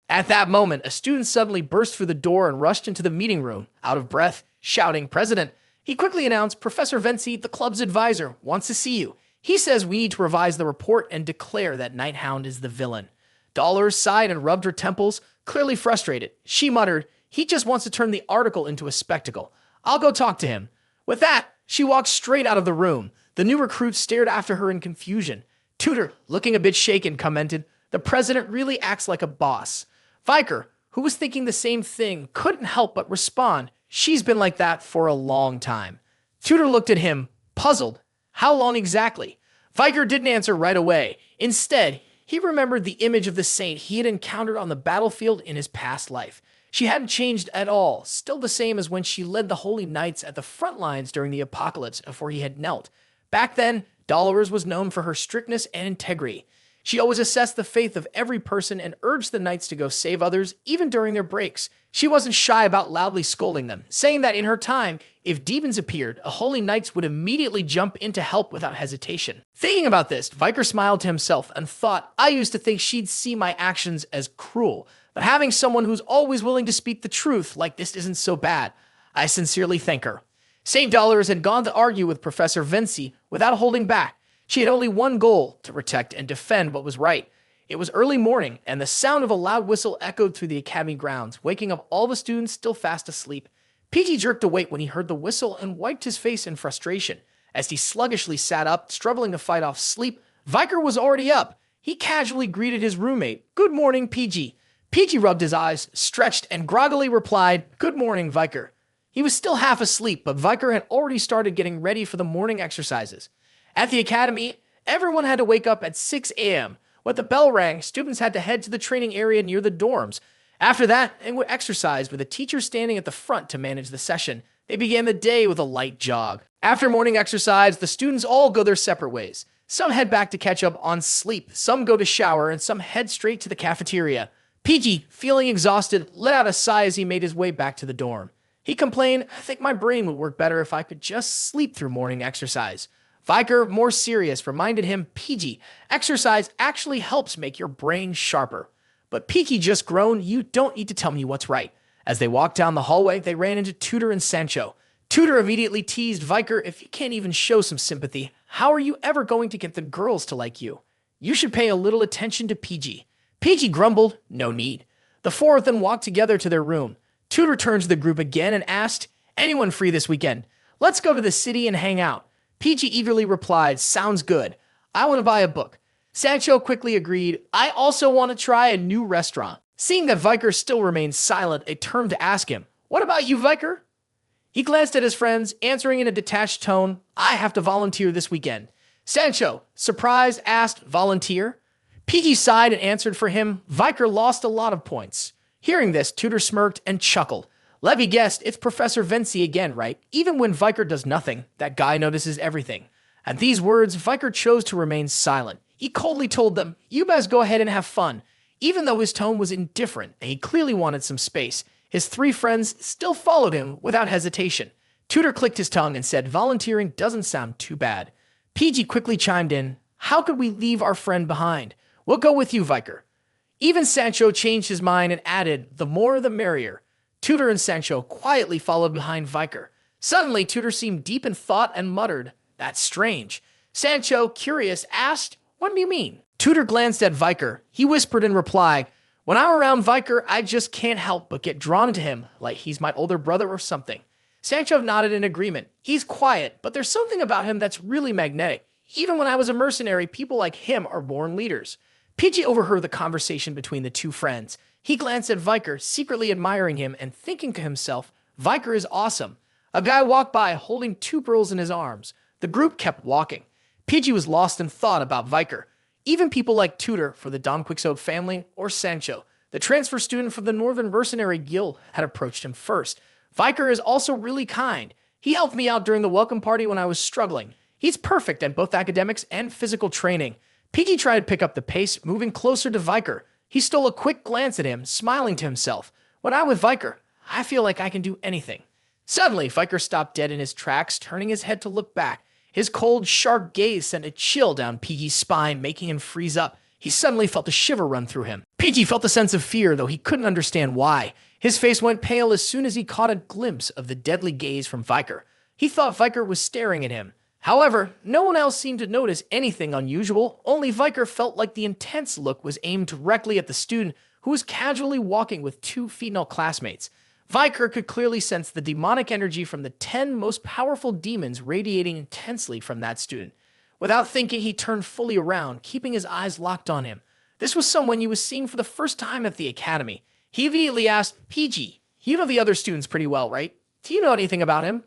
At that moment, a student suddenly burst through the door and rushed into the meeting room, out of breath, shouting, "President!" He quickly announced, "Professor Vinci, the club's advisor, wants to see you. He says we need to revise the report and declare that Hound is the villain." Dolores sighed and rubbed her temples, clearly frustrated. She muttered, "He just wants to turn the article into a spectacle. I'll go talk to him." With that, she walked straight out of the room. The new recruit stared after her in confusion. Tutor, looking a bit shaken, commented, "The president really acts like a boss." Viker, who was thinking the same thing, couldn't help but respond, "She's been like that for a long time." Tutor looked at him, puzzled. How long exactly? Viker didn't answer right away. Instead, he remembered the image of the saint he had encountered on the battlefield in his past life. She hadn't changed at all, still the same as when she led the holy knights at the front lines during the apocalypse before he had knelt. Back then, Dolores was known for her strictness and integrity. She always assessed the faith of every person and urged the knights to go save others, even during their breaks. She wasn't shy about loudly scolding them, saying that in her time, if demons appeared, a holy knights would immediately jump in to help without hesitation. Thinking about this, Viker smiled to himself and thought, "I used to think she'd see my actions as cruel, but having someone who's always willing to speak the truth like this isn't so bad. I sincerely thank her." St. Dolores had gone to argue with Professor Vinci without holding back. She had only one goal, to protect and defend what was right. It was early morning, and the sound of a loud whistle echoed through the academy grounds, waking up all the students still fast asleep. PG jerked awake when he heard the whistle and wiped his face in frustration. As he sluggishly sat up, struggling to fight off sleep, Viker was already up. He casually greeted his roommate. "Good morning, PG." PG rubbed his eyes, stretched, and groggily replied, "Good morning, Viker." He was still half asleep, but Viker had already started getting ready for the morning exercises. At the academy, everyone had to wake up at 6 a.m. When the bell rang, students had to head to the training area near the dorms. After that, they would exercise with a teacher standing at the front to manage the session. They began the day with a light jog. After morning exercise, the students all go their separate ways. Some head back to catch up on sleep, some go to shower, and some head straight to the cafeteria. PG, feeling exhausted, let out a sigh as he made his way back to the dorm. He complained, "I think my brain would work better if I could just sleep through morning exercise." Viker, more serious, reminded him, "PG, exercise actually helps make your brain sharper." But PG just groaned, "You don't need to tell me what's right." As they walked down the hallway, they ran into Tutor and Sancho. Tutor immediately teased Viker, "If you can't even show some sympathy, how are you ever going to get the girls to like you? You should pay a little attention to PG." PG grumbled, "No need." The four of them walked together to their room. Tutor turned to the group again and asked, "Anyone free this weekend? Let's go to the city and hang out." PG eagerly replied, "Sounds good. I want to buy a book." Sancho quickly agreed, "I also want to try a new restaurant." Seeing that Viker still remained silent, they turned to ask him, "What about you, Viker?" He glanced at his friends, answering in a detached tone, "I have to volunteer this weekend." Sancho, surprised, asked, "Volunteer?" PG sighed and answered for him, "Viker lost a lot of points." Hearing this, Tutor smirked and chuckled. Levy guessed, it's Professor Vinci again, right? Even when Viker does nothing, that guy notices everything. At these words, Viker chose to remain silent. He coldly told them, "You best go ahead and have fun." Even though his tone was indifferent and he clearly wanted some space, his three friends still followed him without hesitation. Tutor clicked his tongue and said, "Volunteering doesn't sound too bad." PG quickly chimed in, "How could we leave our friend behind? We'll go with you, Viker." Even Sancho changed his mind and added, "The more the merrier." Tutor and Sancho quietly followed behind Viker. Suddenly, Tutor seemed deep in thought and muttered, "That's strange." Sancho, curious, asked, "What do you mean?" Tutor glanced at Viker. He whispered in reply, "When I'm around Viker, I just can't help but get drawn to him, like he's my older brother or something." Sancho nodded in agreement. "He's quiet, but there's something about him that's really magnetic. Even when I was a mercenary, people like him are born leaders." PG overheard the conversation between the two friends. He glanced at Viker, secretly admiring him and thinking to himself, "Viker is awesome." A guy walked by holding two girls in his arms. The group kept walking. PG was lost in thought about Viker. Even people like Tutor for the Dom Quixote family or Sancho, the transfer student from the Northern Mercenary Guild, had approached him first. Viker is also really kind. He helped me out during the welcome party when I was struggling. He's perfect at both academics and physical training. PG tried to pick up the pace, moving closer to Viker. He stole a quick glance at him, smiling to himself. "When I'm with Viker, I feel like I can do anything." Suddenly, Viker stopped dead in his tracks, turning his head to look back. His cold, sharp gaze sent a chill down PG's spine, making him freeze up. He suddenly felt a shiver run through him. PG felt a sense of fear, though he couldn't understand why. His face went pale as soon as he caught a glimpse of the deadly gaze from Viker. He thought Viker was staring at him. However, no one else seemed to notice anything unusual. Only Viker felt like the intense look was aimed directly at the student who was casually walking with 2 female classmates. Viker could clearly sense the demonic energy from the 10 most powerful demons radiating intensely from that student. Without thinking, he turned fully around, keeping his eyes locked on him. This was someone he was seeing for the first time at the academy. He immediately asked, PG, you know the other students pretty well, right? Do you know anything about him?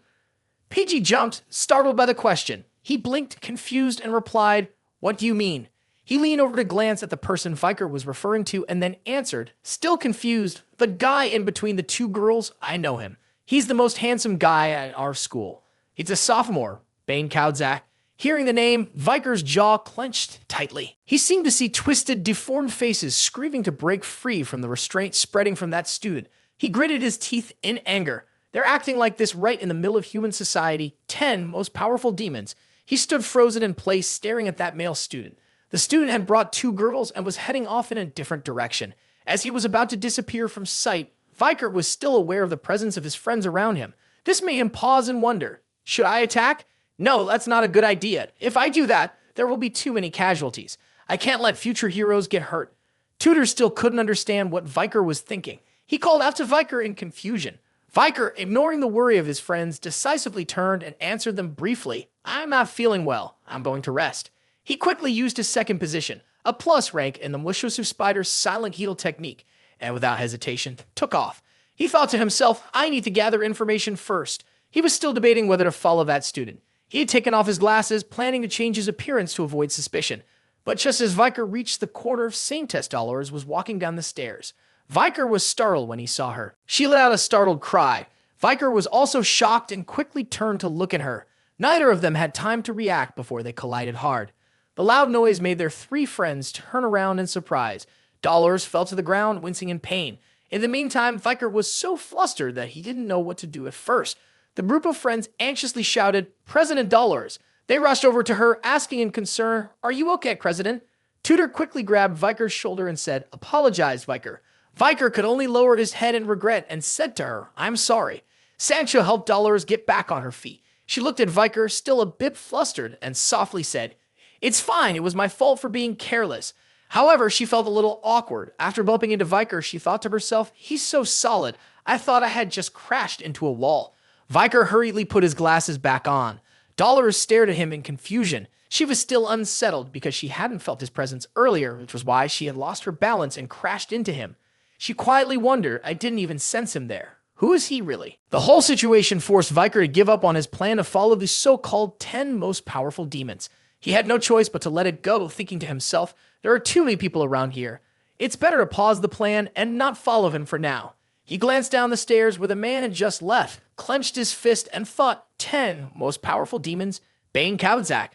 PG jumped, startled by the question. He blinked, confused, and replied, what do you mean? He leaned over to glance at the person Viker was referring to and then answered, still confused, the guy in between the 2 girls, I know him. He's the most handsome guy at our school. He's a sophomore, Bane Kaudzak. Hearing the name, Viker's jaw clenched tightly. He seemed to see twisted, deformed faces screaming to break free from the restraint spreading from that student. He gritted his teeth in anger. They're acting like this right in the middle of human society, 10 most powerful demons. He stood frozen in place, staring at that male student. The student had brought 2 girls and was heading off in a different direction. As he was about to disappear from sight, Viker was still aware of the presence of his friends around him. This made him pause and wonder, should I attack? No, that's not a good idea. If I do that, there will be too many casualties. I can't let future heroes get hurt. Tudor still couldn't understand what Viker was thinking. He called out to Viker in confusion. Viker, ignoring the worry of his friends, decisively turned and answered them briefly. I'm not feeling well. I'm going to rest. He quickly used his second position, a plus rank in the Mushosu Spider's silent heal technique, and without hesitation, took off. He thought to himself, I need to gather information first. He was still debating whether to follow that student. He had taken off his glasses, planning to change his appearance to avoid suspicion. But just as Viker reached the corner, Saintess Dolores was walking down the stairs. Viker was startled when he saw her. She let out a startled cry. Viker was also shocked and quickly turned to look at her. Neither of them had time to react before they collided hard. The loud noise made their 3 friends turn around in surprise. Dollars fell to the ground, wincing in pain. In the meantime, Viker was so flustered that he didn't know what to do at first. The group of friends anxiously shouted, President Dollars. They rushed over to her, asking in concern, are you okay, President? Tudor quickly grabbed Viker's shoulder and said, apologize, Viker. Viker could only lower his head in regret and said to her, I'm sorry. Sancho helped Dollars get back on her feet. She looked at Viker, still a bit flustered, and softly said, it's fine, it was my fault for being careless. However, she felt a little awkward. After bumping into Viker, she thought to herself, he's so solid, I thought I had just crashed into a wall. Viker hurriedly put his glasses back on. Dollars stared at him in confusion. She was still unsettled because she hadn't felt his presence earlier, which was why she had lost her balance and crashed into him. She quietly wondered, I didn't even sense him there. Who is he really? The whole situation forced Viker to give up on his plan to follow the so-called 10 most powerful demons. He had no choice but to let it go, thinking to himself, there are too many people around here. It's better to pause the plan and not follow him for now. He glanced down the stairs where the man had just left, clenched his fist, and fought 10 most powerful demons, Bane Kaudzak.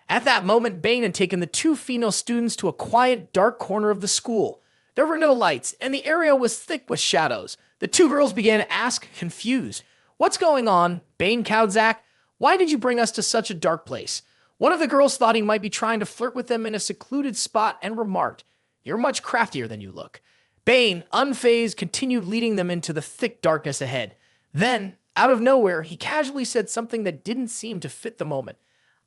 At that moment, Bane had taken the 2 female students to a quiet, dark corner of the school. There were no lights, and the area was thick with shadows. The 2 girls began to ask, confused, what's going on, Bane Kaudzak? Why did you bring us to such a dark place? One of the girls thought he might be trying to flirt with them in a secluded spot and remarked, you're much craftier than you look. Bane, unfazed, continued leading them into the thick darkness ahead. Then, out of nowhere, he casually said something that didn't seem to fit the moment.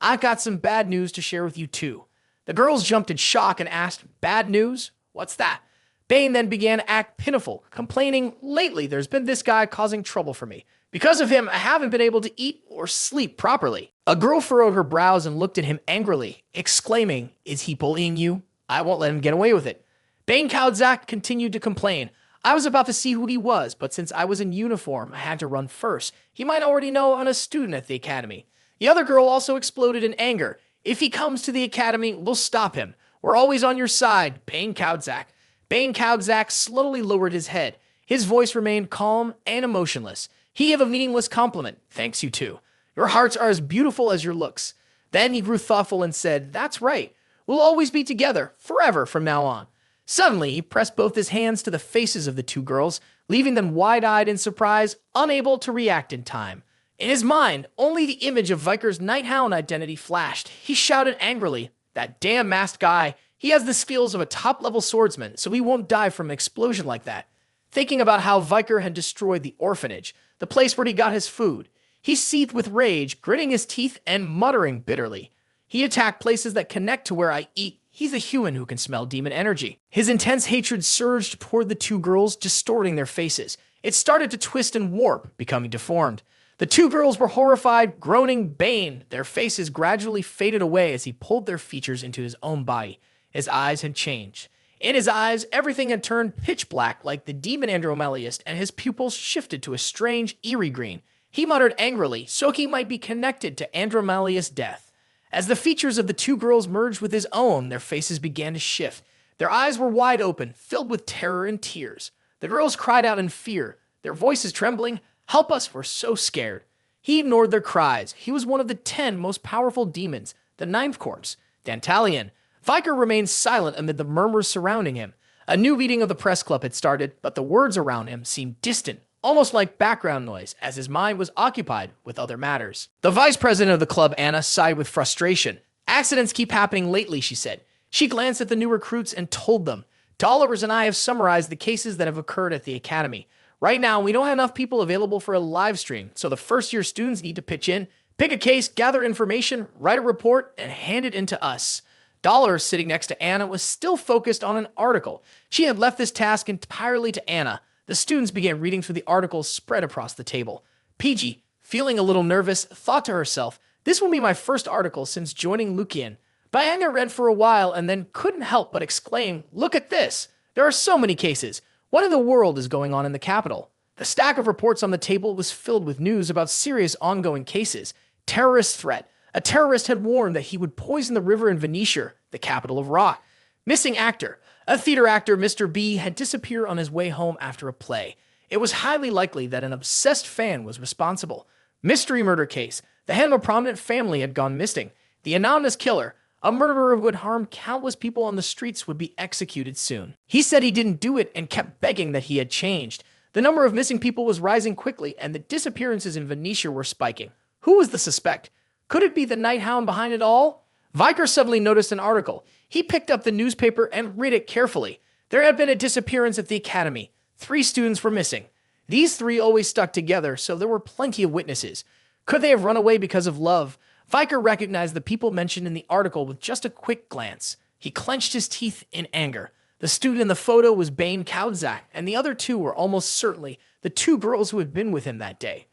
I've got some bad news to share with you too. The girls jumped in shock and asked, bad news? What's that? Bane then began to act pitiful, complaining, lately there's been this guy causing trouble for me. Because of him, I haven't been able to eat or sleep properly. A girl furrowed her brows and looked at him angrily, exclaiming, is he bullying you? I won't let him get away with it. Bane Kaudzak continued to complain. I was about to see who he was, but since I was in uniform, I had to run first. He might already know I'm a student at the academy. The other girl also exploded in anger. If he comes to the academy, we'll stop him. We're always on your side, Bane Kaudzak. Bane Kaudzak slowly lowered his head. His voice remained calm and emotionless. He gave a meaningless compliment. Thanks, you two. Your hearts are as beautiful as your looks. Then he grew thoughtful and said, that's right. We'll always be together, forever from now on. Suddenly, he pressed both his hands to the faces of the 2 girls, leaving them wide-eyed in surprise, unable to react in time. In his mind, only the image of Viker's Night Hound identity flashed. He shouted angrily, that damn masked guy, He has the skills of a top-level swordsman, so he won't die from an explosion like that. Thinking about how Viker had destroyed the orphanage, the place where he got his food, he seethed with rage, gritting his teeth and muttering bitterly. He attacked places that connect to where I eat. He's a human who can smell demon energy. His intense hatred surged toward the two girls, distorting their faces. It started to twist and warp, becoming deformed. The two girls were horrified, groaning Bane. Their faces gradually faded away as he pulled their features into his own body. His eyes had changed. In his eyes, everything had turned pitch black like the demon Andromelius, and his pupils shifted to a strange, eerie green. He muttered angrily, so he might be connected to Andromelius' death. As the features of the two girls merged with his own, their faces began to shift. Their eyes were wide open, filled with terror and tears. The girls cried out in fear, their voices trembling, "Help us, we're so scared." He ignored their cries. He was one of the 10 most powerful demons, the ninth corpse, Dantalion. Viker remained silent amid the murmurs surrounding him. A new meeting of the press club had started, but the words around him seemed distant, almost like background noise, as his mind was occupied with other matters. The vice president of the club, Anna, sighed with frustration. "Accidents keep happening lately," she said. She glanced at the new recruits and told them, "Dollars and I have summarized the cases that have occurred at the academy. Right now, we don't have enough people available for a live stream, so the first-year students need to pitch in, pick a case, gather information, write a report, and hand it in to us." Dollar, sitting next to Anna, was still focused on an article. She had left this task entirely to Anna. The students began reading through the articles spread across the table. PG, feeling a little nervous, thought to herself, "This will be my first article since joining Lucian." But Anna read for a while and then couldn't help but exclaim, "Look at this! There are so many cases. What in the world is going on in the capital?" The stack of reports on the table was filled with news about serious ongoing cases. Terrorist threat. A terrorist had warned that he would poison the river in Venetia, the capital of rock. Missing actor. A theater actor, Mr. B, had disappeared on his way home after a play. It was highly likely that an obsessed fan was responsible. Mystery murder case. The head of a prominent family had gone missing. The anonymous killer, a murderer who would harm countless people on the streets, would be executed soon. He said he didn't do it and kept begging that he had changed. The number of missing people was rising quickly, and the disappearances in Venetia were spiking. Who was the suspect? Could it be the Night Hound behind it all? Viker suddenly noticed an article. He picked up the newspaper and read it carefully. There had been a disappearance at the academy. 3 students were missing. These 3 always stuck together, so there were plenty of witnesses. Could they have run away because of love? Viker recognized the people mentioned in the article with just a quick glance. He clenched his teeth in anger. The student in the photo was Bane Kaudzak, and the other 2 were almost certainly the 2 girls who had been with him that day.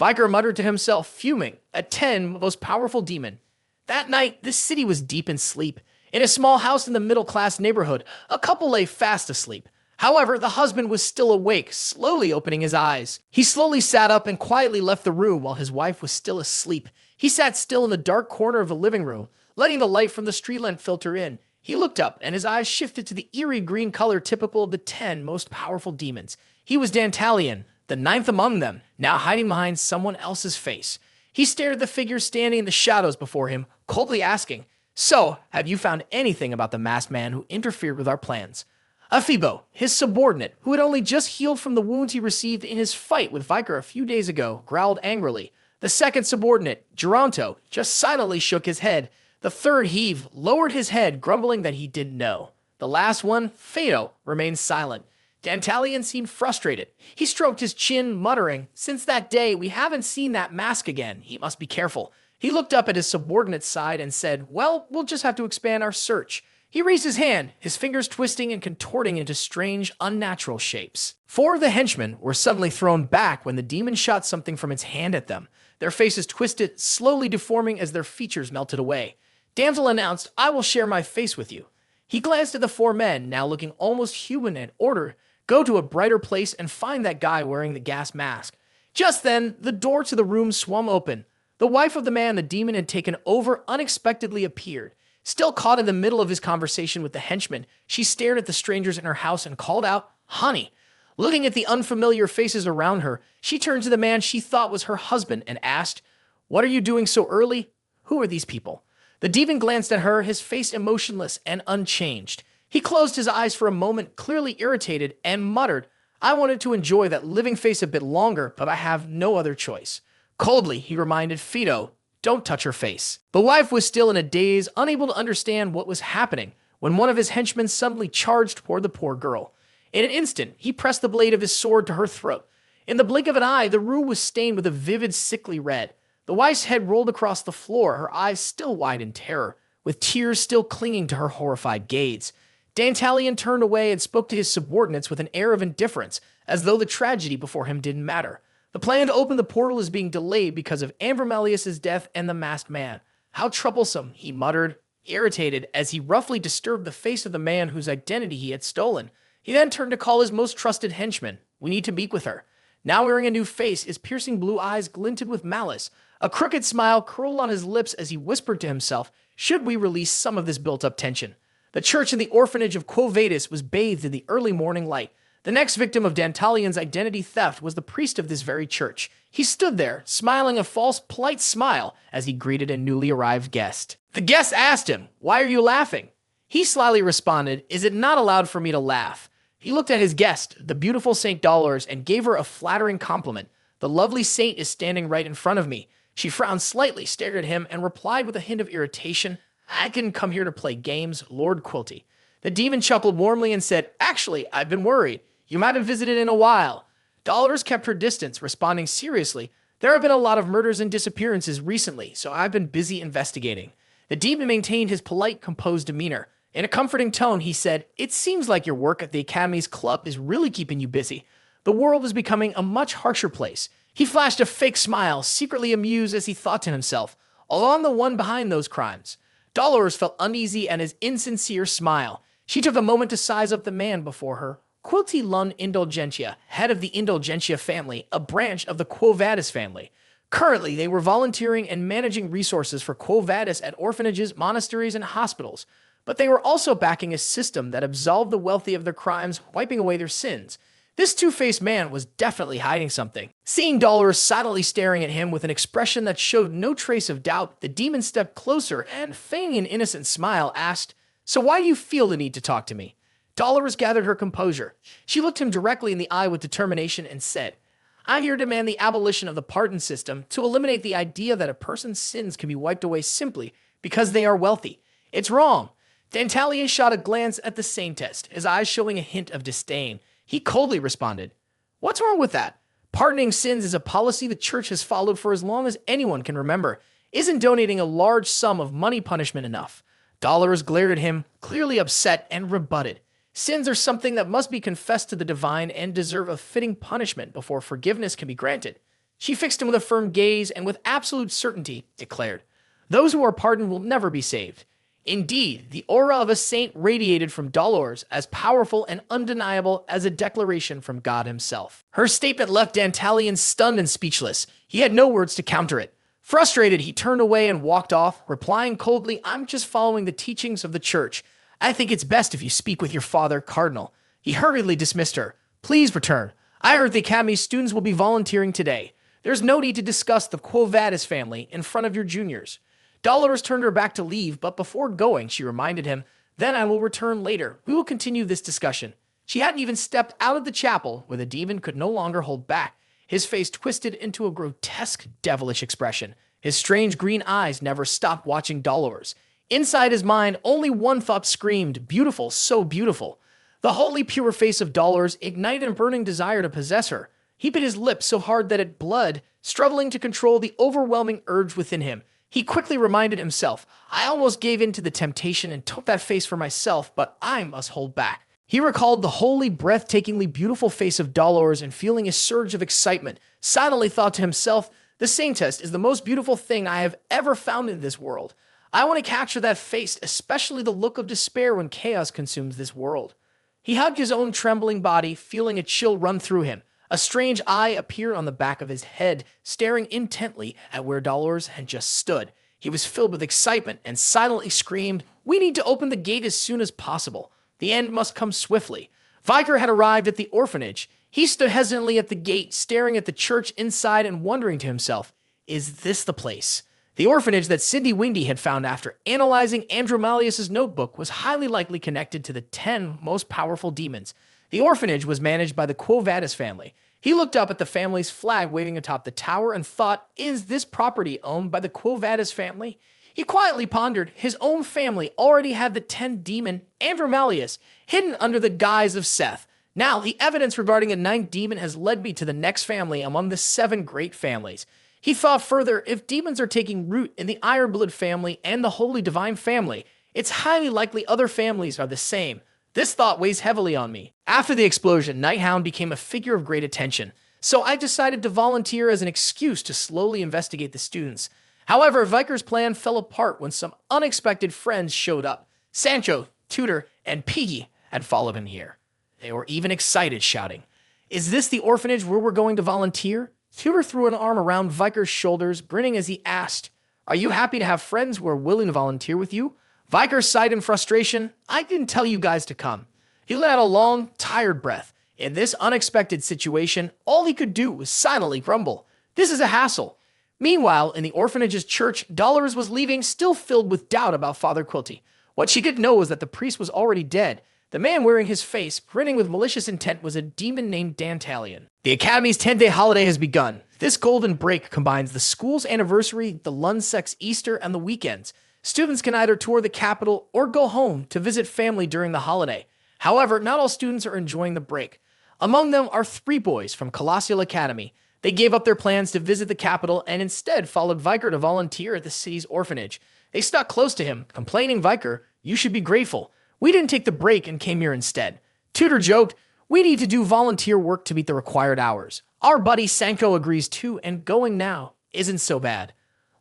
Viker muttered to himself, fuming, a 10 most powerful demon. That night, the city was deep in sleep. In a small house in the middle-class neighborhood, a couple lay fast asleep. However, the husband was still awake, slowly opening his eyes. He slowly sat up and quietly left the room while his wife was still asleep. He sat still in the dark corner of the living room, letting the light from the street lamp filter in. He looked up, and his eyes shifted to the eerie green color typical of the 10 most powerful demons. He was Dantalion, the 9th among them, now hiding behind someone else's face. He stared at the figure standing in the shadows before him, coldly asking, "So, have you found anything about the masked man who interfered with our plans?" Afibo, his subordinate, who had only just healed from the wounds he received in his fight with Viker a few days ago, growled angrily. The second subordinate, Geronto, just silently shook his head. The third Heave lowered his head, grumbling that he didn't know. The last one, Fado, remained silent. Dantalion seemed frustrated. He stroked his chin, muttering, "Since that day, we haven't seen that mask again. He must be careful." He looked up at his subordinate's side and said, "Well, we'll just have to expand our search." He raised his hand, his fingers twisting and contorting into strange, unnatural shapes. 4 of the henchmen were suddenly thrown back when the demon shot something from its hand at them. Their faces twisted, slowly deforming as their features melted away. Damsel announced, "I will share my face with you." He glanced at the 4 men, now looking almost human, and ordered, "Go to a brighter place and find that guy wearing the gas mask." Just then, the door to the room swung open. The wife of the man the demon had taken over unexpectedly appeared. Still caught in the middle of his conversation with the henchman, she stared at the strangers in her house and called out, "Honey." Looking at the unfamiliar faces around her, she turned to the man she thought was her husband and asked, "What are you doing so early? Who are these people?" The demon glanced at her, his face emotionless and unchanged. He closed his eyes for a moment, clearly irritated, and muttered, "I wanted to enjoy that living face a bit longer, but I have no other choice." Coldly, he reminded Fido, "Don't touch her face." The wife was still in a daze, unable to understand what was happening. when one of his henchmen suddenly charged toward the poor girl. In an instant, he pressed the blade of his sword to her throat. In the blink of an eye, the room was stained with a vivid, sickly red. The wife's head rolled across the floor, her eyes still wide in terror, with tears still clinging to her horrified gaze. Dantalion turned away and spoke to his subordinates with an air of indifference, as though the tragedy before him didn't matter. The plan to open the portal is being delayed because of Ambromelius' death and the masked man. How troublesome, he muttered, irritated as he roughly disturbed the face of the man whose identity he had stolen. He then turned to call his most trusted henchman. We need to meet with her. Now wearing a new face, his piercing blue eyes glinted with malice. A crooked smile curled on his lips as he whispered to himself, should we release some of this built-up tension? The church in the orphanage of Quo Vadis was bathed in the early morning light. The next victim of Dantalion's identity theft was the priest of this very church. He stood there, smiling a false, polite smile as he greeted a newly arrived guest. The guest asked him, "Why are you laughing?" He slyly responded, "Is it not allowed for me to laugh?" He looked at his guest, the beautiful Saint Dolores, and gave her a flattering compliment. "The lovely saint is standing right in front of me." She frowned slightly, stared at him, and replied with a hint of irritation, "I didn't come here to play games, Lord Quilty." The demon chuckled warmly and said, "Actually, I've been worried. You might have visited in a while." Dolores kept her distance, responding seriously, "There have been a lot of murders and disappearances recently, so I've been busy investigating." The demon maintained his polite, composed demeanor. In a comforting tone, he said, "It seems like your work at the Academy's club is really keeping you busy. The world is becoming a much harsher place." He flashed a fake smile, secretly amused as he thought to himself, "I'm the one behind those crimes." Dolores felt uneasy at his insincere smile. She took a moment to size up the man before her. Quilty Lun Indulgentia, head of the Indulgentia family, a branch of the Quo Vadis family. Currently, they were volunteering and managing resources for Quo Vadis at orphanages, monasteries, and hospitals. But they were also backing a system that absolved the wealthy of their crimes, wiping away their sins. This two-faced man was definitely hiding something. Seeing Dolores silently staring at him with an expression that showed no trace of doubt, the demon stepped closer and, feigning an innocent smile, asked, "So why do you feel the need to talk to me?" Dolores gathered her composure. She looked him directly in the eye with determination and said, "I'm here to demand the abolition of the pardon system to eliminate the idea that a person's sins can be wiped away simply because they are wealthy. It's wrong." Dantalion shot a glance at the Saintess, his eyes showing a hint of disdain. He coldly responded, "What's wrong with that? Pardoning sins is a policy the church has followed for as long as anyone can remember. Isn't donating a large sum of money punishment enough?" Dolores glared at him, clearly upset, and rebutted, "Sins are something that must be confessed to the divine and deserve a fitting punishment before forgiveness can be granted." She fixed him with a firm gaze and with absolute certainty declared, "Those who are pardoned will never be saved." Indeed, the aura of a saint radiated from Dolores, as powerful and undeniable as a declaration from God himself. Her statement left Dantalion stunned and speechless. He had no words to counter it. Frustrated, he turned away and walked off, replying coldly, "I'm just following the teachings of the church. I think it's best if you speak with your father, Cardinal." He hurriedly dismissed her. "Please return. I heard the Academy students will be volunteering today. There's no need to discuss the Quo Vadis family in front of your juniors." Dolores turned her back to leave, but before going, she reminded him, "Then I will return later. We will continue this discussion." She hadn't even stepped out of the chapel, where the demon could no longer hold back. His face twisted into a grotesque, devilish expression. His strange green eyes never stopped watching Dolores. Inside his mind, only one thought screamed, "Beautiful, so beautiful." The wholly pure face of Dolores ignited a burning desire to possess her. He bit his lips so hard that it bled, struggling to control the overwhelming urge within him. He quickly reminded himself, "I almost gave in to the temptation and took that face for myself, but I must hold back." He recalled the wholly, breathtakingly beautiful face of Dolores and, feeling a surge of excitement, silently thought to himself, "The Saintess is the most beautiful thing I have ever found in this world. I want to capture that face, especially the look of despair when chaos consumes this world." He hugged his own trembling body, feeling a chill run through him. A strange eye appeared on the back of his head, staring intently at where Dolores had just stood. He was filled with excitement and silently screamed, "We need to open the gate as soon as possible. The end must come swiftly." Viker had arrived at the orphanage. He stood hesitantly at the gate, staring at the church inside and wondering to himself, "Is this the place?" The orphanage that Cindy Windy had found after analyzing Andromalius' notebook was highly likely connected to the 10 most powerful demons. The orphanage was managed by the Quo Vadis family. He looked up at the family's flag waving atop the tower and thought, "Is this property owned by the Quo Vadis family?" He quietly pondered his own family already had the 10th demon, Andromalius, hidden under the guise of Seth. Now, the evidence regarding a 9th demon has led me to the next family among the 7 great families. He thought further, if demons are taking root in the Ironblood family and the Holy Divine family, it's highly likely other families are the same. This thought weighs heavily on me. After the explosion, Night Hound became a figure of great attention, so I decided to volunteer as an excuse to slowly investigate the students. However, Viker's plan fell apart when some unexpected friends showed up. Sancho, Tutor, and Piggy had followed him here. They were even excited, shouting, "Is this the orphanage where we're going to volunteer?" Tutor threw an arm around Viker's shoulders, grinning as he asked, "Are you happy to have friends who are willing to volunteer with you?" Viker sighed in frustration. "I didn't tell you guys to come." He let out a long, tired breath. In this unexpected situation, all he could do was silently grumble. This is a hassle. Meanwhile, in the orphanage's church, Dolores was leaving, still filled with doubt about Father Quilty. What she didn't know was that the priest was already dead. The man wearing his face, grinning with malicious intent, was a demon named Dantalion. The Academy's 10-day holiday has begun. This golden break combines the school's anniversary, the Lunsek's Easter, and the weekends. Students can either tour the capital or go home to visit family during the holiday. However, not all students are enjoying the break. Among them are 3 boys from Colossal Academy. They gave up their plans to visit the capital and instead followed Viker to volunteer at the city's orphanage. They stuck close to him, complaining, "Viker, you should be grateful. We didn't take the break and came here instead." Tutor joked, "We need to do volunteer work to meet the required hours." Our buddy Sanko agrees too, and going now isn't so bad.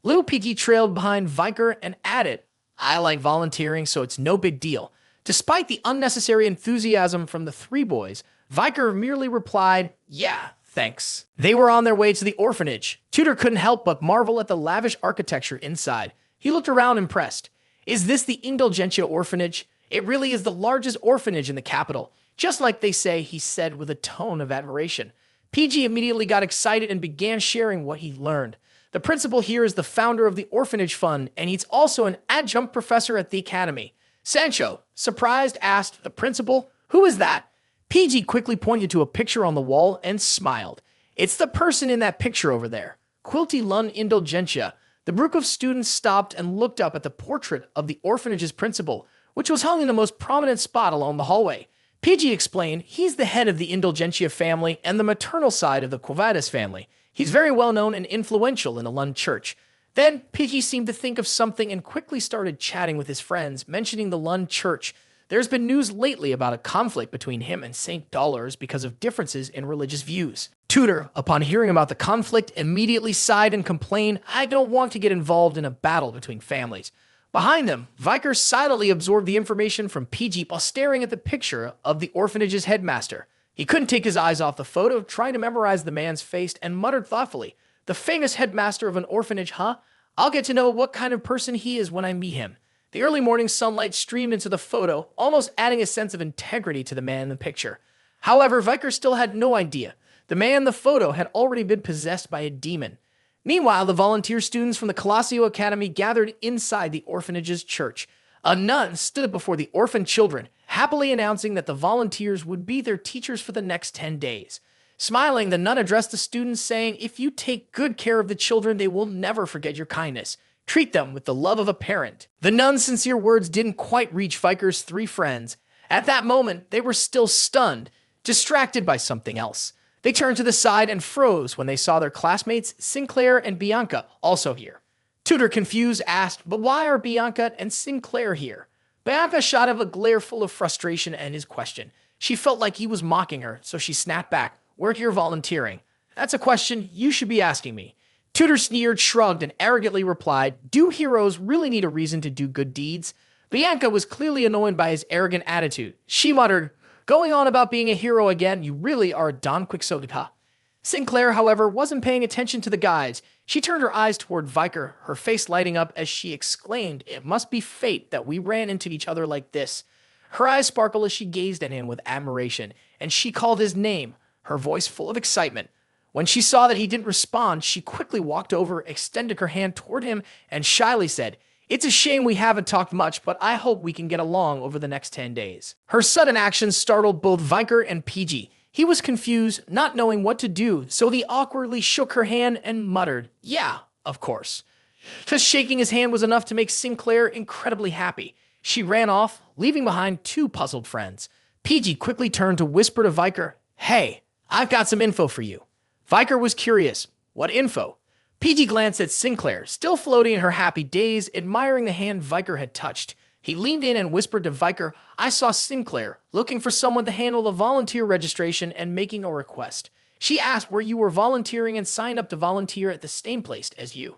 Little Piggy trailed behind Viker and added, "I like volunteering, so it's no big deal." Despite the unnecessary enthusiasm from the 3 boys, Viker merely replied, "Yeah, thanks." They were on their way to the orphanage. Tutor couldn't help but marvel at the lavish architecture inside. He looked around impressed. Is this the Indulgentia orphanage? It really is the largest orphanage in the capital. Just like they say, he said with a tone of admiration. PG immediately got excited and began sharing what he learned. The principal here is the founder of the orphanage fund, and he's also an adjunct professor at the academy. Sancho, surprised, asked the principal, "Who is that?" PG quickly pointed to a picture on the wall and smiled. "It's the person in that picture over there. Quilty Lun Indulgentia." The group of students stopped and looked up at the portrait of the orphanage's principal, which was hung in the most prominent spot along the hallway. PG explained he's the head of the Indulgentia family and the maternal side of the Quavitas family. He's very well known and influential in the Lund Church. Then PG seemed to think of something and quickly started chatting with his friends, mentioning the Lund Church. There's been news lately about a conflict between him and St. Dollars because of differences in religious views. Tutor, upon hearing about the conflict, immediately sighed and complained, "I don't want to get involved in a battle between families." Behind them, Viker silently absorbed the information from PG while staring at the picture of the orphanage's headmaster. He couldn't take his eyes off the photo, trying to memorize the man's face, and muttered thoughtfully, "The famous headmaster of an orphanage, huh? I'll get to know what kind of person he is when I meet him." The early morning sunlight streamed into the photo, almost adding a sense of integrity to the man in the picture. However, Viker still had no idea. The man in the photo had already been possessed by a demon. Meanwhile, the volunteer students from the Colossal Academy gathered inside the orphanage's church. A nun stood before the orphan children, happily announcing that the volunteers would be their teachers for the next 10 days. Smiling, the nun addressed the students, saying, "If you take good care of the children, they will never forget your kindness. Treat them with the love of a parent." The nun's sincere words didn't quite reach Viker's 3 friends. At that moment, they were still stunned, distracted by something else. They turned to the side and froze when they saw their classmates, Sinclair and Bianca, also here. Tutor, confused, asked, "But why are Bianca and Sinclair here?" Bianca shot him a glare full of frustration at his question. She felt like he was mocking her, so she snapped back, "We're here volunteering." "That's a question you should be asking me." Tutor sneered, shrugged, and arrogantly replied, "Do heroes really need a reason to do good deeds?" Bianca was clearly annoyed by his arrogant attitude. She muttered, "Going on about being a hero again, you really are a Don Quixote." Sinclair, however, wasn't paying attention to the guys. She turned her eyes toward Viker, her face lighting up as she exclaimed, "It must be fate that we ran into each other like this." Her eyes sparkled as she gazed at him with admiration, and she called his name, her voice full of excitement. When she saw that he didn't respond, she quickly walked over, extended her hand toward him, and shyly said, "It's a shame we haven't talked much, but I hope we can get along over the next 10 days. Her sudden action startled both Viker and PG. He was confused, not knowing what to do, so he awkwardly shook her hand and muttered, "Yeah, of course." Just shaking his hand was enough to make Sinclair incredibly happy. She ran off, leaving behind two puzzled friends. PG quickly turned to whisper to Viker, "Hey, I've got some info for you." Viker was curious. What info? PG glanced at Sinclair, still floating in her happy daze, admiring the hand Viker had touched. He leaned in and whispered to Viker, "I saw Sinclair, looking for someone to handle the volunteer registration and making a request. She asked where you were volunteering and signed up to volunteer at the same place as you.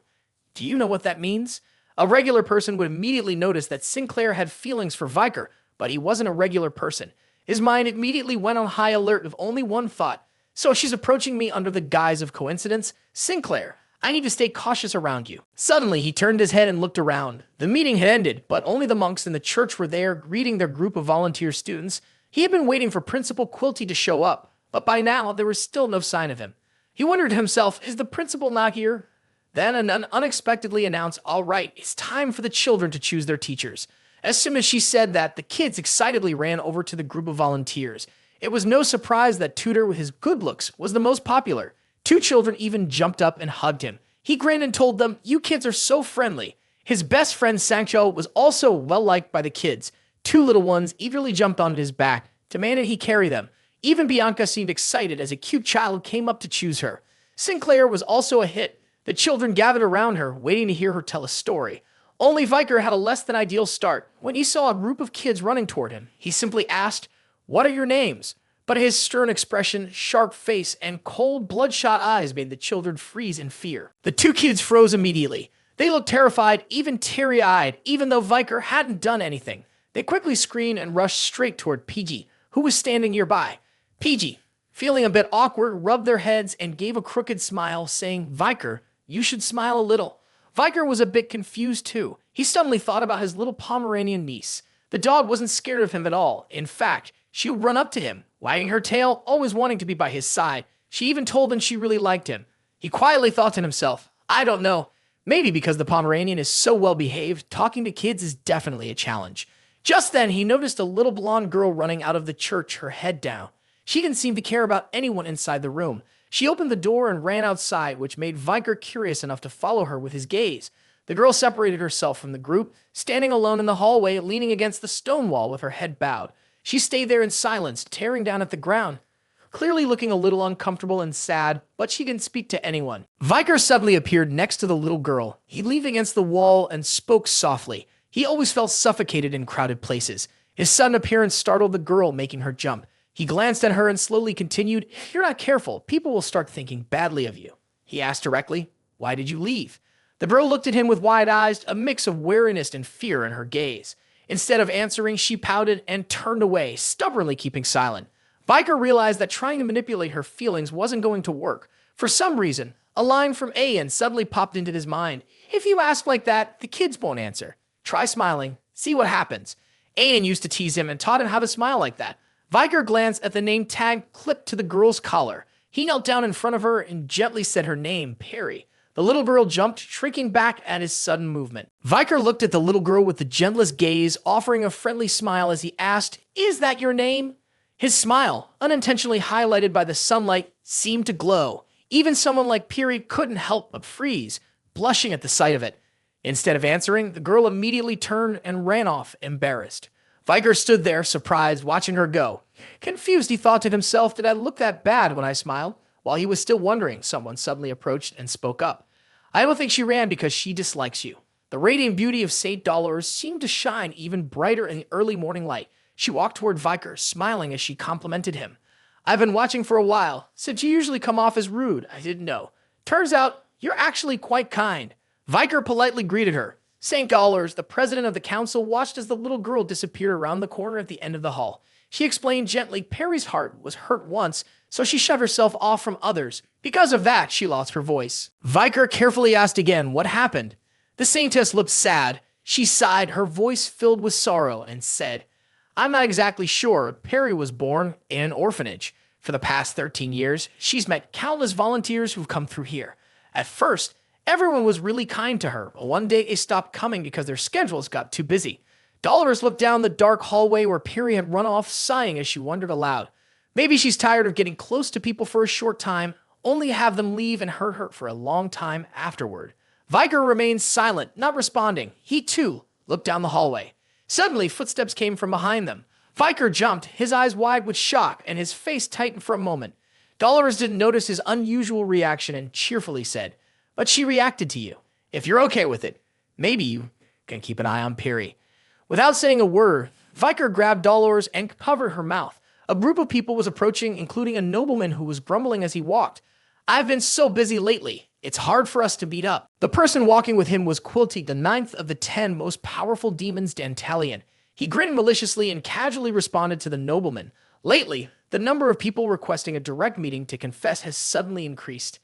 Do you know what that means?" A regular person would immediately notice that Sinclair had feelings for Viker, but he wasn't a regular person. His mind immediately went on high alert with only one thought. So she's approaching me under the guise of coincidence? Sinclair, I need to stay cautious around you. Suddenly, he turned his head and looked around. The meeting had ended, but only the monks in the church were there greeting their group of volunteer students. He had been waiting for Principal Quilty to show up, but by now there was still no sign of him. He wondered to himself, is the principal not here? Then an unexpectedly announced, "All right, it's time for the children to choose their teachers." As soon as she said that, the kids excitedly ran over to the group of volunteers. It was no surprise that Tutor with his good looks was the most popular. Two children even jumped up and hugged him. He grinned and told them, "You kids are so friendly." His best friend Sancho was also well-liked by the kids. Two little ones eagerly jumped onto his back, demanded he carry them. Even Bianca seemed excited as a cute child came up to choose her. Sinclair was also a hit. The children gathered around her, waiting to hear her tell a story. Only Viker had a less than ideal start. When he saw a group of kids running toward him, he simply asked, "What are your names?" But his stern expression, sharp face, and cold, bloodshot eyes made the children freeze in fear. The two kids froze immediately. They looked terrified, even teary-eyed, even though Viker hadn't done anything. They quickly screamed and rushed straight toward PG, who was standing nearby. PG, feeling a bit awkward, rubbed their heads and gave a crooked smile, saying, "Viker, you should smile a little." Viker was a bit confused too. He suddenly thought about his little Pomeranian niece. The dog wasn't scared of him at all. In fact, she would run up to him, wagging her tail, always wanting to be by his side. She even told him she really liked him. He quietly thought to himself, "I don't know. Maybe because the Pomeranian is so well behaved, talking to kids is definitely a challenge." Just then, he noticed a little blonde girl running out of the church, her head down. She didn't seem to care about anyone inside the room. She opened the door and ran outside, which made Viker curious enough to follow her with his gaze. The girl separated herself from the group, standing alone in the hallway, leaning against the stone wall with her head bowed. She stayed there in silence, staring down at the ground, clearly looking a little uncomfortable and sad, but she didn't speak to anyone. Viker suddenly appeared next to the little girl. He leaned against the wall and spoke softly. He always felt suffocated in crowded places. His sudden appearance startled the girl, making her jump. He glanced at her and slowly continued, "If you're not careful, people will start thinking badly of you." He asked directly, "Why did you leave?" The girl looked at him with wide eyes, a mix of wariness and fear in her gaze. Instead of answering, she pouted and turned away, stubbornly keeping silent. Viker realized that trying to manipulate her feelings wasn't going to work. For some reason, a line from Ayan suddenly popped into his mind. "If you ask like that, the kids won't answer. Try smiling. See what happens." Ayan used to tease him and taught him how to smile like that. Viker glanced at the name tag clipped to the girl's collar. He knelt down in front of her and gently said her name, Peri. The little girl jumped, shrinking back at his sudden movement. Viker looked at the little girl with the gentlest gaze, offering a friendly smile as he asked, "Is that your name?" His smile, unintentionally highlighted by the sunlight, seemed to glow. Even someone like Peri couldn't help but freeze, blushing at the sight of it. Instead of answering, the girl immediately turned and ran off, embarrassed. Viker stood there, surprised, watching her go. Confused, he thought to himself, did I look that bad when I smiled? While he was still wondering, someone suddenly approached and spoke up. "I don't think she ran because she dislikes you." The radiant beauty of St. Dolores seemed to shine even brighter in the early morning light. She walked toward Viker, smiling as she complimented him. "I've been watching for a while. Since you usually come off as rude, I didn't know. Turns out, you're actually quite kind." Viker politely greeted her. St. Dollars, the president of the council, watched as the little girl disappeared around the corner at the end of the hall. She explained gently Peri's heart was hurt once, so she shut herself off from others. Because of that, she lost her voice. Viker carefully asked again what happened. The Saintess looked sad. She sighed, her voice filled with sorrow, and said, "I'm not exactly sure. Peri was born in an orphanage. For the past 13 years, she's met countless volunteers who've come through here. At first, everyone was really kind to her, but one day they stopped coming because their schedules got too busy." Dolores looked down the dark hallway where Peri had run off, sighing as she wondered aloud. Maybe she's tired of getting close to people for a short time, only to have them leave and hurt her for a long time afterward. Viker remained silent, not responding. He, too, looked down the hallway. Suddenly, footsteps came from behind them. Viker jumped, his eyes wide with shock, and his face tightened for a moment. Dolores didn't notice his unusual reaction and cheerfully said, "But she reacted to you. If you're okay with it, maybe you can keep an eye on Peri." Without saying a word, Viker grabbed Dolores and covered her mouth. A group of people was approaching, including a nobleman who was grumbling as he walked. "I've been so busy lately. It's hard for us to meet up." The person walking with him was Quilty, the 9th of the 10 most powerful demons Dantalian. He grinned maliciously and casually responded to the nobleman. Lately, the number of people requesting a direct meeting to confess has suddenly increased.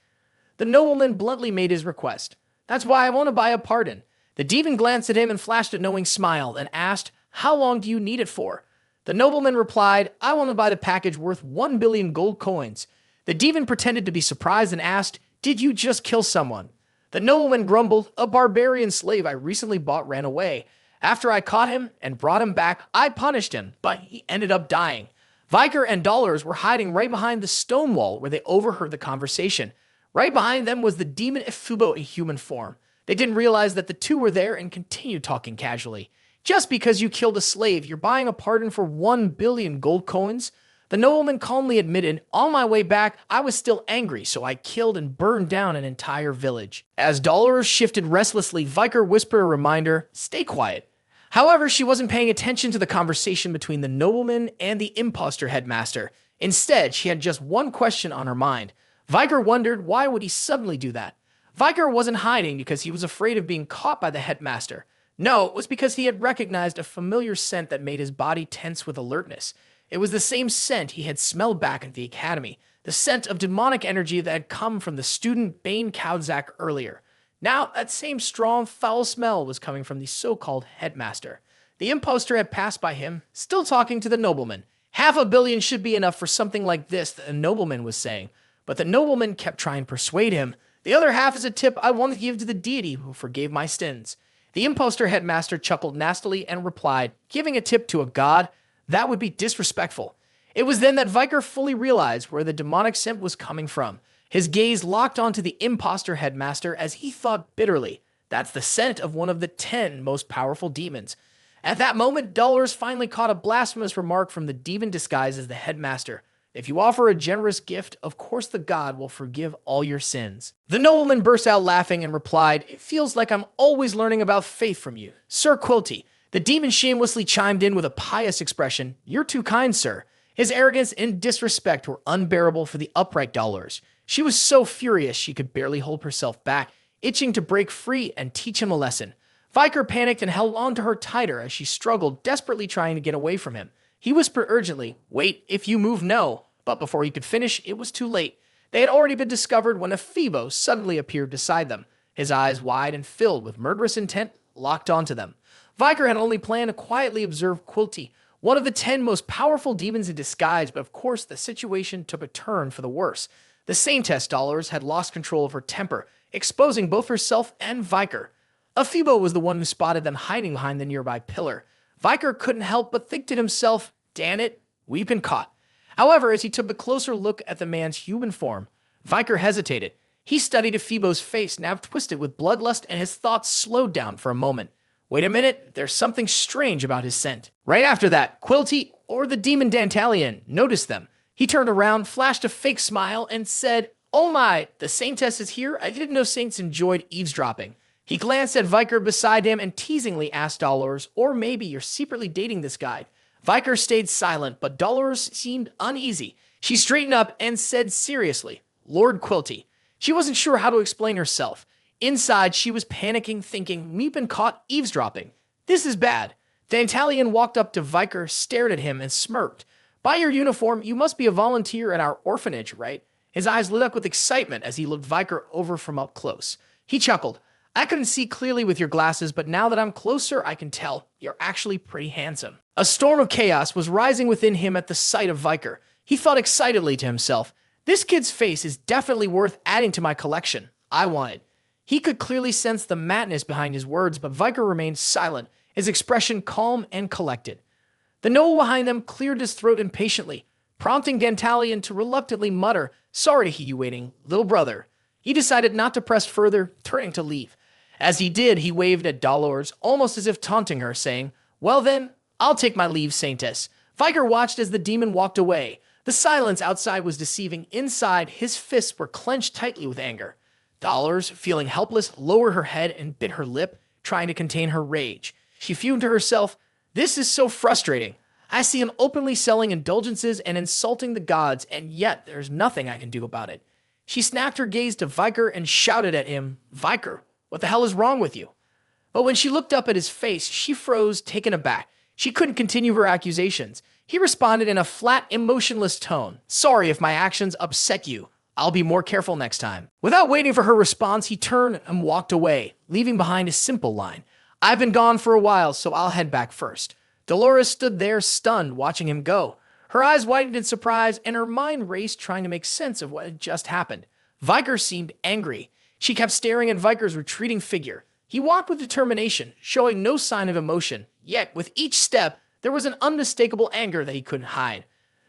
The nobleman bluntly made his request. "That's why I want to buy a pardon." The demon glanced at him and flashed a knowing smile and asked, "How long do you need it for?" The nobleman replied, "I want to buy the package worth 1 billion gold coins." The demon pretended to be surprised and asked, "Did you just kill someone?" The nobleman grumbled, "A barbarian slave I recently bought ran away. After I caught him and brought him back, I punished him, but he ended up dying." Viker and Dollars were hiding right behind the stone wall where they overheard the conversation. Right behind them was the demon Hugo in human form. They didn't realize that the two were there and continued talking casually. "Just because you killed a slave, you're buying a pardon for 1 billion gold coins?" The nobleman calmly admitted, "On my way back, I was still angry, so I killed and burned down an entire village." As Dolores shifted restlessly, Viker whispered a reminder, "Stay quiet." However, she wasn't paying attention to the conversation between the nobleman and the imposter headmaster. Instead, she had just one question on her mind. Viker wondered, why would he suddenly do that? Viker wasn't hiding because he was afraid of being caught by the headmaster. No, it was because he had recognized a familiar scent that made his body tense with alertness. It was the same scent he had smelled back at the academy, the scent of demonic energy that had come from the student Bane Kaudzak earlier. Now, that same strong, foul smell was coming from the so-called headmaster. The imposter had passed by him, still talking to the nobleman. "500 million should be enough for something like this," the nobleman was saying. But the nobleman kept trying to persuade him. "The other half is a tip I want to give to the deity who forgave my sins." The imposter headmaster chuckled nastily and replied, "Giving a tip to a god? That would be disrespectful." It was then that Viker fully realized where the demonic scent was coming from. His gaze locked onto the imposter headmaster as he thought bitterly, "That's the scent of one of the 10 most powerful demons." At that moment, Dolores finally caught a blasphemous remark from the demon disguised as the headmaster. "If you offer a generous gift, of course the god will forgive all your sins." The nobleman burst out laughing and replied, "It feels like I'm always learning about faith from you. Sir Quilty." The demon shamelessly chimed in with a pious expression, "You're too kind, sir." His arrogance and disrespect were unbearable for the upright Dolores. She was so furious she could barely hold herself back, itching to break free and teach him a lesson. Viker panicked and held on to her tighter as she struggled, desperately trying to get away from him. He whispered urgently, "Wait, if you move, no." But before he could finish, it was too late. They had already been discovered when a Phoebo suddenly appeared beside them, his eyes wide and filled with murderous intent, locked onto them. Viker had only planned to quietly observe Quilty, one of the 10 most powerful demons in disguise, but of course the situation took a turn for the worse. The Saintess Dolores had lost control of her temper, exposing both herself and Viker. Phoebo was the one who spotted them hiding behind the nearby pillar. Viker couldn't help but think to himself, "Damn it, we've been caught." However, as he took a closer look at the man's human form, Viker hesitated. He studied Phoebo's face, now twisted with bloodlust, and his thoughts slowed down for a moment. Wait a minute, there's something strange about his scent. Right after that, Quilty, or the demon Dantalian, noticed them. He turned around, flashed a fake smile, and said, "Oh my, the Saintess is here? I didn't know saints enjoyed eavesdropping." He glanced at Viker beside him and teasingly asked Dolores, "Or maybe you're secretly dating this guy." Viker stayed silent, but Dolores seemed uneasy. She straightened up and said seriously, "Lord Quilty." She wasn't sure how to explain herself. Inside, she was panicking, thinking, "We've been caught eavesdropping. This is bad." The Italian walked up to Viker, stared at him, and smirked. "By your uniform, you must be a volunteer at our orphanage, right?" His eyes lit up with excitement as he looked Viker over from up close. He chuckled. "I couldn't see clearly with your glasses, but now that I'm closer, I can tell. You're actually pretty handsome." A storm of chaos was rising within him at the sight of Viker. He thought excitedly to himself, "This kid's face is definitely worth adding to my collection. I want it." He could clearly sense the madness behind his words, but Viker remained silent, his expression calm and collected. The noble behind them cleared his throat impatiently, prompting Dantalian to reluctantly mutter, "Sorry to keep you waiting, little brother." He decided not to press further, turning to leave. As he did, he waved at Dolores, almost as if taunting her, saying, "Well then, I'll take my leave, Saintess." Viker watched as the demon walked away. The silence outside was deceiving. Inside, his fists were clenched tightly with anger. Dolores, feeling helpless, lowered her head and bit her lip, trying to contain her rage. She fumed to herself, "This is so frustrating. I see him openly selling indulgences and insulting the gods, and yet there's nothing I can do about it." She snapped her gaze to Viker and shouted at him, "Viker, what the hell is wrong with you?" But when she looked up at his face, she froze, taken aback. She couldn't continue her accusations. He responded in a flat, emotionless tone, "Sorry if my actions upset you. I'll be more careful next time." Without waiting for her response, he turned and walked away, leaving behind a simple line, "I've been gone for a while, so I'll head back first." Dolores stood there, stunned, watching him go. Her eyes widened in surprise, and her mind raced, trying to make sense of what had just happened. Viker seemed angry. She kept staring at Viker's retreating figure. He walked with determination, showing no sign of emotion, yet with each step, there was an unmistakable anger that he couldn't hide.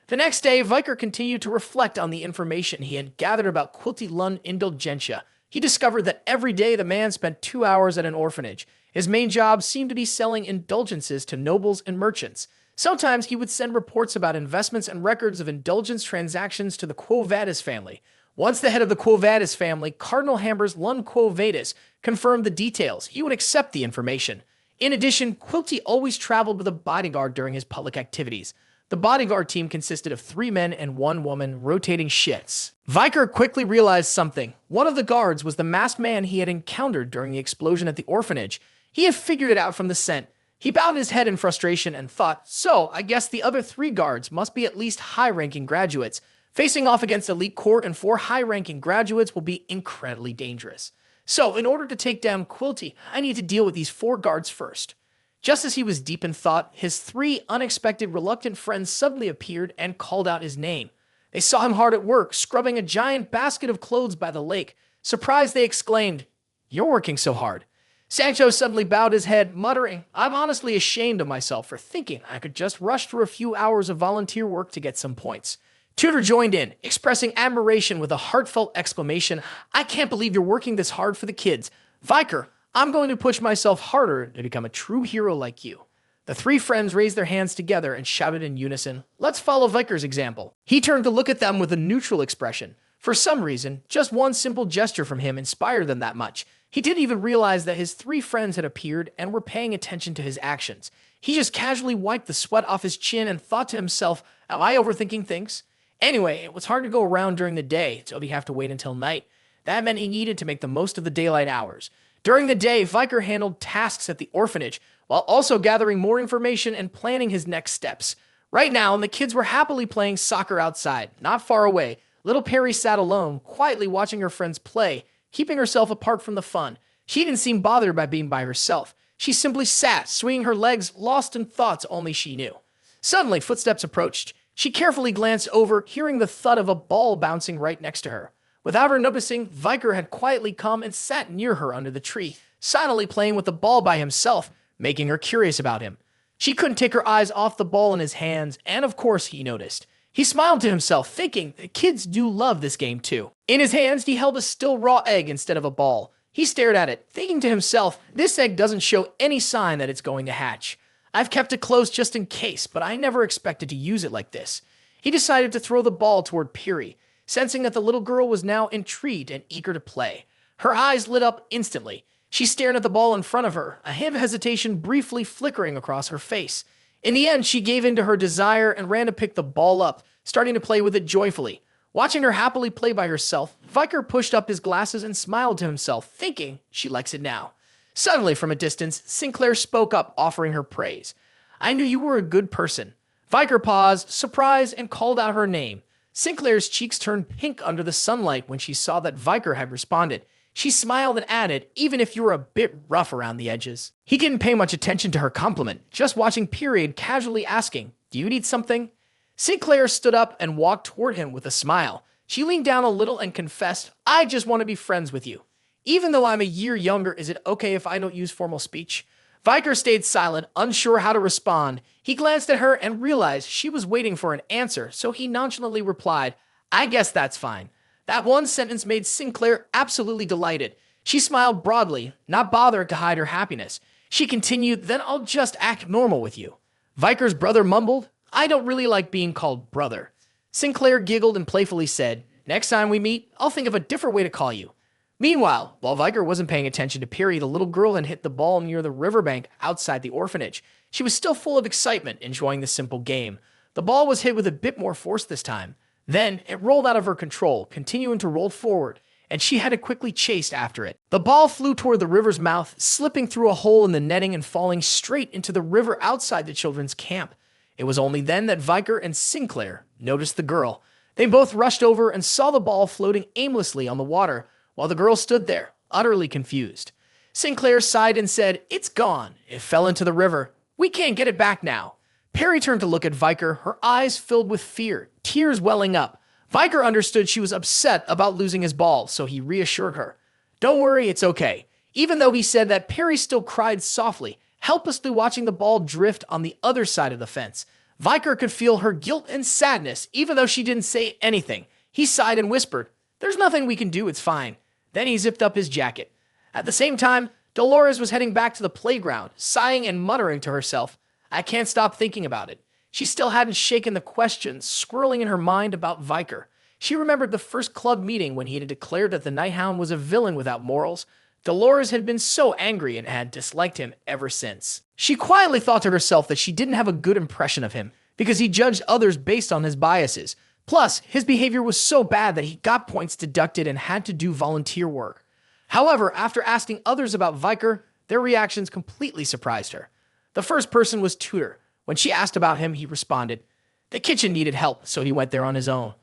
The next day, Viker continued to reflect on the information he had gathered about Quilty Lund indulgentia. He discovered that every day the man spent 2 hours at an orphanage. His main job seemed to be selling indulgences to nobles and merchants. Sometimes he would send reports about investments and records of indulgence transactions to the Quo Vadis family. Once the head of the Quo Vadis family, Cardinal Hambers Lund Quo Vadis, confirmed the details, he would accept the information. In addition, Quilty always traveled with a bodyguard during his public activities. The bodyguard team consisted of 3 men and 1 woman, rotating shifts. Viker quickly realized something. One of the guards was the masked man he had encountered during the explosion at the orphanage. He had figured it out from the scent. He bowed his head in frustration and thought, "So, I guess the other 3 guards must be at least high-ranking graduates. Facing off against elite court and 4 high-ranking graduates will be incredibly dangerous. So, in order to take down Quilty, I need to deal with these 4 guards first." Just as he was deep in thought, his 3 unexpected, reluctant friends suddenly appeared and called out his name. They saw him hard at work, scrubbing a giant basket of clothes by the lake. Surprised, they exclaimed, "You're working so hard." Sancho suddenly bowed his head, muttering, "I'm honestly ashamed of myself for thinking I could just rush through a few hours of volunteer work to get some points." Tudor joined in, expressing admiration with a heartfelt exclamation, "I can't believe you're working this hard for the kids. Viker, I'm going to push myself harder to become a true hero like you." The 3 friends raised their hands together and shouted in unison, "Let's follow Viker's example." He turned to look at them with a neutral expression. For some reason, just one simple gesture from him inspired them that much. He didn't even realize that his 3 friends had appeared and were paying attention to his actions. He just casually wiped the sweat off his chin and thought to himself, "Am I overthinking things?" Anyway, it was hard to go around during the day, so he'd have to wait until night. That meant he needed to make the most of the daylight hours. During the day, Viker handled tasks at the orphanage, while also gathering more information and planning his next steps. Right now, the kids were happily playing soccer outside. Not far away, little Peri sat alone, quietly watching her friends play, keeping herself apart from the fun. She didn't seem bothered by being by herself. She simply sat, swinging her legs, lost in thoughts only she knew. Suddenly, footsteps approached. She carefully glanced over, hearing the thud of a ball bouncing right next to her. Without her noticing, Viker had quietly come and sat near her under the tree, silently playing with the ball by himself, making her curious about him. She couldn't take her eyes off the ball in his hands, and of course he noticed. He smiled to himself, thinking that kids do love this game too. In his hands, he held a still raw egg instead of a ball. He stared at it, thinking to himself, this egg doesn't show any sign that it's going to hatch. I've kept it close just in case, but I never expected to use it like this. He decided to throw the ball toward Peri, sensing that the little girl was now intrigued and eager to play. Her eyes lit up instantly. She stared at the ball in front of her, a hint of hesitation briefly flickering across her face. In the end, she gave in to her desire and ran to pick the ball up, starting to play with it joyfully. Watching her happily play by herself, Viker pushed up his glasses and smiled to himself, thinking she likes it now. Suddenly, from a distance, Sinclair spoke up, offering her praise. I knew you were a good person. Viker paused, surprised, and called out her name. Sinclair's cheeks turned pink under the sunlight when she saw that Viker had responded. She smiled and added, even if you were a bit rough around the edges. He didn't pay much attention to her compliment, just watching Peri casually asking, do you need something? Sinclair stood up and walked toward him with a smile. She leaned down a little and confessed, I just want to be friends with you. Even though I'm a year younger, is it okay if I don't use formal speech? Viker stayed silent, unsure how to respond. He glanced at her and realized she was waiting for an answer, so he nonchalantly replied, I guess that's fine. That one sentence made Sinclair absolutely delighted. She smiled broadly, not bothering to hide her happiness. She continued, "Then I'll just act normal with you." Viker's brother mumbled, "I don't really like being called brother." Sinclair giggled and playfully said, "Next time we meet, I'll think of a different way to call you." Meanwhile, while Viker wasn't paying attention to Peri, the little girl had hit the ball near the riverbank outside the orphanage. She was still full of excitement, enjoying the simple game. The ball was hit with a bit more force this time. Then, it rolled out of her control, continuing to roll forward, and she had to quickly chase after it. The ball flew toward the river's mouth, slipping through a hole in the netting and falling straight into the river outside the children's camp. It was only then that Viker and Sinclair noticed the girl. They both rushed over and saw the ball floating aimlessly on the water, while the girl stood there, utterly confused. Sinclair sighed and said, "It's gone. It fell into the river. We can't get it back now." Peri turned to look at Viker, her eyes filled with fear, tears welling up. Viker understood she was upset about losing his ball, so he reassured her. "Don't worry, it's okay." Even though he said that, Peri still cried softly, helplessly watching the ball drift on the other side of the fence. Viker could feel her guilt and sadness, even though she didn't say anything. He sighed and whispered, "There's nothing we can do, it's fine." Then he zipped up his jacket. At the same time, Dolores was heading back to the playground, sighing and muttering to herself, "I can't stop thinking about it." She still hadn't shaken the questions swirling in her mind about Viker. She remembered the first club meeting when he had declared that the Night Hound was a villain without morals. Dolores had been so angry and had disliked him ever since. She quietly thought to herself that she didn't have a good impression of him because he judged others based on his biases. Plus, his behavior was so bad that he got points deducted and had to do volunteer work. However, after asking others about Viker, their reactions completely surprised her. The first person was Tudor. When she asked about him, he responded, "The kitchen needed help, so he went there on his own."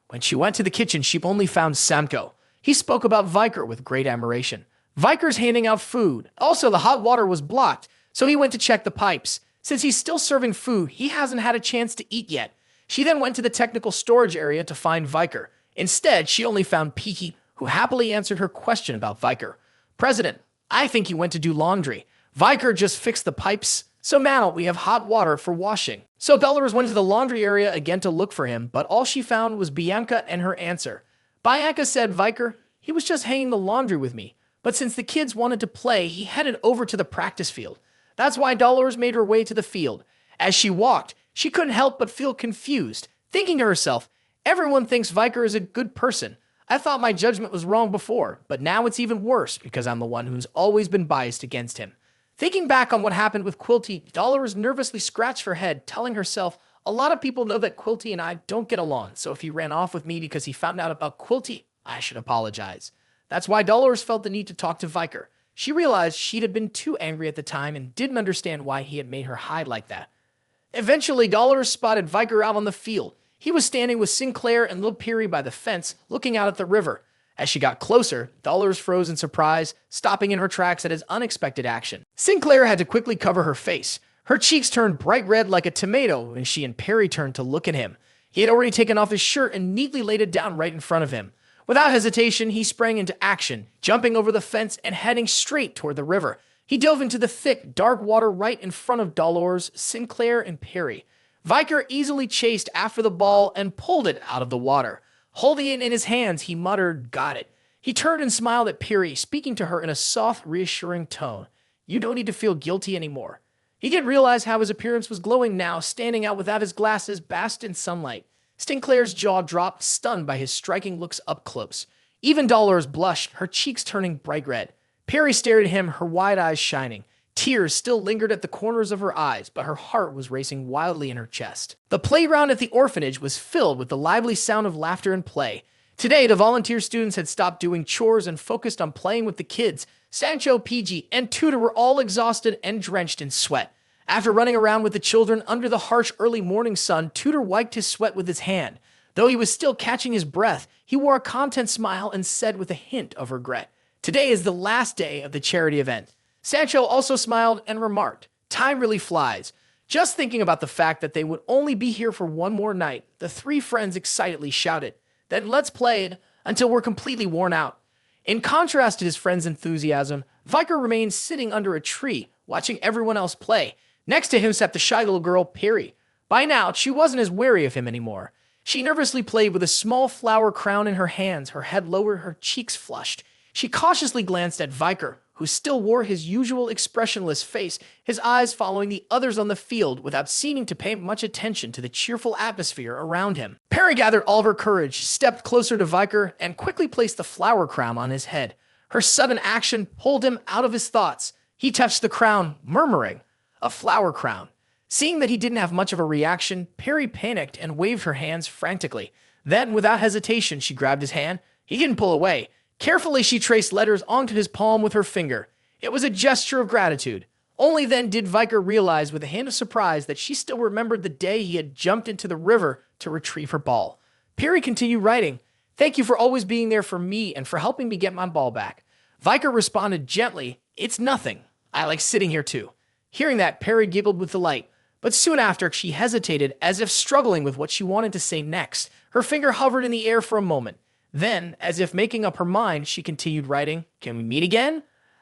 When she went to the kitchen, she only found Samko. He spoke about Viker with great admiration. Viker's handing out food. Also, the hot water was blocked, so he went to check the pipes. Since he's still serving food, he hasn't had a chance to eat yet. She then went to the technical storage area to find Viker. Instead, she only found Piki, who happily answered her question about Viker. "President, I think he went to do laundry. Viker just fixed the pipes, so now we have hot water for washing." So Dolores went to the laundry area again to look for him, but all she found was Bianca and her answer. Bianca said, "Viker, he was just hanging the laundry with me, but since the kids wanted to play, he headed over to the practice field." That's why Dolores made her way to the field. As she walked, she couldn't help but feel confused, thinking to herself, "Everyone thinks Viker is a good person. I thought my judgment was wrong before, but now it's even worse because I'm the one who's always been biased against him." Thinking back on what happened with Quilty, Dolores nervously scratched her head, telling herself, "A lot of people know that Quilty and I don't get along, so if he ran off with me because he found out about Quilty, I should apologize." That's why Dolores felt the need to talk to Viker. She realized she'd have been too angry at the time and didn't understand why he had made her hide like that. Eventually, Dolores spotted Viker out on the field. He was standing with Sinclair and little Peri by the fence, looking out at the river. As she got closer, Dolores froze in surprise, stopping in her tracks at his unexpected action. Sinclair had to quickly cover her face. Her cheeks turned bright red like a tomato when she and Peri turned to look at him. He had already taken off his shirt and neatly laid it down right in front of him. Without hesitation, he sprang into action, jumping over the fence and heading straight toward the river. He dove into the thick, dark water right in front of Dolores, Sinclair, and Peri. Viker easily chased after the ball and pulled it out of the water. Holding it in his hands, he muttered, "Got it." He turned and smiled at Peri, speaking to her in a soft, reassuring tone. "You don't need to feel guilty anymore." He didn't realize how his appearance was glowing now, standing out without his glasses, basked in sunlight. Sinclair's jaw dropped, stunned by his striking looks up close. Even Dolores blushed, her cheeks turning bright red. Peri stared at him, her wide eyes shining. Tears still lingered at the corners of her eyes, but her heart was racing wildly in her chest. The playground at the orphanage was filled with the lively sound of laughter and play. Today, the volunteer students had stopped doing chores and focused on playing with the kids. Sancho, PG, and Tudor were all exhausted and drenched in sweat. After running around with the children under the harsh early morning sun, Tudor wiped his sweat with his hand. Though he was still catching his breath, he wore a content smile and said with a hint of regret, "Today is the last day of the charity event." Sancho also smiled and remarked, "Time really flies." Just thinking about the fact that they would only be here for one more night, the three friends excitedly shouted, "Then let's play until we're completely worn out." In contrast to his friend's enthusiasm, Viker remained sitting under a tree, watching everyone else play. Next to him sat the shy little girl, Peri. By now, she wasn't as wary of him anymore. She nervously played with a small flower crown in her hands, her head lowered, her cheeks flushed. She cautiously glanced at Viker, who still wore his usual expressionless face, his eyes following the others on the field without seeming to pay much attention to the cheerful atmosphere around him. Peri gathered all of her courage, stepped closer to Viker, and quickly placed the flower crown on his head. Her sudden action pulled him out of his thoughts. He touched the crown, murmuring, "A flower crown." Seeing that he didn't have much of a reaction, Peri panicked and waved her hands frantically. Then, without hesitation, she grabbed his hand. He didn't pull away. Carefully, she traced letters onto his palm with her finger. It was a gesture of gratitude. Only then did Viker realize with a hint of surprise that she still remembered the day he had jumped into the river to retrieve her ball. Peri continued writing, "Thank you for always being there for me and for helping me get my ball back." Viker responded gently, "It's nothing. I like sitting here too." Hearing that, Peri giggled with delight. But soon after, she hesitated, as if struggling with what she wanted to say next. Her finger hovered in the air for a moment. Then, as if making up her mind, she continued writing, "Can we meet again?"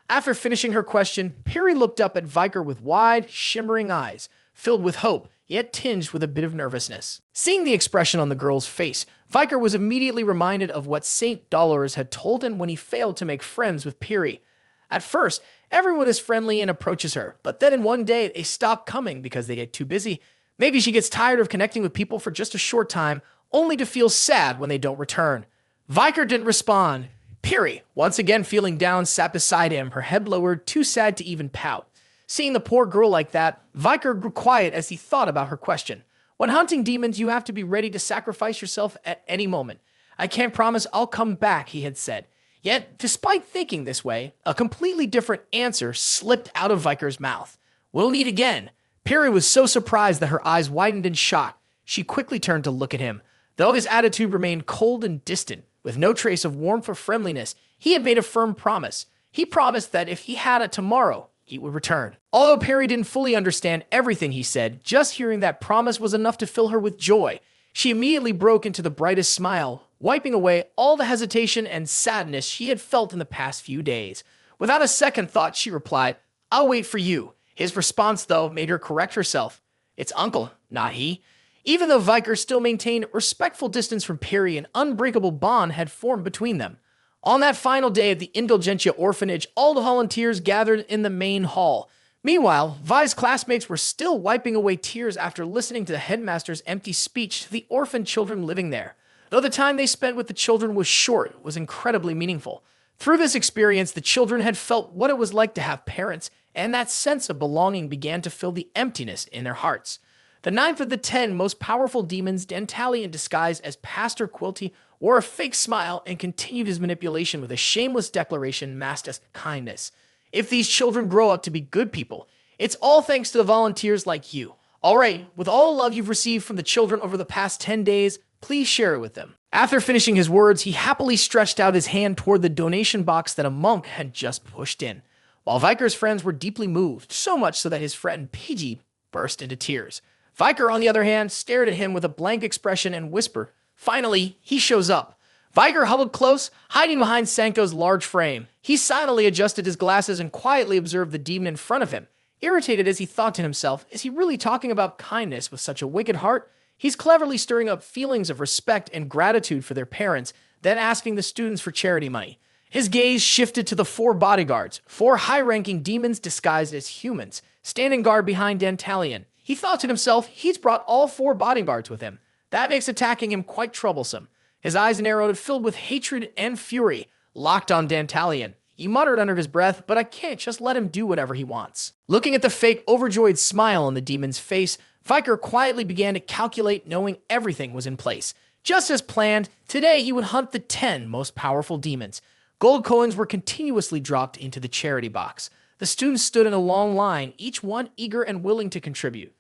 After finishing her question, Peri looked up at Viker with wide, shimmering eyes, filled with hope, yet tinged with a bit of nervousness. Seeing the expression on the girl's face, Viker was immediately reminded of what Saint Dolores had told him when he failed to make friends with Peri. At first, everyone is friendly and approaches her, but then in one day, they stop coming because they get too busy. Maybe she gets tired of connecting with people for just a short time, only to feel sad when they don't return. Viker didn't respond. Peri, once again feeling down, sat beside him, her head lowered, too sad to even pout. Seeing the poor girl like that, Viker grew quiet as he thought about her question. When hunting demons, you have to be ready to sacrifice yourself at any moment. "I can't promise I'll come back," he had said. Yet, despite thinking this way, a completely different answer slipped out of Viker's mouth. "We'll meet again." Peri was so surprised that her eyes widened in shock. She quickly turned to look at him. Though his attitude remained cold and distant, with no trace of warmth or friendliness, he had made a firm promise. He promised that if he had a tomorrow, he would return. Although Peri didn't fully understand everything he said, just hearing that promise was enough to fill her with joy. She immediately broke into the brightest smile, wiping away all the hesitation and sadness she had felt in the past few days. Without a second thought, she replied, "I'll wait for you." His response, though, made her correct herself. "It's uncle, not he." Even though Viker still maintained respectful distance from Peri, an unbreakable bond had formed between them. On that final day at the Indulgentia orphanage, all the volunteers gathered in the main hall. Meanwhile, Vi's classmates were still wiping away tears after listening to the headmaster's empty speech to the orphan children living there. Though the time they spent with the children was short, it was incredibly meaningful. Through this experience, the children had felt what it was like to have parents, and that sense of belonging began to fill the emptiness in their hearts. The ninth of the 10 most powerful demons, Dantalion disguised as Pastor Quilty, wore a fake smile and continued his manipulation with a shameless declaration masked as kindness. If these children grow up to be good people, it's all thanks to the volunteers like you. All right, with all the love you've received from the children over the past 10 days, please share it with them. After finishing his words, he happily stretched out his hand toward the donation box that a monk had just pushed in. While Viker's friends were deeply moved, so much so that his friend PG burst into tears. Viker, on the other hand, stared at him with a blank expression and whispered, "Finally, he shows up." Viker huddled close, hiding behind Sanko's large frame. He silently adjusted his glasses and quietly observed the demon in front of him. Irritated as he thought to himself, is he really talking about kindness with such a wicked heart? He's cleverly stirring up feelings of respect and gratitude for their parents, then asking the students for charity money. His gaze shifted to the 4 bodyguards, 4 high-ranking demons disguised as humans, standing guard behind Dantalion. He thought to himself, he's brought all 4 bodyguards with him. That makes attacking him quite troublesome. His eyes narrowed, filled with hatred and fury, locked on Dantalion. He muttered under his breath, "But I can't just let him do whatever he wants." Looking at the fake, overjoyed smile on the demon's face, Viker quietly began to calculate, knowing everything was in place. Just as planned, today he would hunt the 10 most powerful demons. Gold coins were continuously dropped into the charity box. The students stood in a long line, each one eager and willing to contribute.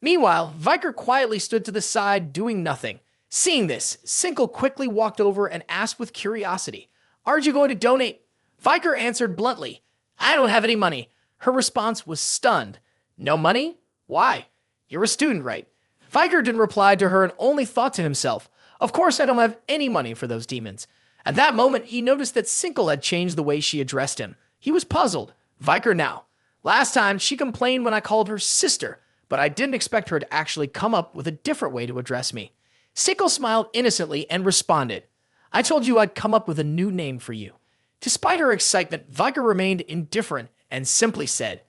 Meanwhile, Viker quietly stood to the side, doing nothing. Seeing this, Sinkle quickly walked over and asked with curiosity, "Aren't you going to donate?" Viker answered bluntly, "I don't have any money." Her response was stunned. "No money? Why? You're a student, right?" Viker didn't reply to her and only thought to himself, "Of course I don't have any money for those demons." At that moment, he noticed that Sinkle had changed the way she addressed him. He was puzzled. "Viker now. Last time, she complained when I called her sister, but I didn't expect her to actually come up with a different way to address me." Sinkle smiled innocently and responded, "I told you I'd come up with a new name for you. Despite her excitement, Viker remained indifferent and simply said,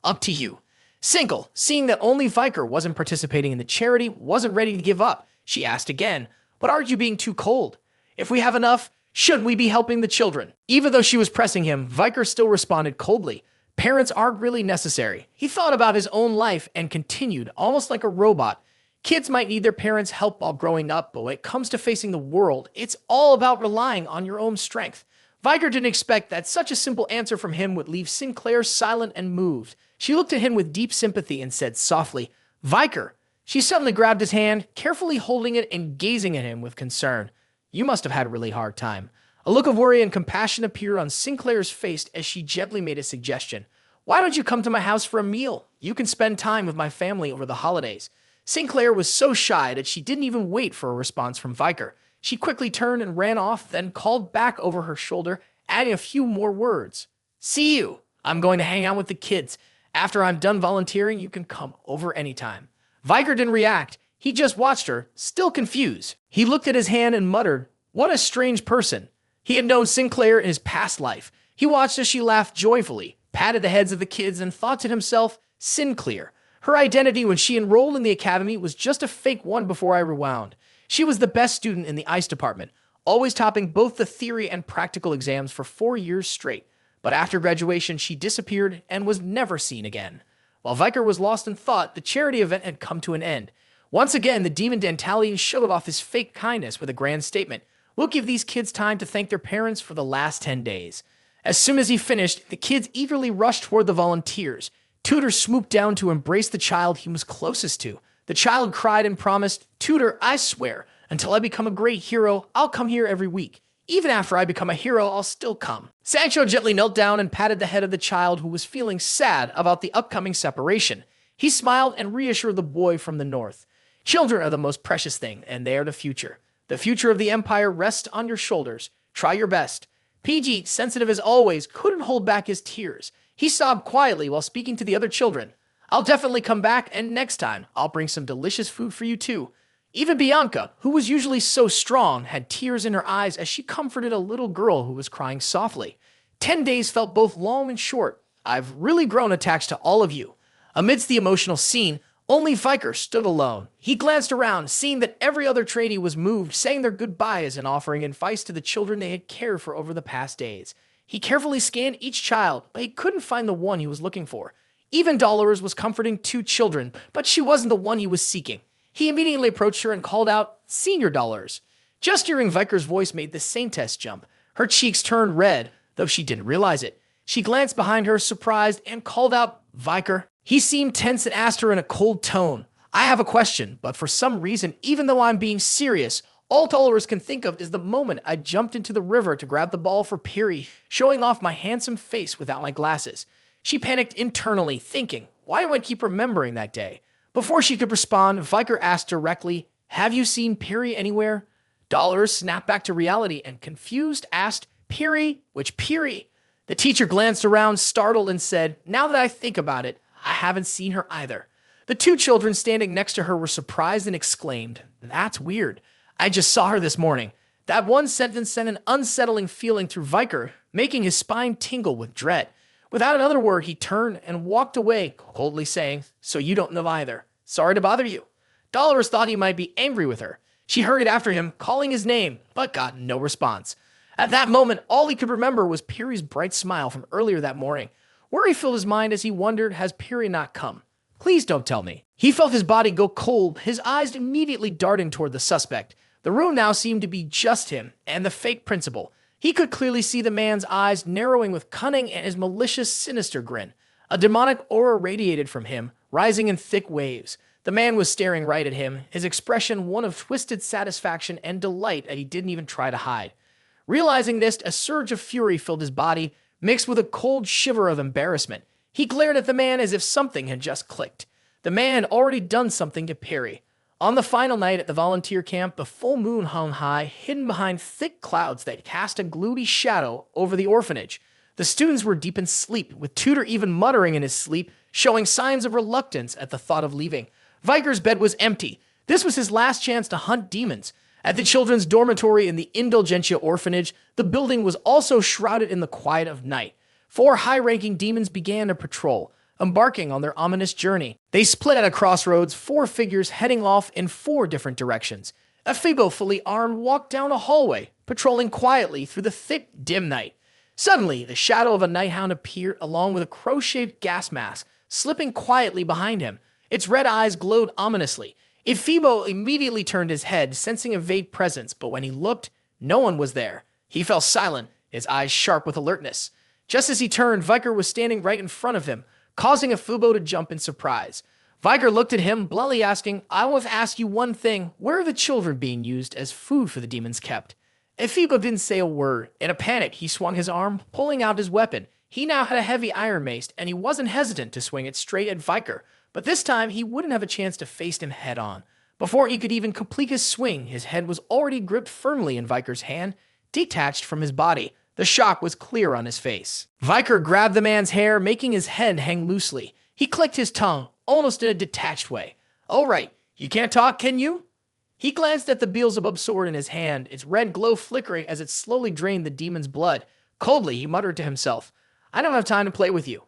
"Up to you." Single, seeing that only Viker wasn't participating in the charity, wasn't ready to give up. She asked again, "But aren't you being too cold? If we have enough, shouldn't we be helping the children?" Even though she was pressing him, Viker still responded coldly. Parents aren't really necessary. He thought about his own life and continued, almost like a robot. Kids might need their parents' help while growing up, but when it comes to facing the world, it's all about relying on your own strength. Viker didn't expect that such a simple answer from him would leave Sinclair silent and moved. She looked at him with deep sympathy and said softly, "Viker." She suddenly grabbed his hand, carefully holding it and gazing at him with concern. "You must have had a really hard time." A look of worry and compassion appeared on Sinclair's face as she gently made a suggestion. "Why don't you come to my house for a meal? You can spend time with my family over the holidays." Sinclair was so shy that she didn't even wait for a response from Viker. She quickly turned and ran off, then called back over her shoulder, adding a few more words. "See you. I'm going to hang out with the kids. After I'm done volunteering, you can come over anytime." Viker didn't react. He just watched her, still confused. He looked at his hand and muttered, "What a strange person." He had known Sinclair in his past life. He watched as she laughed joyfully, patted the heads of the kids, and thought to himself, Sinclair. Her identity when she enrolled in the academy was just a fake one before I rewound. She was the best student in the ice department, always topping both the theory and practical exams for 4 years straight. But after graduation, she disappeared and was never seen again. While Viker was lost in thought, the charity event had come to an end. Once again, the demon Dantalian showed off his fake kindness with a grand statement. "We'll give these kids time to thank their parents for the last 10 days. As soon as he finished, the kids eagerly rushed toward the volunteers. Tutor swooped down to embrace the child he was closest to. The child cried and promised, "Tutor, I swear, until I become a great hero, I'll come here every week. Even after I become a hero, I'll still come." Sancho gently knelt down and patted the head of the child who was feeling sad about the upcoming separation. He smiled and reassured the boy from the north. "Children are the most precious thing, and they are the future. The future of the Empire rests on your shoulders. Try your best." PG, sensitive as always, couldn't hold back his tears. He sobbed quietly while speaking to the other children. "I'll definitely come back, and next time, I'll bring some delicious food for you too." Even Bianca, who was usually so strong, had tears in her eyes as she comforted a little girl who was crying softly. 10 days felt both long and short. I've really grown attached to all of you. Amidst the emotional scene, only Viker stood alone. He glanced around, seeing that every other trainee was moved, saying their goodbyes and offering advice to the children they had cared for over the past days. He carefully scanned each child, but he couldn't find the one he was looking for. Even Dolores was comforting 2 children, but she wasn't the one he was seeking. He immediately approached her and called out, "Senior Dolores." Just hearing Viker's voice made the Saintess jump. Her cheeks turned red, though she didn't realize it. She glanced behind her, surprised, and called out, "Viker." He seemed tense and asked her in a cold tone, "I have a question, but for some reason, even though I'm being serious, all Dolores can think of is the moment I jumped into the river to grab the ball for Peri, showing off my handsome face without my glasses." She panicked internally, thinking, why do I keep remembering that day? Before she could respond, Viker asked directly, "Have you seen Peri anywhere?" Dolores snapped back to reality and, confused, asked, "Peri? Which Peri?" The teacher glanced around, startled, and said, "Now that I think about it, I haven't seen her either." The 2 children standing next to her were surprised and exclaimed, "That's weird. I just saw her this morning." That one sentence sent an unsettling feeling through Viker, making his spine tingle with dread. Without another word, he turned and walked away, coldly saying, "So you don't know either. Sorry to bother you." Dolores thought he might be angry with her. She hurried after him, calling his name, but got no response. At that moment, all he could remember was Peri's bright smile from earlier that morning. Worry filled his mind as he wondered, has Peri not come? Please don't tell me. He felt his body go cold, his eyes immediately darting toward the suspect. The room now seemed to be just him and the fake principal. He could clearly see the man's eyes narrowing with cunning and his malicious, sinister grin. A demonic aura radiated from him, rising in thick waves. The man was staring right at him, his expression one of twisted satisfaction and delight that he didn't even try to hide. Realizing this, a surge of fury filled his body, mixed with a cold shiver of embarrassment. He glared at the man as if something had just clicked. The man had already done something to Peri. On the final night at the volunteer camp, the full moon hung high, hidden behind thick clouds that cast a gloomy shadow over the orphanage. The students were deep in sleep, with Tutor even muttering in his sleep, showing signs of reluctance at the thought of leaving. Viker's bed was empty. This was his last chance to hunt demons. At the children's dormitory in the Indulgentia orphanage, the building was also shrouded in the quiet of night. 4 high-ranking demons began a patrol, embarking on their ominous journey. They split at a crossroads, 4 figures heading off in 4 different directions. A Phoebo fully armed walked down a hallway, patrolling quietly through the thick, dim night. Suddenly, the shadow of a night hound appeared along with a crow-shaped gas mask, slipping quietly behind him. Its red eyes glowed ominously. Phoebo immediately turned his head, sensing a vague presence, but when he looked, no one was there. He fell silent, his eyes sharp with alertness. Just as he turned, Viker was standing right in front of him, causing Phoebo to jump in surprise. Viker looked at him, bluntly asking, "I want to ask you one thing. Where are the children being used as food for the demons kept?" Phoebo didn't say a word. In a panic, he swung his arm, pulling out his weapon. He now had a heavy iron mace, and he wasn't hesitant to swing it straight at Viker. But this time, he wouldn't have a chance to face him head-on. Before he could even complete his swing, his head was already gripped firmly in Viker's hand, detached from his body. The shock was clear on his face. Viker grabbed the man's hair, making his head hang loosely. He clicked his tongue, almost in a detached way. "All right, you can't talk, can you?" He glanced at the Beelzebub sword in his hand, its red glow flickering as it slowly drained the demon's blood. Coldly, he muttered to himself, "I don't have time to play with you."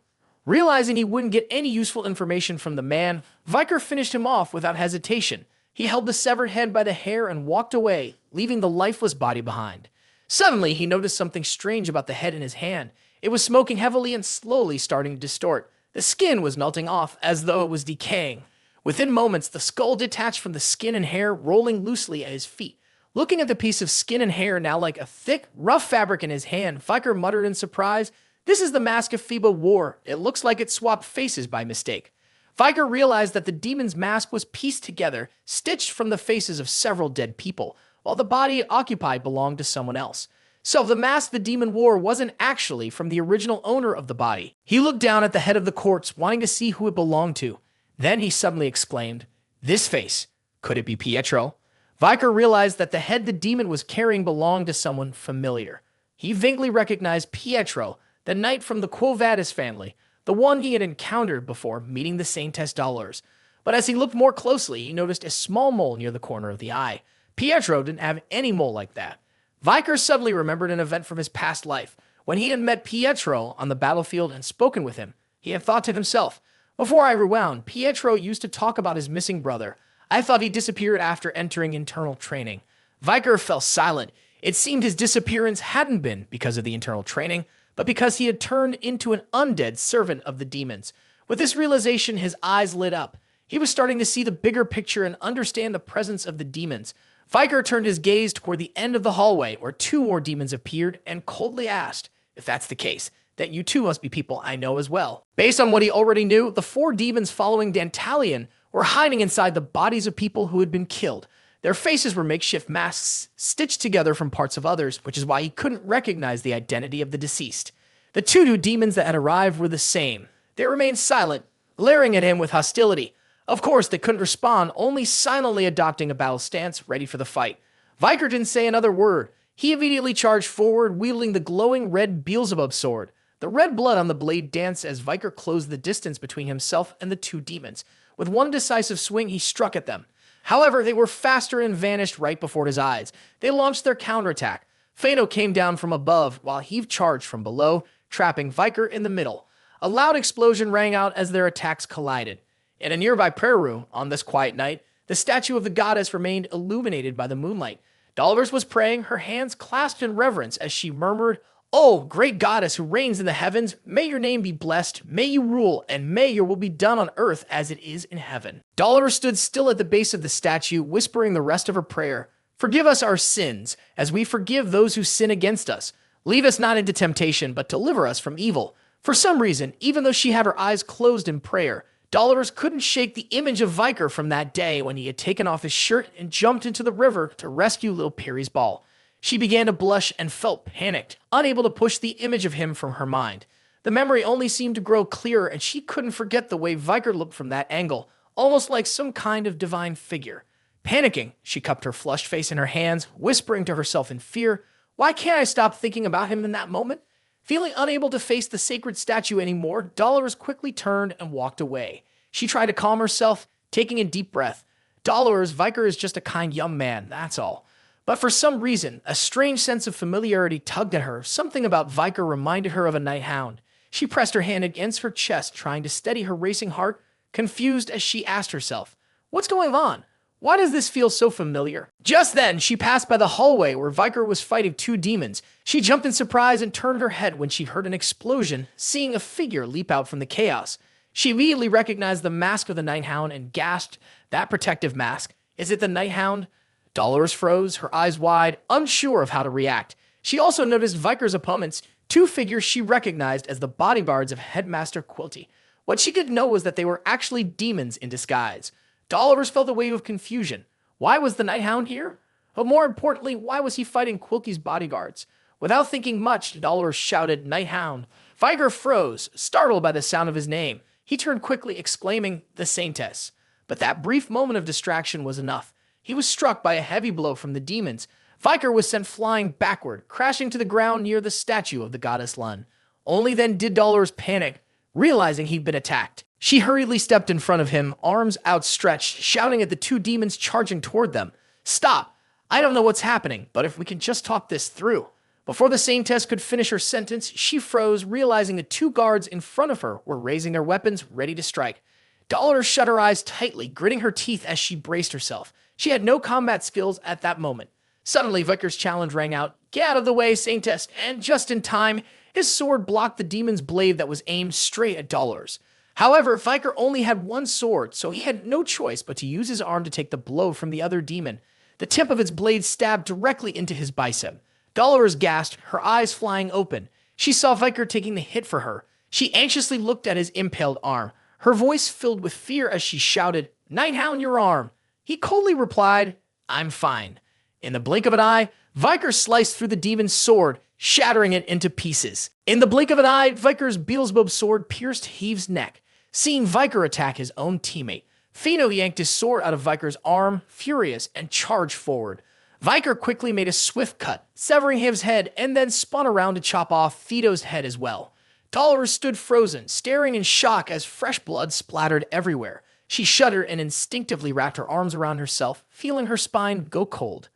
Realizing he wouldn't get any useful information from the man, Viker finished him off without hesitation. He held the severed head by the hair and walked away, leaving the lifeless body behind. Suddenly, he noticed something strange about the head in his hand. It was smoking heavily and slowly starting to distort. The skin was melting off, as though it was decaying. Within moments, the skull detached from the skin and hair, rolling loosely at his feet. Looking at the piece of skin and hair now like a thick, rough fabric in his hand, Viker muttered in surprise, "This is the mask Phoebo wore. It looks like it swapped faces by mistake." Viker realized that the demon's mask was pieced together, stitched from the faces of several dead people, while the body it occupied belonged to someone else. So the mask the demon wore wasn't actually from the original owner of the body. He looked down at the head of the corpse, wanting to see who it belonged to. Then he suddenly exclaimed, "This face. Could it be Pietro?" Viker realized that the head the demon was carrying belonged to someone familiar. He vaguely recognized Pietro, the knight from the Quo Vadis family, the one he had encountered before meeting the Saintess dollars. But as he looked more closely, he noticed a small mole near the corner of the eye. Pietro didn't have any mole like that. Viker suddenly remembered an event from his past life. When he had met Pietro on the battlefield and spoken with him, he had thought to himself, "Before I rewound, Pietro used to talk about his missing brother. I thought he disappeared after entering internal training." Viker fell silent. It seemed his disappearance hadn't been because of the internal training, but because he had turned into an undead servant of the demons. With this realization, his eyes lit up. He was starting to see the bigger picture and understand the presence of the demons. Viker turned his gaze toward the end of the hallway where 2 more demons appeared and coldly asked, "If that's the case, then you too must be people I know as well." Based on what he already knew, the 4 demons following Dantalion were hiding inside the bodies of people who had been killed. Their faces were makeshift masks stitched together from parts of others, which is why he couldn't recognize the identity of the deceased. The 2 new demons that had arrived were the same. They remained silent, glaring at him with hostility. Of course, they couldn't respond, only silently adopting a battle stance, ready for the fight. Viker didn't say another word. He immediately charged forward, wielding the glowing red Beelzebub sword. The red blood on the blade danced as Viker closed the distance between himself and the 2 demons. With one decisive swing, he struck at them. However, they were faster and vanished right before his eyes. They launched their counterattack. Fano came down from above, while he charged from below, trapping Viker in the middle. A loud explosion rang out as their attacks collided. In a nearby prayer room, on this quiet night, the statue of the goddess remained illuminated by the moonlight. Dolores was praying, her hands clasped in reverence as she murmured, "Oh, great goddess who reigns in the heavens, may your name be blessed, may you rule, and may your will be done on earth as it is in heaven." Dolores stood still at the base of the statue, whispering the rest of her prayer. "Forgive us our sins, as we forgive those who sin against us. Leave us not into temptation, but deliver us from evil." For some reason, even though she had her eyes closed in prayer, Dolores couldn't shake the image of Viker from that day when he had taken off his shirt and jumped into the river to rescue little Peri's ball. She began to blush and felt panicked, unable to push the image of him from her mind. The memory only seemed to grow clearer, and she couldn't forget the way Viker looked from that angle, almost like some kind of divine figure. Panicking, she cupped her flushed face in her hands, whispering to herself in fear, "Why can't I stop thinking about him in that moment?" Feeling unable to face the sacred statue anymore, Dolores quickly turned and walked away. She tried to calm herself, taking a deep breath. "Dolores, Viker is just a kind young man, that's all." But for some reason, a strange sense of familiarity tugged at her. Something about Viker reminded her of a night hound. She pressed her hand against her chest, trying to steady her racing heart, confused as she asked herself, "What's going on? Why does this feel so familiar?" Just then, she passed by the hallway where Viker was fighting two demons. She jumped in surprise and turned her head when she heard an explosion, seeing a figure leap out from the chaos. She immediately recognized the mask of the Night Hound and gasped, "That protective mask. Is it the Night Hound?" Dolores froze, her eyes wide, unsure of how to react. She also noticed Viker's opponents, two figures she recognized as the bodyguards of Headmaster Quilty. What she didn't know was that they were actually demons in disguise. Dolores felt a wave of confusion. Why was the Night Hound here? But more importantly, why was he fighting Quilty's bodyguards? Without thinking much, Dolores shouted, "Night Hound." Viker froze, startled by the sound of his name. He turned quickly, exclaiming, "The Saintess." But that brief moment of distraction was enough. He was struck by a heavy blow from the demons. Viker was sent flying backward, crashing to the ground near the statue of the goddess Lun. Only then did Dolores panic, realizing he'd been attacked. She hurriedly stepped in front of him, arms outstretched, shouting at the two demons charging toward them. "Stop! I don't know what's happening, but if we can just talk this through." Before the Saintess could finish her sentence, she froze, realizing the two guards in front of her were raising their weapons, ready to strike. Dolores shut her eyes tightly, gritting her teeth as she braced herself. She had no combat skills at that moment. Suddenly, Viker's challenge rang out, "Get out of the way, Saintess," and just in time, his sword blocked the demon's blade that was aimed straight at Dolores. However, Viker only had one sword, so he had no choice but to use his arm to take the blow from the other demon. The tip of its blade stabbed directly into his bicep. Dolores gasped, her eyes flying open. She saw Viker taking the hit for her. She anxiously looked at his impaled arm, her voice filled with fear as she shouted, "Night Hound, your arm." He coldly replied, "I'm fine." In the blink of an eye, Viker sliced through the demon's sword, shattering it into pieces. In the blink of an eye, Viker's Beelzebub sword pierced Heave's neck. Seeing Viker attack his own teammate, Pheno yanked his sword out of Viker's arm, furious, and charged forward. Viker quickly made a swift cut, severing Heave's head, and then spun around to chop off Pheno's head as well. Dolores stood frozen, staring in shock as fresh blood splattered everywhere. She shuddered and instinctively wrapped her arms around herself, feeling her spine go cold.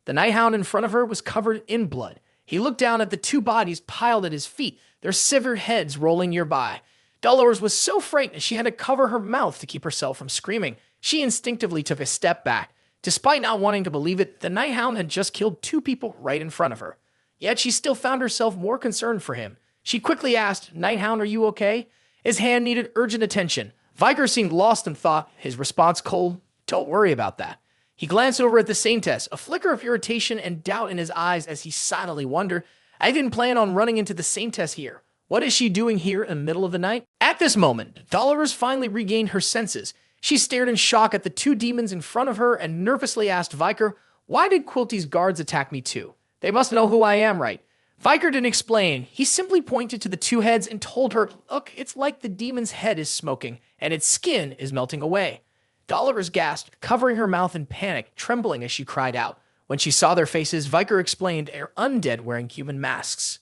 The Night Hound in front of her was covered in blood. He looked down at the two bodies piled at his feet, their severed heads rolling nearby. Dolores was so frightened she had to cover her mouth to keep herself from screaming. She instinctively took a step back. Despite not wanting to believe it, the Night Hound had just killed two people right in front of her. Yet she still found herself more concerned for him. She quickly asked, "Night Hound, are you okay?" His hand needed urgent attention. Viker seemed lost in thought, his response cold, "Don't worry about that." He glanced over at the Saintess, a flicker of irritation and doubt in his eyes as he silently wondered, "I didn't plan on running into the Saintess here. What is she doing here in the middle of the night?" At this moment, Dolores finally regained her senses. She stared in shock at the two demons in front of her and nervously asked Viker, "Why did Quilty's guards attack me too? They must know who I am, right?" Viker didn't explain. He simply pointed to the two heads and told her, "Look, it's like the demon's head is smoking and its skin is melting away." Dolores gasped, covering her mouth in panic, trembling as she cried out. When she saw their faces, Viker explained they're undead wearing human masks.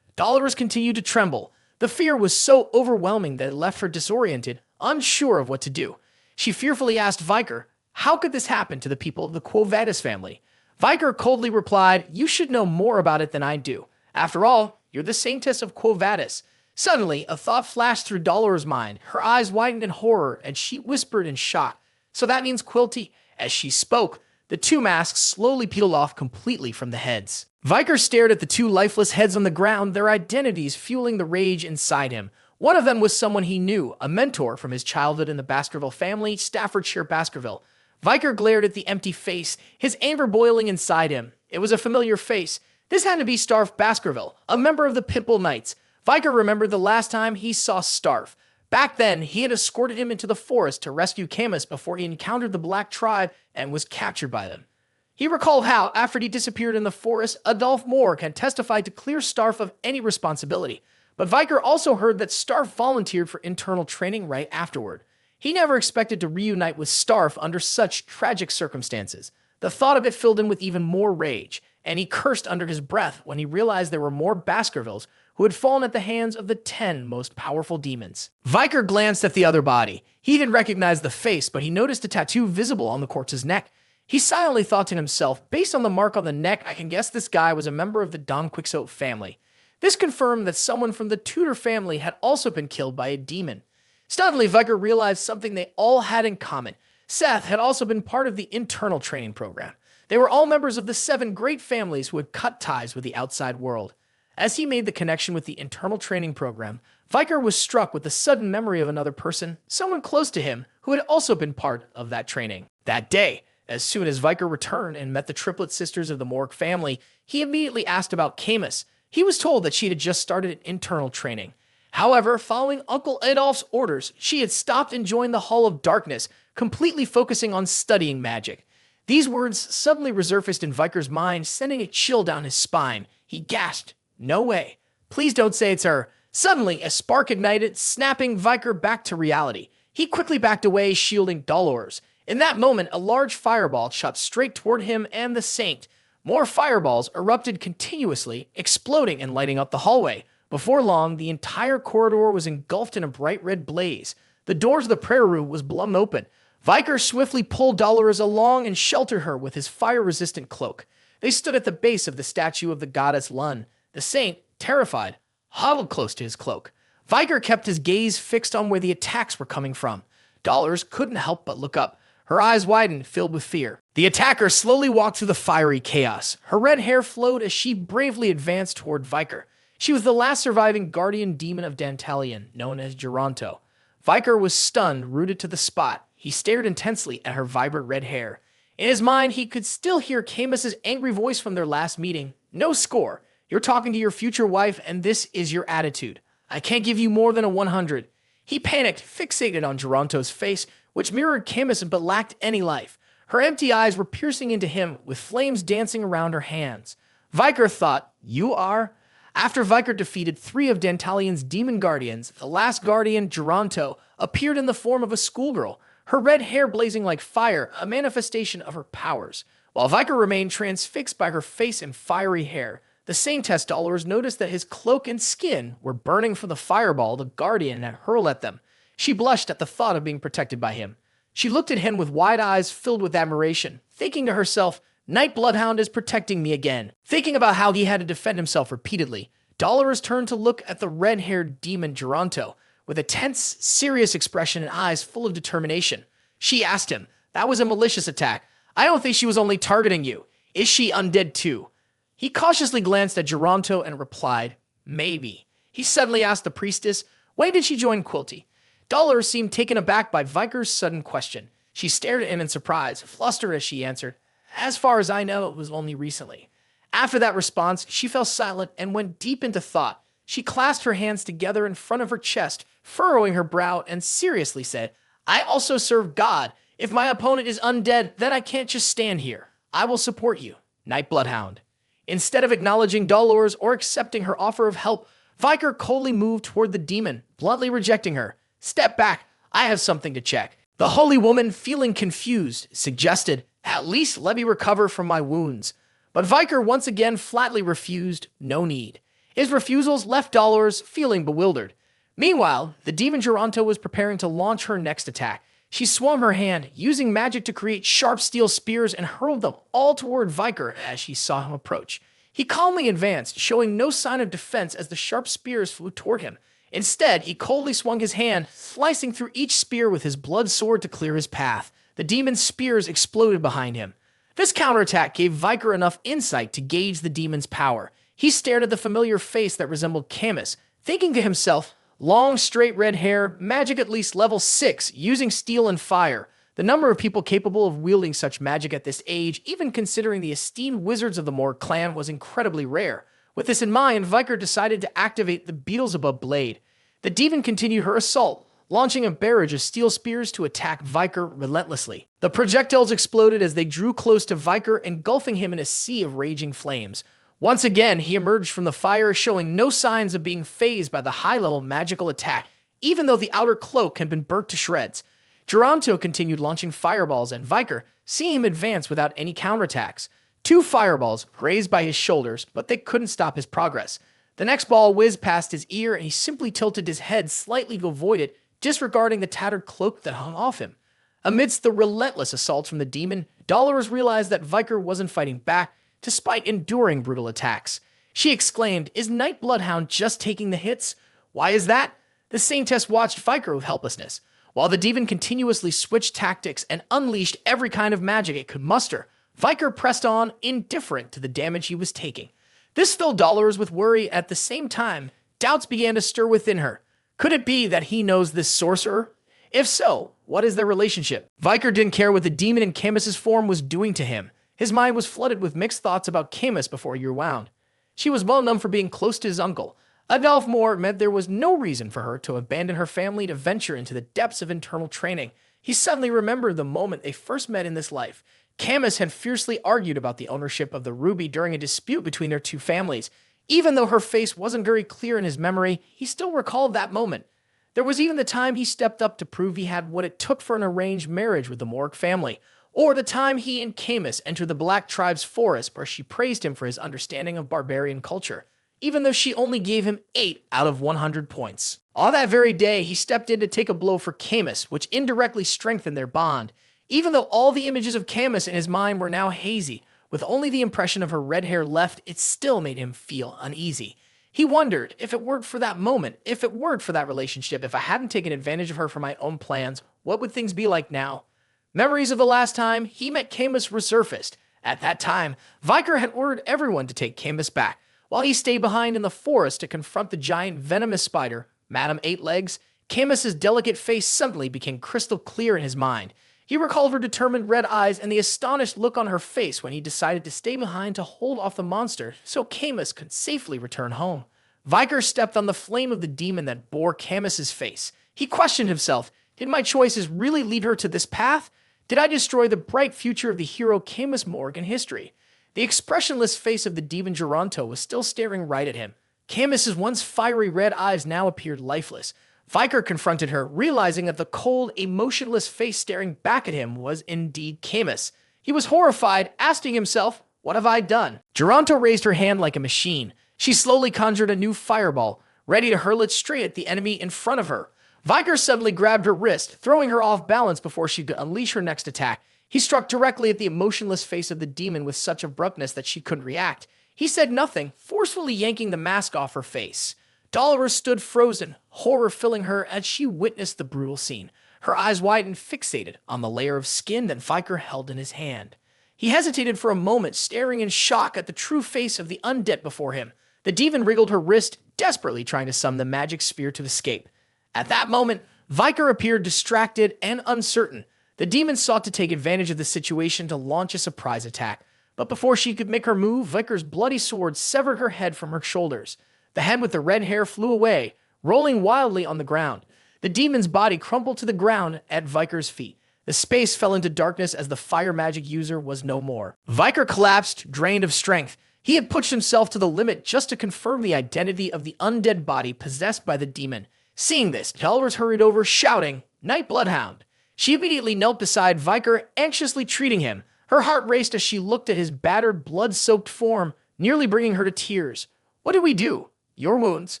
Dolores continued to tremble. The fear was so overwhelming that it left her disoriented, unsure of what to do. She fearfully asked Viker, "How could this happen to the people of the Quo Vadis family?" Viker coldly replied, "You should know more about it than I do. After all, you're the Saintess of Quo Vadis." Suddenly, a thought flashed through Dolores' mind. Her eyes widened in horror, and she whispered in shock, "So that means Quilty." As she spoke, the two masks slowly peeled off completely from the heads. Viker stared at the two lifeless heads on the ground, their identities fueling the rage inside him. One of them was someone he knew, a mentor from his childhood in the Baskerville family, Staffordshire Baskerville. Viker glared at the empty face, his anger boiling inside him. It was a familiar face. This had to be Starf Baskerville, a member of the Pitbull Knights. Viker remembered the last time he saw Starf. Back then, he had escorted him into the forest to rescue Camus before he encountered the Black Tribe and was captured by them. He recalled how, after he disappeared in the forest, Adolph Moore had testified to clear Starf of any responsibility. But Viker also heard that Starf volunteered for internal training right afterward. He never expected to reunite with Starf under such tragic circumstances. The thought of it filled him with even more rage, and he cursed under his breath when he realized there were more Baskervilles who had fallen at the hands of the 10 most powerful demons. Viker glanced at the other body. He didn't recognize the face, but he noticed a tattoo visible on the corpse's neck. He silently thought to himself, based on the mark on the neck, I can guess this guy was a member of the Don Quixote family. This confirmed that someone from the Tudor family had also been killed by a demon. Suddenly, Viker realized something they all had in common. Seth had also been part of the internal training program. They were all members of the 7 great families who had cut ties with the outside world. As he made the connection with the internal training program, Viker was struck with the sudden memory of another person, someone close to him, who had also been part of that training. That day, as soon as Viker returned and met the triplet sisters of the Morg family, he immediately asked about Camus. He was told that she had just started internal training. However, following Uncle Adolph's orders, she had stopped and joined the Hall of Darkness, completely focusing on studying magic. These words suddenly resurfaced in Viker's mind, sending a chill down his spine. He gasped, "No way. Please don't say it's her." Suddenly, a spark ignited, snapping Viker back to reality. He quickly backed away, shielding Dolores. In that moment, a large fireball shot straight toward him and the Saint. More fireballs erupted continuously, exploding and lighting up the hallway. Before long, the entire corridor was engulfed in a bright red blaze. The doors of the prayer room was blown open. Viker swiftly pulled Dolores along and sheltered her with his fire-resistant cloak. They stood at the base of the statue of the goddess Lun. The Saint, terrified, huddled close to his cloak. Viker kept his gaze fixed on where the attacks were coming from. Dolores couldn't help but look up. Her eyes widened, filled with fear. The attacker slowly walked through the fiery chaos. Her red hair flowed as she bravely advanced toward Viker. She was the last surviving guardian demon of Dantalion, known as Geronto. Viker was stunned, rooted to the spot. He stared intensely at her vibrant red hair. In his mind, he could still hear Camus's angry voice from their last meeting. "No score. You're talking to your future wife, and this is your attitude. I can't give you more than a 100. He panicked, fixated on Geronto's face, which mirrored Camus but lacked any life. Her empty eyes were piercing into him, with flames dancing around her hands. Viker thought, "You are?" After Viker defeated 3 of Dantalion's demon guardians, the last guardian, Geronto, appeared in the form of a schoolgirl, her red hair blazing like fire, a manifestation of her powers. While Viker remained transfixed by her face and fiery hair, the Saintess Dolores noticed that his cloak and skin were burning from the fireball the guardian had hurled at them. She blushed at the thought of being protected by him. She looked at him with wide eyes filled with admiration, thinking to herself, "Night Bloodhound is protecting me again." Thinking about how he had to defend himself repeatedly, Dolores turned to look at the red-haired demon Geronto, with a tense, serious expression and eyes full of determination. She asked him, "That was a malicious attack. I don't think she was only targeting you. Is she undead too?" He cautiously glanced at Geronto and replied, "Maybe." He suddenly asked the priestess, "When did she join Quilty?" Dolores seemed taken aback by Viker's sudden question. She stared at him in surprise, flustered as she answered, "As far as I know, it was only recently." After that response, she fell silent and went deep into thought. She clasped her hands together in front of her chest, furrowing her brow, and seriously said, "I also serve God. If my opponent is undead, then I can't just stand here. I will support you, Night Bloodhound." Instead of acknowledging Dolores or accepting her offer of help, Viker coldly moved toward the demon, bluntly rejecting her. "Step back. I have something to check." The holy woman, feeling confused, suggested, "At least let me recover from my wounds." But Viker once again flatly refused, "No need." His refusals left Dolores feeling bewildered. Meanwhile, the demon Geronto was preparing to launch her next attack. She swung her hand, using magic to create sharp steel spears and hurled them all toward Viker as she saw him approach. He calmly advanced, showing no sign of defense as the sharp spears flew toward him. Instead, he coldly swung his hand, slicing through each spear with his blood sword to clear his path. The demon's spears exploded behind him. This counterattack gave Viker enough insight to gauge the demon's power. He stared at the familiar face that resembled Camus, thinking to himself, long, straight red hair, magic at least level 6, using steel and fire. The number of people capable of wielding such magic at this age, even considering the esteemed wizards of the Morg clan, was incredibly rare. With this in mind, Viker decided to activate the Beelzebub blade. The demon continued her assault, launching a barrage of steel spears to attack Viker relentlessly. The projectiles exploded as they drew close to Viker, engulfing him in a sea of raging flames. Once again, he emerged from the fire, showing no signs of being fazed by the high-level magical attack, even though the outer cloak had been burnt to shreds. Geronto continued launching fireballs, and Viker, seeing him advance without any counterattacks. 2 fireballs grazed by his shoulders, but they couldn't stop his progress. The next ball whizzed past his ear, and he simply tilted his head slightly to avoid it, disregarding the tattered cloak that hung off him. Amidst the relentless assaults from the demon, Dolores realized that Viker wasn't fighting back, despite enduring brutal attacks. She exclaimed, "Is Night Bloodhound just taking the hits? Why is that?" The Saintess watched Viker with helplessness, while the demon continuously switched tactics and unleashed every kind of magic it could muster. Viker pressed on, indifferent to the damage he was taking. This filled Dolores with worry. At the same time, doubts began to stir within her. Could it be that he knows this sorcerer? If so, what is their relationship? Viker didn't care what the demon in Camus's form was doing to him. His mind was flooded with mixed thoughts about Camus before he grew wound. She was well known for being close to his uncle. Adolf Moore meant there was no reason for her to abandon her family to venture into the depths of internal training. He suddenly remembered the moment they first met in this life. Camus had fiercely argued about the ownership of the ruby during a dispute between their two families. Even though her face wasn't very clear in his memory, he still recalled that moment. There was even the time he stepped up to prove he had what it took for an arranged marriage with the Morg family, or the time he and Camus entered the Black Tribe's forest where she praised him for his understanding of barbarian culture, even though she only gave him 8 out of 100 points. On that very day, he stepped in to take a blow for Camus, which indirectly strengthened their bond. Even though all the images of Camus in his mind were now hazy, with only the impression of her red hair left, it still made him feel uneasy. He wondered, if it weren't for that moment, if it weren't for that relationship, if I hadn't taken advantage of her for my own plans, what would things be like now? Memories of the last time he met Camus resurfaced. At that time, Viker had ordered everyone to take Camus back, while he stayed behind in the forest to confront the giant venomous spider, Madame Eight Legs. Camus's delicate face suddenly became crystal clear in his mind. He recalled her determined red eyes and the astonished look on her face when he decided to stay behind to hold off the monster so Camus could safely return home. Viker stepped on the flame of the demon that bore Camus's face. He questioned himself. Did my choices really lead her to this path? Did I destroy the bright future of the hero Camus Morg in history? The expressionless face of the demon Geronto was still staring right at him. Camus's once fiery red eyes now appeared lifeless. Viker confronted her, realizing that the cold, emotionless face staring back at him was indeed Camus. He was horrified, asking himself, "What have I done?" Geronto raised her hand like a machine. She slowly conjured a new fireball, ready to hurl it straight at the enemy in front of her. Viker suddenly grabbed her wrist, throwing her off balance before she could unleash her next attack. He struck directly at the emotionless face of the demon with such abruptness that she couldn't react. He said nothing, forcefully yanking the mask off her face. Dolores stood frozen, horror filling her as she witnessed the brutal scene, her eyes wide and fixated on the layer of skin that Viker held in his hand. He hesitated for a moment, staring in shock at the true face of the undead before him. The demon wriggled her wrist, desperately trying to summon the magic sphere to escape. At that moment, Viker appeared distracted and uncertain. The demon sought to take advantage of the situation to launch a surprise attack, but before she could make her move, Viker's bloody sword severed her head from her shoulders. The head with the red hair flew away, rolling wildly on the ground. The demon's body crumpled to the ground at Viker's feet. The space fell into darkness as the fire magic user was no more. Viker collapsed, drained of strength. He had pushed himself to the limit just to confirm the identity of the undead body possessed by the demon. Seeing this, Dolores hurried over, shouting, "Night Bloodhound!" She immediately knelt beside Viker, anxiously treating him. Her heart raced as she looked at his battered, blood-soaked form, nearly bringing her to tears. "What do we do?" "Your wounds."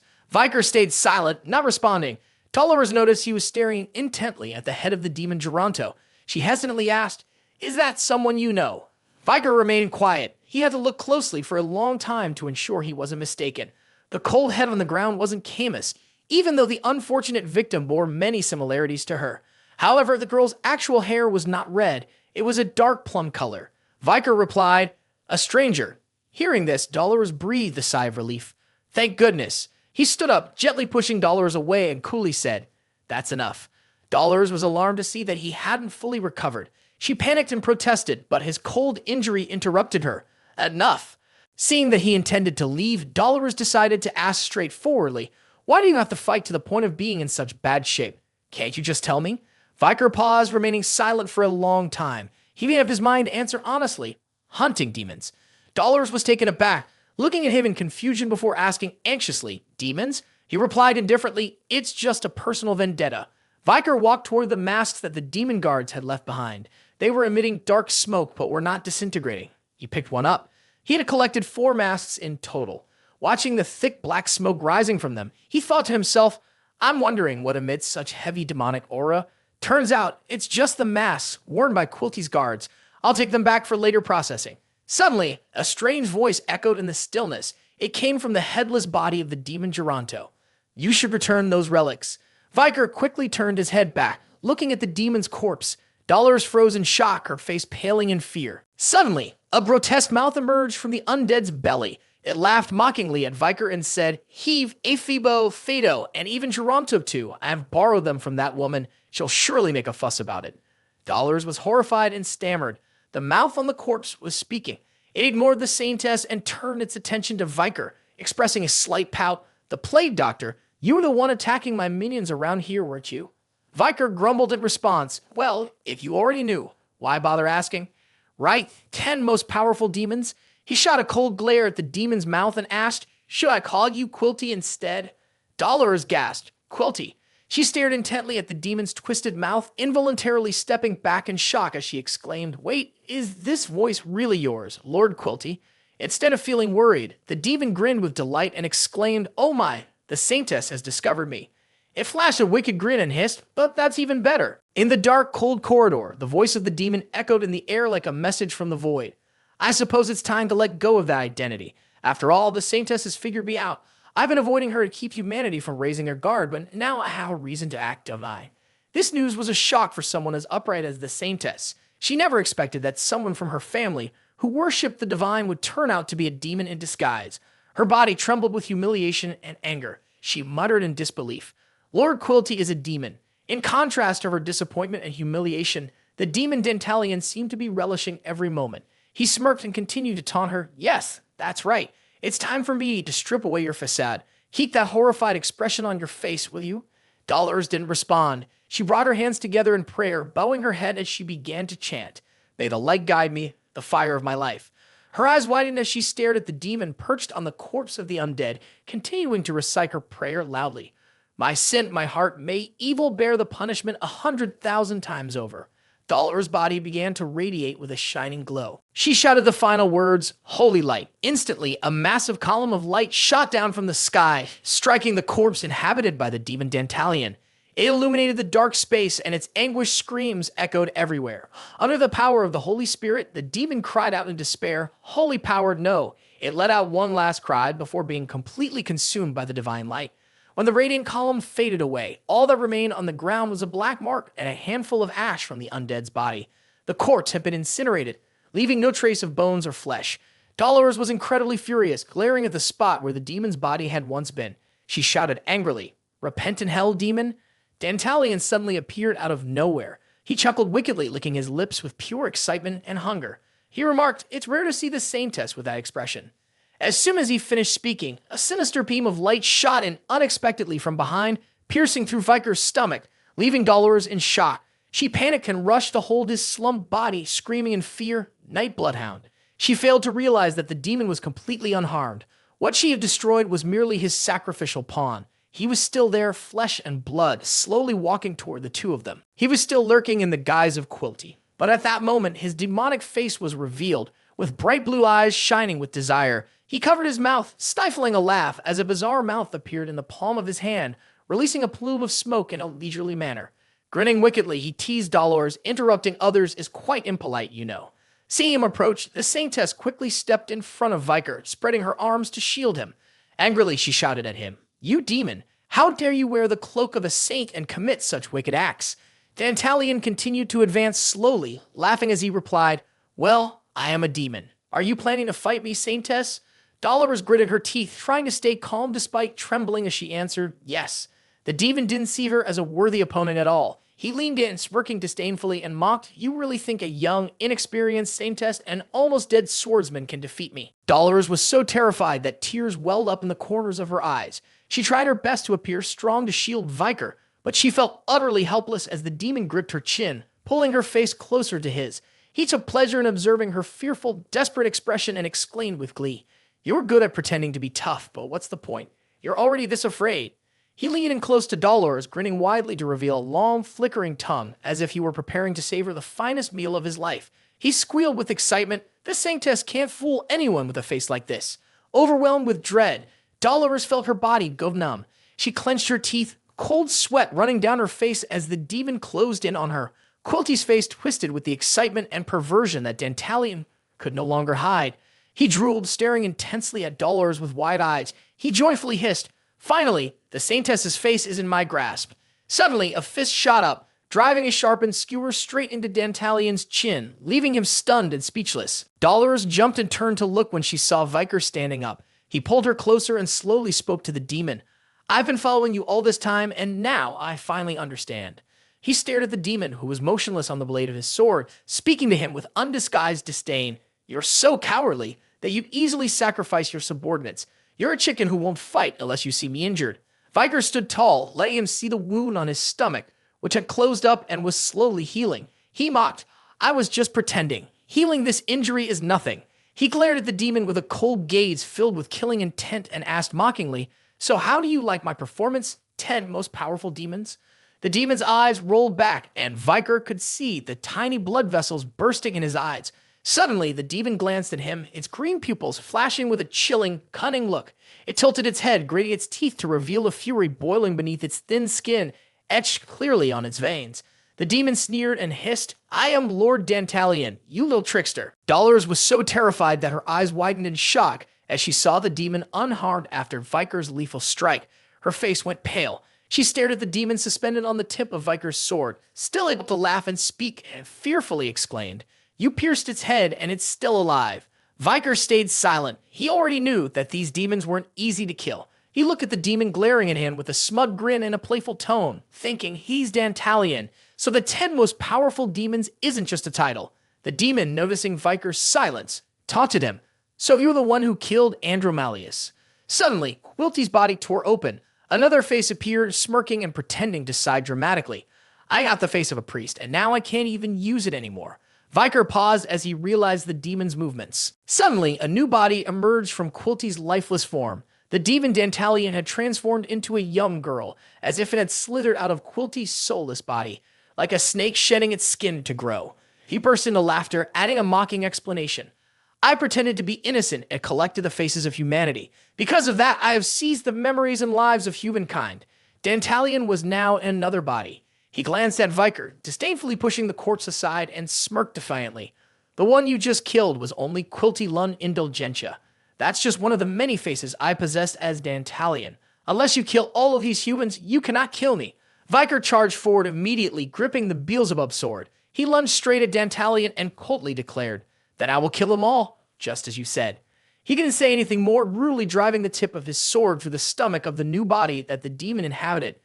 Viker stayed silent, not responding. Dolores noticed he was staring intently at the head of the demon Geronto. She hesitantly asked, "Is that someone you know?" Viker remained quiet. He had to look closely for a long time to ensure he wasn't mistaken. The cold head on the ground wasn't Camus, even though the unfortunate victim bore many similarities to her. However, the girl's actual hair was not red. It was a dark plum color. Viker replied, "A stranger." Hearing this, Dolores breathed a sigh of relief. Thank goodness. He stood up, gently pushing Dolores away, and coolly said, "That's enough." Dolores was alarmed to see that he hadn't fully recovered. She panicked and protested, but his cold injury interrupted her. Enough. Seeing that he intended to leave, Dolores decided to ask straightforwardly, "Why do you have to fight to the point of being in such bad shape? Can't you just tell me?" Viker paused, remaining silent for a long time. He made up his mind to answer honestly, "Hunting demons." Dolores was taken aback, looking at him in confusion before asking anxiously, "Demons?" He replied indifferently, "It's just a personal vendetta." Viker walked toward the masks that the demon guards had left behind. They were emitting dark smoke, but were not disintegrating. He picked one up. He had collected 4 masks in total. Watching the thick black smoke rising from them, he thought to himself, "I'm wondering what emits such heavy demonic aura. Turns out, it's just the masks worn by Quilty's guards. I'll take them back for later processing. Suddenly, a strange voice echoed in the stillness. It came from the headless body of the demon Geronto. You should return those relics. Viker quickly turned his head back, looking at the demon's corpse. Dollars froze in shock, her face paling in fear. Suddenly, a grotesque mouth emerged from the undead's belly. It laughed mockingly at Viker and said, Heave, Aphibo, Fado, and even Geronto too. I have borrowed them from that woman. She'll surely make a fuss about it. Dollars was horrified and stammered. The mouth on the corpse was speaking. It ignored the Saintess and turned its attention to Viker, expressing a slight pout. The plague doctor, you were the one attacking my minions around here, weren't you? Viker grumbled in response. Well, if you already knew, why bother asking? Right, 10 most powerful demons. He shot a cold glare at the demon's mouth and asked, Should I call you Quilty instead? Dollars gasped. Quilty. She stared intently at the demon's twisted mouth, involuntarily stepping back in shock as she exclaimed, Wait, is this voice really yours, Lord Quilty? Instead of feeling worried, the demon grinned with delight and exclaimed, Oh my, the Saintess has discovered me. It flashed a wicked grin and hissed, but that's even better. In the dark, cold corridor, the voice of the demon echoed in the air like a message from the void. I suppose it's time to let go of that identity. After all, the Saintess has figured me out. I've been avoiding her to keep humanity from raising their guard, but now I have a reason to act divine. This news was a shock for someone as upright as the Saintess. She never expected that someone from her family who worshipped the divine would turn out to be a demon in disguise. Her body trembled with humiliation and anger. She muttered in disbelief. Lord Quilty is a demon. In contrast to her disappointment and humiliation, the demon Dentalian seemed to be relishing every moment. He smirked and continued to taunt her. Yes, that's right. It's time for me to strip away your facade. Keep that horrified expression on your face, will you? Dollars didn't respond. She brought her hands together in prayer, bowing her head as she began to chant. May the light guide me, the fire of my life. Her eyes widened as she stared at the demon perched on the corpse of the undead, continuing to recite her prayer loudly. My sin, my heart, may evil bear the punishment 100,000 times over. Dollars' body began to radiate with a shining glow. She shouted the final words, Holy light. Instantly, a massive column of light shot down from the sky, striking the corpse inhabited by the demon Dantalion. It illuminated the dark space, and its anguished screams echoed everywhere. Under the power of the Holy Spirit, the demon cried out in despair, Holy power, no. It let out one last cry before being completely consumed by the divine light. When the radiant column faded away, all that remained on the ground was a black mark and a handful of ash from the undead's body. The corpse had been incinerated, leaving no trace of bones or flesh. Dollars was incredibly furious, glaring at the spot where the demon's body had once been. She shouted angrily, Repent in hell, demon? Dantalion suddenly appeared out of nowhere. He chuckled wickedly, licking his lips with pure excitement and hunger. He remarked, It's rare to see the Saintess with that expression. As soon as he finished speaking, a sinister beam of light shot in unexpectedly from behind, piercing through Viker's stomach, leaving Dollars in shock. She panicked and rushed to hold his slumped body, screaming in fear, Night Bloodhound. She failed to realize that the demon was completely unharmed. What she had destroyed was merely his sacrificial pawn. He was still there, flesh and blood, slowly walking toward the two of them. He was still lurking in the guise of Quilty. But at that moment, his demonic face was revealed, with bright blue eyes shining with desire. He covered his mouth, stifling a laugh as a bizarre mouth appeared in the palm of his hand, releasing a plume of smoke in a leisurely manner. Grinning wickedly, he teased Dollars. Interrupting others is quite impolite, you know. Seeing him approach, the Saintess quickly stepped in front of Viker, spreading her arms to shield him. Angrily, she shouted at him, You demon, how dare you wear the cloak of a saint and commit such wicked acts? Dantalion continued to advance slowly, laughing as he replied, Well, I am a demon. Are you planning to fight me, Saintess? Dollars gritted her teeth, trying to stay calm despite trembling as she answered, Yes. The demon didn't see her as a worthy opponent at all. He leaned in, smirking disdainfully, and mocked, You really think a young, inexperienced Saintess and almost dead swordsman can defeat me? Dollars was so terrified that tears welled up in the corners of her eyes. She tried her best to appear strong to shield Viker, but she felt utterly helpless as the demon gripped her chin, pulling her face closer to his. He took pleasure in observing her fearful, desperate expression and exclaimed with glee, You're good at pretending to be tough, but what's the point? You're already this afraid. He leaned in close to Dollars, grinning widely to reveal a long, flickering tongue, as if he were preparing to savor the finest meal of his life. He squealed with excitement. This Saintess can't fool anyone with a face like this. Overwhelmed with dread, Dollars felt her body go numb. She clenched her teeth, cold sweat running down her face as the demon closed in on her. Quilty's face twisted with the excitement and perversion that Dantalion could no longer hide. He drooled, staring intensely at Dolores with wide eyes. He joyfully hissed, "Finally, the Saintess's face is in my grasp." Suddenly, a fist shot up, driving a sharpened skewer straight into Dantalion's chin, leaving him stunned and speechless. Dolores jumped and turned to look when she saw Viker standing up. He pulled her closer and slowly spoke to the demon. "I've been following you all this time, and now I finally understand." He stared at the demon, who was motionless on the blade of his sword, speaking to him with undisguised disdain. "You're so cowardly that you'd easily sacrifice your subordinates. You're a chicken who won't fight unless you see me injured." Viker stood tall, letting him see the wound on his stomach, which had closed up and was slowly healing. He mocked, "I was just pretending. Healing this injury is nothing." He glared at the demon with a cold gaze filled with killing intent and asked mockingly, "So how do you like my performance, 10 most powerful demons?" The demon's eyes rolled back, and Viker could see the tiny blood vessels bursting in his eyes. Suddenly, the demon glanced at him, its green pupils flashing with a chilling, cunning look. It tilted its head, grating its teeth to reveal a fury boiling beneath its thin skin, etched clearly on its veins. The demon sneered and hissed, "I am Lord Dantalion, you little trickster." Dolores was so terrified that her eyes widened in shock as she saw the demon unharmed after Viker's lethal strike. Her face went pale. She stared at the demon suspended on the tip of Viker's sword, still able to laugh and speak, and fearfully exclaimed, "You pierced its head, and it's still alive." Viker stayed silent. He already knew that these demons weren't easy to kill. He looked at the demon glaring at him with a smug grin and a playful tone, thinking he's Dantalion, so the 10 most powerful demons isn't just a title. The demon, noticing Viker's silence, taunted him, "So you're the one who killed Andromalius." Suddenly, Quilty's body tore open. Another face appeared, smirking and pretending to sigh dramatically. "I got the face of a priest, and now I can't even use it anymore." Viker paused as he realized the demon's movements. Suddenly, a new body emerged from Quilty's lifeless form. The demon Dantalion had transformed into a young girl, as if it had slithered out of Quilty's soulless body, like a snake shedding its skin to grow. He burst into laughter, adding a mocking explanation. "I pretended to be innocent and collected the faces of humanity. Because of that, I have seized the memories and lives of humankind." Dantalion was now in another body. He glanced at Viker, disdainfully pushing the corpse aside, and smirked defiantly. "The one you just killed was only Quilty Lun Indulgentia. That's just one of the many faces I possess as Dantalion. Unless you kill all of these humans, you cannot kill me." Viker charged forward immediately, gripping the Beelzebub sword. He lunged straight at Dantalion and coldly declared, "Then I will kill them all, just as you said." He didn't say anything more, brutally driving the tip of his sword through the stomach of the new body that the demon inhabited.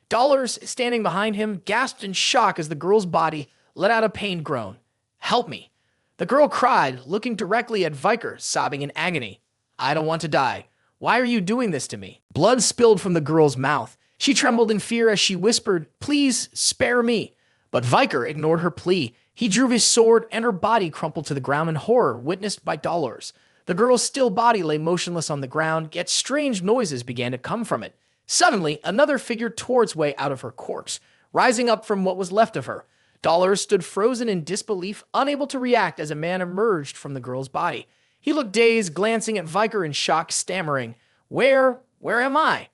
Dolores, standing behind him, gasped in shock as the girl's body let out a pained groan. "Help me." The girl cried, looking directly at Viker, sobbing in agony. "I don't want to die. Why are you doing this to me?" Blood spilled from the girl's mouth. She trembled in fear as she whispered, "Please, spare me." But Viker ignored her plea. He drew his sword, and her body crumpled to the ground in horror, witnessed by Dolores. The girl's still body lay motionless on the ground, yet strange noises began to come from it. Suddenly, another figure tore its way out of her corpse, rising up from what was left of her. Dolores stood frozen in disbelief, unable to react as a man emerged from the girl's body. He looked dazed, glancing at Viker in shock, stammering, Where am I?"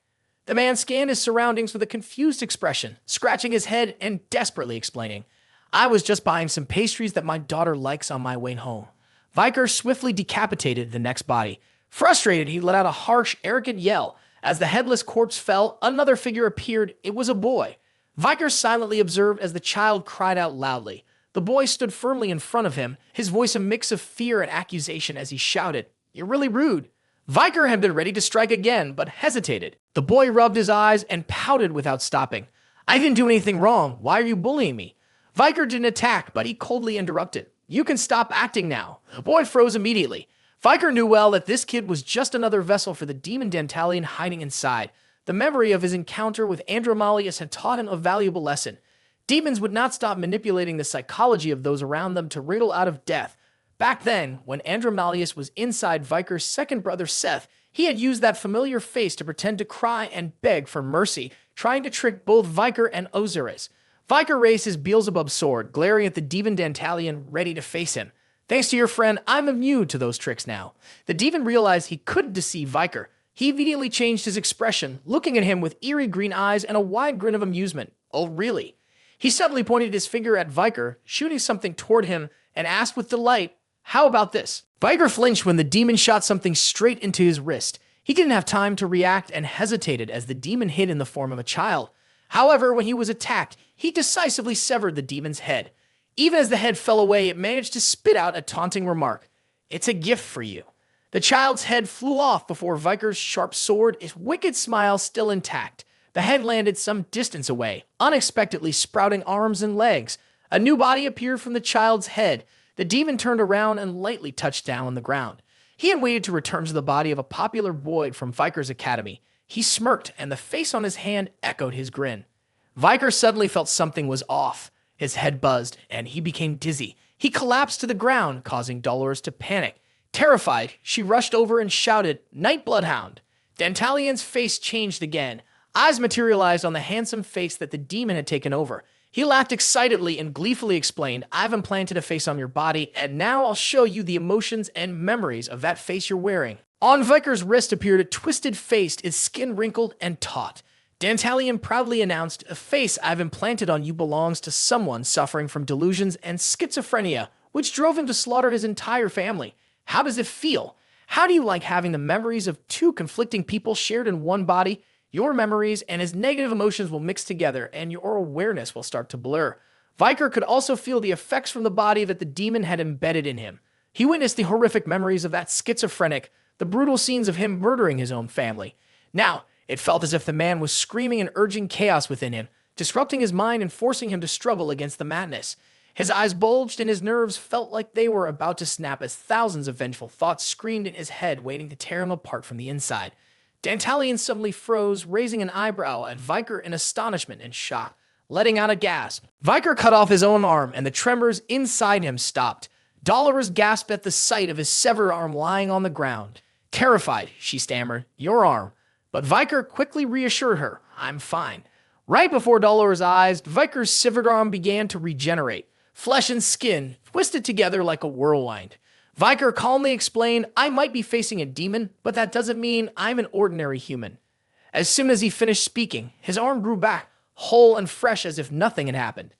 The man scanned his surroundings with a confused expression, scratching his head and desperately explaining, "I was just buying some pastries that my daughter likes on my way home." Viker swiftly decapitated the next body. Frustrated, he let out a harsh, arrogant yell. As the headless corpse fell, another figure appeared. It was a boy. Viker silently observed as the child cried out loudly. The boy stood firmly in front of him, his voice a mix of fear and accusation as he shouted, "You're really rude." Viker had been ready to strike again, but hesitated. The boy rubbed his eyes and pouted without stopping. "I didn't do anything wrong. Why are you bullying me?" Viker didn't attack, but he coldly interrupted. "You can stop acting now." The boy froze immediately. Viker knew well that this kid was just another vessel for the demon Dantalion hiding inside. The memory of his encounter with Andromalius had taught him a valuable lesson. Demons would not stop manipulating the psychology of those around them to wriggle out of death. Back then, when Andromalius was inside Viker's second brother Seth, he had used that familiar face to pretend to cry and beg for mercy, trying to trick both Viker and Osiris. Viker raised his Beelzebub sword, glaring at the demon Dantalion, ready to face him. "Thanks to your friend, I'm immune to those tricks now." The demon realized he couldn't deceive Viker. He immediately changed his expression, looking at him with eerie green eyes and a wide grin of amusement. "Oh, really?" He suddenly pointed his finger at Viker, shooting something toward him, and asked with delight, "How about this?" Viker flinched when the demon shot something straight into his wrist. He didn't have time to react and hesitated as the demon hid in the form of a child. However, when he was attacked, he decisively severed the demon's head. Even as the head fell away, it managed to spit out a taunting remark. "It's a gift for you." The child's head flew off before Viker's sharp sword, its wicked smile still intact. The head landed some distance away, unexpectedly sprouting arms and legs. A new body appeared from the child's head. The demon turned around and lightly touched down on the ground. He had waited to return to the body of a popular boy from Viker's academy. He smirked, and the face on his hand echoed his grin. Viker suddenly felt something was off. His head buzzed, and he became dizzy. He collapsed to the ground, causing Dolores to panic. Terrified, she rushed over and shouted, "Night Bloodhound!" Dantalian's face changed again. Eyes materialized on the handsome face that the demon had taken over. He laughed excitedly and gleefully explained, "I've implanted a face on your body, and now I'll show you the emotions and memories of that face you're wearing." On Viker's wrist appeared a twisted face, its skin wrinkled and taut. Dantalian proudly announced, "A face I've implanted on you belongs to someone suffering from delusions and schizophrenia, which drove him to slaughter his entire family. How does it feel? How do you like having the memories of two conflicting people shared in one body? Your memories and his negative emotions will mix together, and your awareness will start to blur." Viker could also feel the effects from the body that the demon had embedded in him. He witnessed the horrific memories of that schizophrenic, the brutal scenes of him murdering his own family. Now, it felt as if the man was screaming and urging chaos within him, disrupting his mind and forcing him to struggle against the madness. His eyes bulged and his nerves felt like they were about to snap as thousands of vengeful thoughts screamed in his head, waiting to tear him apart from the inside. Dantalian suddenly froze, raising an eyebrow at Viker in astonishment and shock, letting out a gasp. Viker cut off his own arm, and the tremors inside him stopped. Dolores gasped at the sight of his severed arm lying on the ground. Terrified, she stammered, "Your arm." But Viker quickly reassured her, "I'm fine." Right before Dolores' eyes, Viker's severed arm began to regenerate. Flesh and skin twisted together like a whirlwind. Viker calmly explained, "I might be facing a demon, but that doesn't mean I'm an ordinary human." As soon as he finished speaking, his arm grew back, whole and fresh as if nothing had happened.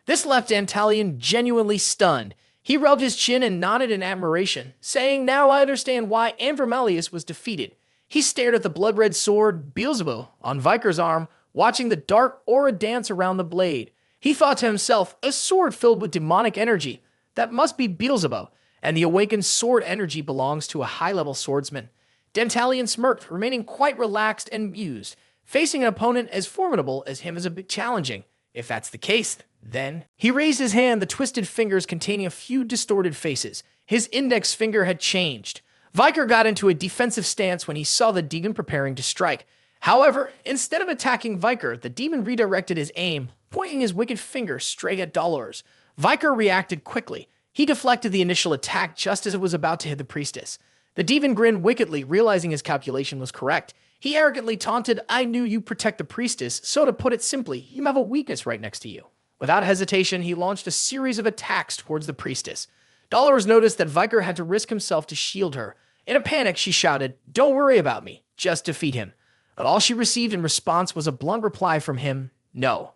This left Dantalian genuinely stunned. He rubbed his chin and nodded in admiration, saying, "Now I understand why Andromalius was defeated." He stared at the blood-red sword, Beelzebub, on Viker's arm, watching the dark aura dance around the blade. He thought to himself, a sword filled with demonic energy. That must be Beelzebub, and the awakened sword energy belongs to a high-level swordsman. Dantalian smirked, remaining quite relaxed and amused. Facing an opponent as formidable as him is a bit challenging. If that's the case, then... He raised his hand, the twisted fingers containing a few distorted faces. His index finger had changed. Viker got into a defensive stance when he saw the demon preparing to strike. However, instead of attacking Viker, the demon redirected his aim, pointing his wicked finger straight at Dolores. Viker reacted quickly. He deflected the initial attack just as it was about to hit the priestess. The demon grinned wickedly, realizing his calculation was correct. He arrogantly taunted, "I knew you protect the priestess, so to put it simply, you have a weakness right next to you." Without hesitation, he launched a series of attacks towards the priestess. Dolores noticed that Viker had to risk himself to shield her. In a panic, she shouted, "Don't worry about me, just defeat him." But all she received in response was a blunt reply from him, "No."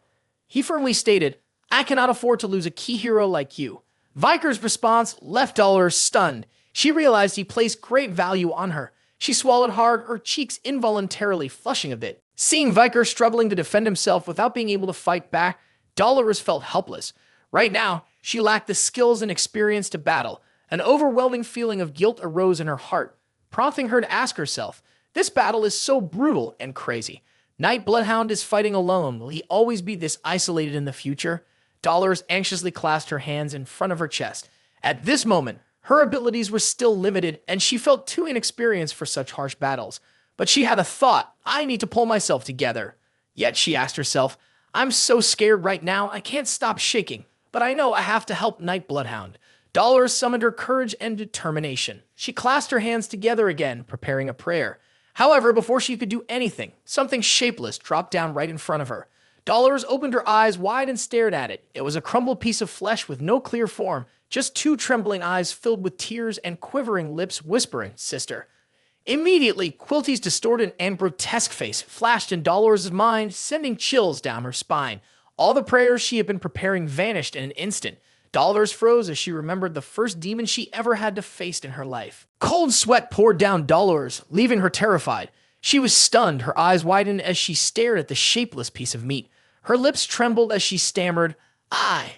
He firmly stated, "I cannot afford to lose a key hero like you." Viker's response left Dolores stunned. She realized he placed great value on her. She swallowed hard, her cheeks involuntarily flushing a bit. Seeing Viker struggling to defend himself without being able to fight back, Dolores felt helpless. Right now, she lacked the skills and experience to battle. An overwhelming feeling of guilt arose in her heart, prompting her to ask herself, this battle is so brutal and crazy. Night Bloodhound is fighting alone. Will he always be this isolated in the future? Dolores anxiously clasped her hands in front of her chest. At this moment, her abilities were still limited, and she felt too inexperienced for such harsh battles. But she had a thought, I need to pull myself together. Yet she asked herself, I'm so scared right now, I can't stop shaking. But I know I have to help Night Bloodhound. Dolores summoned her courage and determination. She clasped her hands together again, preparing a prayer. However, before she could do anything, something shapeless dropped down right in front of her. Dolores opened her eyes wide and stared at it. It was a crumbled piece of flesh with no clear form, just two trembling eyes filled with tears and quivering lips whispering, "Sister." Immediately, Quilty's distorted and grotesque face flashed in Dolores' mind, sending chills down her spine. All the prayers she had been preparing vanished in an instant. Dollars froze as she remembered the first demon she ever had to face in her life. Cold sweat poured down Dollars, leaving her terrified. She was stunned, her eyes widened as she stared at the shapeless piece of meat. Her lips trembled as she stammered, "I."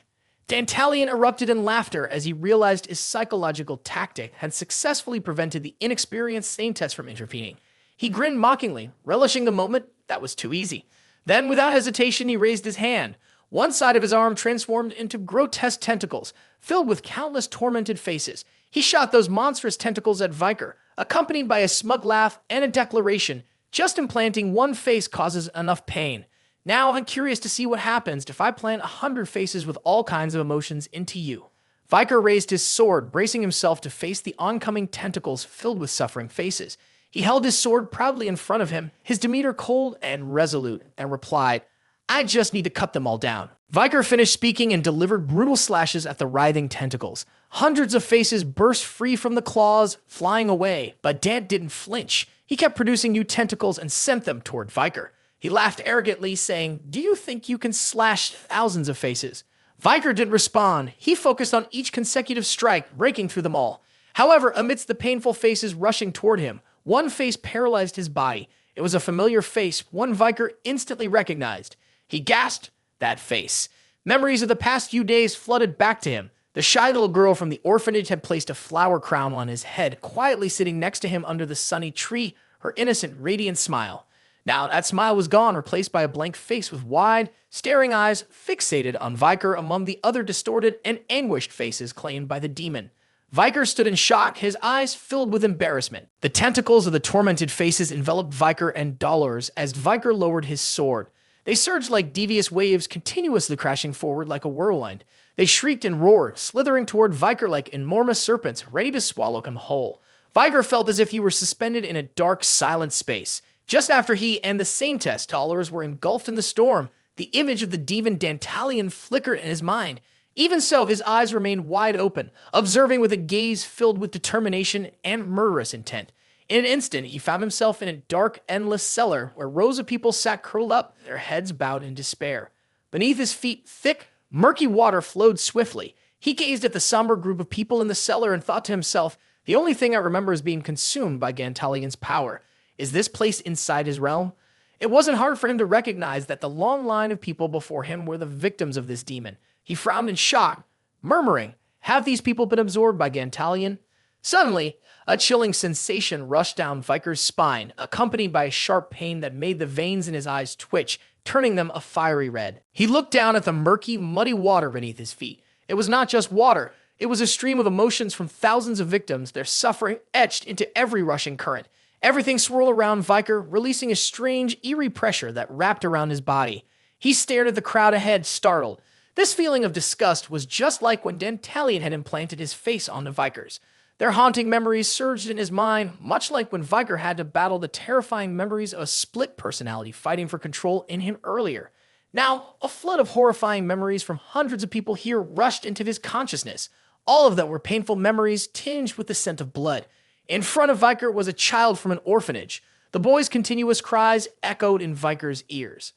Dantalion erupted in laughter as he realized his psychological tactic had successfully prevented the inexperienced Saintess from intervening. He grinned mockingly, relishing the moment that was too easy. Then, without hesitation, he raised his hand. One side of his arm transformed into grotesque tentacles, filled with countless tormented faces. He shot those monstrous tentacles at Viker, accompanied by a smug laugh and a declaration, "Just implanting one face causes enough pain. Now I'm curious to see what happens if I plant 100 faces with all kinds of emotions into you." Viker raised his sword, bracing himself to face the oncoming tentacles filled with suffering faces. He held his sword proudly in front of him, his demeanor cold and resolute, and replied, "I just need to cut them all down." Viker finished speaking and delivered brutal slashes at the writhing tentacles. Hundreds of faces burst free from the claws, flying away, but Dant didn't flinch. He kept producing new tentacles and sent them toward Viker. He laughed arrogantly, saying, "Do you think you can slash thousands of faces?" Viker didn't respond. He focused on each consecutive strike, breaking through them all. However, amidst the painful faces rushing toward him, one face paralyzed his body. It was a familiar face, one Viker instantly recognized. He gasped, "That face." Memories of the past few days flooded back to him. The shy little girl from the orphanage had placed a flower crown on his head, quietly sitting next to him under the sunny tree, her innocent, radiant smile. Now that smile was gone, replaced by a blank face with wide, staring eyes fixated on Viker among the other distorted and anguished faces claimed by the demon. Viker stood in shock, his eyes filled with embarrassment. The tentacles of the tormented faces enveloped Viker and Dollars as Viker lowered his sword. They surged like devious waves, continuously crashing forward like a whirlwind. They shrieked and roared, slithering toward Viker like enormous serpents, ready to swallow him whole. Viker felt as if he were suspended in a dark, silent space. Just after he and the Saintess Dollars were engulfed in the storm, the image of the demon Dantalion flickered in his mind. Even so, his eyes remained wide open, observing with a gaze filled with determination and murderous intent. In an instant, he found himself in a dark, endless cellar where rows of people sat curled up, their heads bowed in despair. Beneath his feet, thick, murky water flowed swiftly. He gazed at the somber group of people in the cellar and thought to himself, "The only thing I remember is being consumed by Dantalion's power. Is this place inside his realm?" It wasn't hard for him to recognize that the long line of people before him were the victims of this demon. He frowned in shock, murmuring, "Have these people been absorbed by Dantalion?" Suddenly, a chilling sensation rushed down Viker's spine, accompanied by a sharp pain that made the veins in his eyes twitch, turning them a fiery red. He looked down at the murky, muddy water beneath his feet. It was not just water. It was a stream of emotions from thousands of victims, their suffering etched into every rushing current. Everything swirled around Viker, releasing a strange, eerie pressure that wrapped around his body. He stared at the crowd ahead, startled. This feeling of disgust was just like when Dantalion had implanted his face onto Viker's. Their haunting memories surged in his mind, much like when Viker had to battle the terrifying memories of a split personality fighting for control in him earlier. Now, a flood of horrifying memories from hundreds of people here rushed into his consciousness. All of them were painful memories tinged with the scent of blood. In front of Viker was a child from an orphanage. The boy's continuous cries echoed in Viker's ears.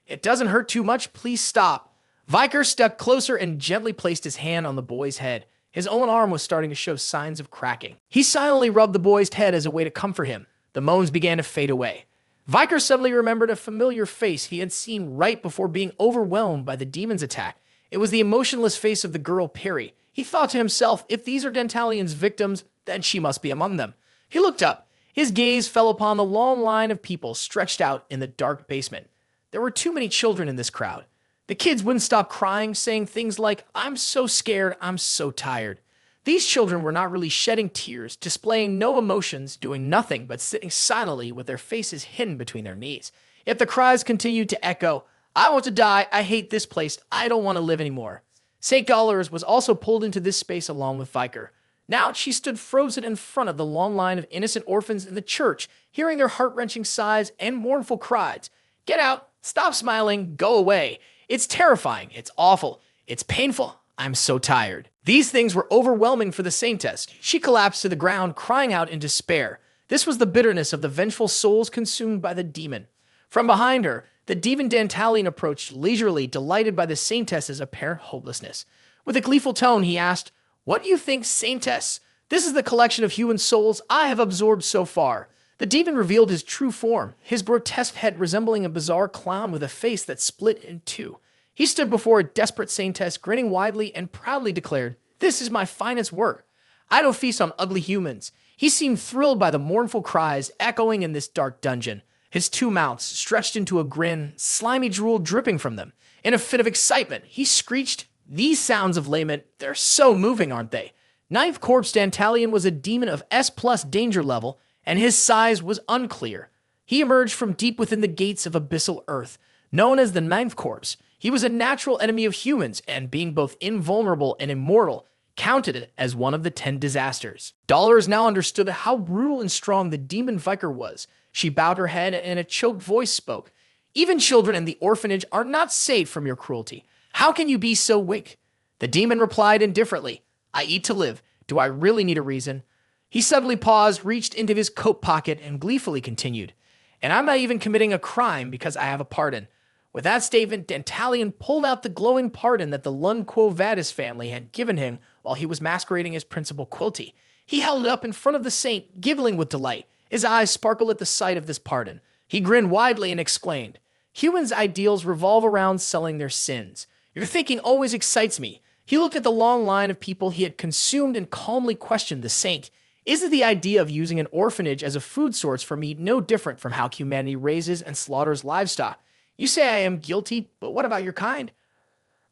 "It doesn't hurt too much, please stop." Viker stepped closer and gently placed his hand on the boy's head. His own arm was starting to show signs of cracking. He silently rubbed the boy's head as a way to comfort him. The moans began to fade away. Viker suddenly remembered a familiar face he had seen right before being overwhelmed by the demon's attack. It was the emotionless face of the girl Peri. He thought to himself, if these are Dantalion's victims, then she must be among them. He looked up. His gaze fell upon the long line of people stretched out in the dark basement. There were too many children in this crowd. The kids wouldn't stop crying, saying things like, "I'm so scared, I'm so tired." These children were not really shedding tears, displaying no emotions, doing nothing but sitting silently with their faces hidden between their knees. If the cries continued to echo, "I want to die, I hate this place, I don't want to live anymore." St. Dollars was also pulled into this space along with Viker. Now she stood frozen in front of the long line of innocent orphans in the church, hearing their heart-wrenching sighs and mournful cries. "Get out, stop smiling, go away. It's terrifying, it's awful, it's painful, I'm so tired." These things were overwhelming for the Saintess. She collapsed to the ground, crying out in despair. This was the bitterness of the vengeful souls consumed by the demon. From behind her, The demon Dantalian approached leisurely, delighted by the Saintess's apparent hopelessness. With a gleeful tone, he asked, "What do you think, Saintess? This is the collection of human souls I have absorbed so far." The demon revealed his true form, his grotesque head resembling a bizarre clown with a face that split in two. He stood before a desperate Saintess, grinning widely and proudly declared, "This is my finest work. I don't feast on ugly humans." He seemed thrilled by the mournful cries echoing in this dark dungeon. His two mouths stretched into a grin, slimy drool dripping from them. In a fit of excitement, he screeched, "These sounds of lament, they're so moving, aren't they?" Ninth Corpse Dantalian was a demon of S+ danger level, and his size was unclear. He emerged from deep within the gates of abyssal earth. Known as the Ninth Corpse, he was a natural enemy of humans, and being both invulnerable and immortal, counted it as one of the 10 disasters. Dollars now understood how brutal and strong the demon Viker was. She bowed her head and a choked voice spoke. "Even children in the orphanage are not safe from your cruelty. How can you be so weak?" The demon replied indifferently, "I eat to live. Do I really need a reason?" He suddenly paused, reached into his coat pocket, and gleefully continued, "And I'm not even committing a crime because I have a pardon." With that statement, Dantalian pulled out the glowing pardon that the Lund Quo Vadis family had given him while he was masquerading as Principal Quilty. He held it up in front of the saint, giggling with delight. His eyes sparkled at the sight of this pardon. He grinned widely and exclaimed, "Humans' ideals revolve around selling their sins. Your thinking always excites me." He looked at the long line of people he had consumed and calmly questioned the saint. "Isn't the idea of using an orphanage as a food source for me no different from how humanity raises and slaughters livestock? You say I am guilty, but what about your kind?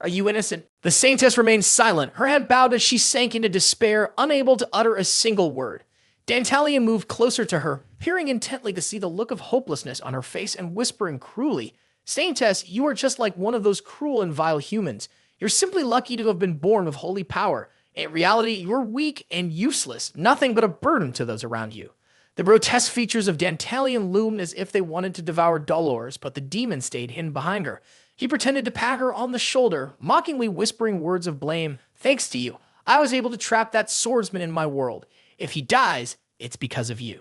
Are you innocent?" The Saintess remained silent, her head bowed as she sank into despair, unable to utter a single word. Dantalian moved closer to her, peering intently to see the look of hopelessness on her face and whispering cruelly, "Saintess, you are just like one of those cruel and vile humans. You're simply lucky to have been born with holy power. In reality, you're weak and useless, nothing but a burden to those around you." The grotesque features of Dantalian loomed as if they wanted to devour Dolores, but the demon stayed hidden behind her. He pretended to pat her on the shoulder, mockingly whispering words of blame. "Thanks to you, I was able to trap that swordsman in my world. If he dies, it's because of you."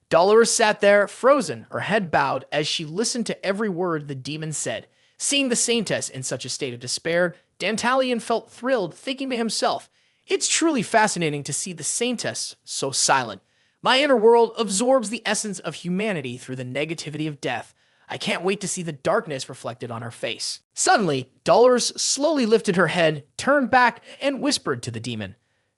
Dolores sat there, frozen, her head bowed, as she listened to every word the demon said. Seeing the Saintess in such a state of despair, Dantalian felt thrilled, thinking to himself, "It's truly fascinating to see the Saintess so silent. My inner world absorbs the essence of humanity through the negativity of death. I can't wait to see the darkness reflected on her face." Suddenly, Dolores slowly lifted her head, turned back, and whispered to the demon,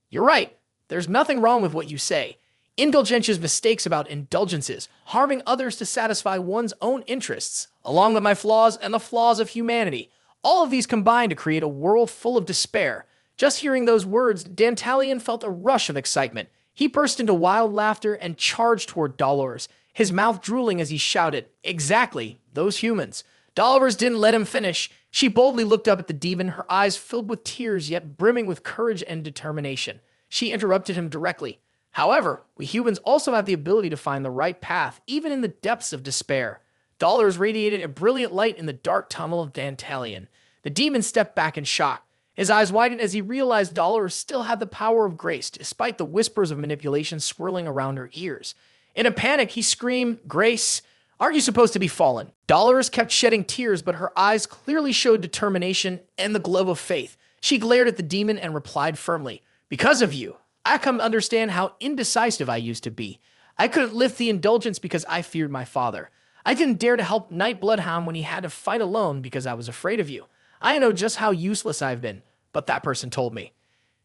"You're right. There's nothing wrong with what you say. Indulgentia's mistakes about indulgences, harming others to satisfy one's own interests, along with my flaws and the flaws of humanity. All of these combine to create a world full of despair." Just hearing those words, Dantalian felt a rush of excitement. He burst into wild laughter and charged toward Dolores, his mouth drooling as he shouted, "Exactly, those humans." Dolores didn't let him finish. She boldly looked up at the demon, her eyes filled with tears yet brimming with courage and determination. She interrupted him directly. "However, we humans also have the ability to find the right path, even in the depths of despair." Dolores radiated a brilliant light in the dark tunnel of Dantalian. The demon stepped back in shock. His eyes widened as he realized Dolores still had the power of grace, despite the whispers of manipulation swirling around her ears. In a panic, he screamed, "Grace, aren't you supposed to be fallen?" Dolores kept shedding tears, but her eyes clearly showed determination and the glow of faith. She glared at the demon and replied firmly, "Because of you, I come to understand how indecisive I used to be. I couldn't lift the indulgence because I feared my father. I didn't dare to help Knight Bloodhound when he had to fight alone because I was afraid of you. I know just how useless I've been, but that person told me."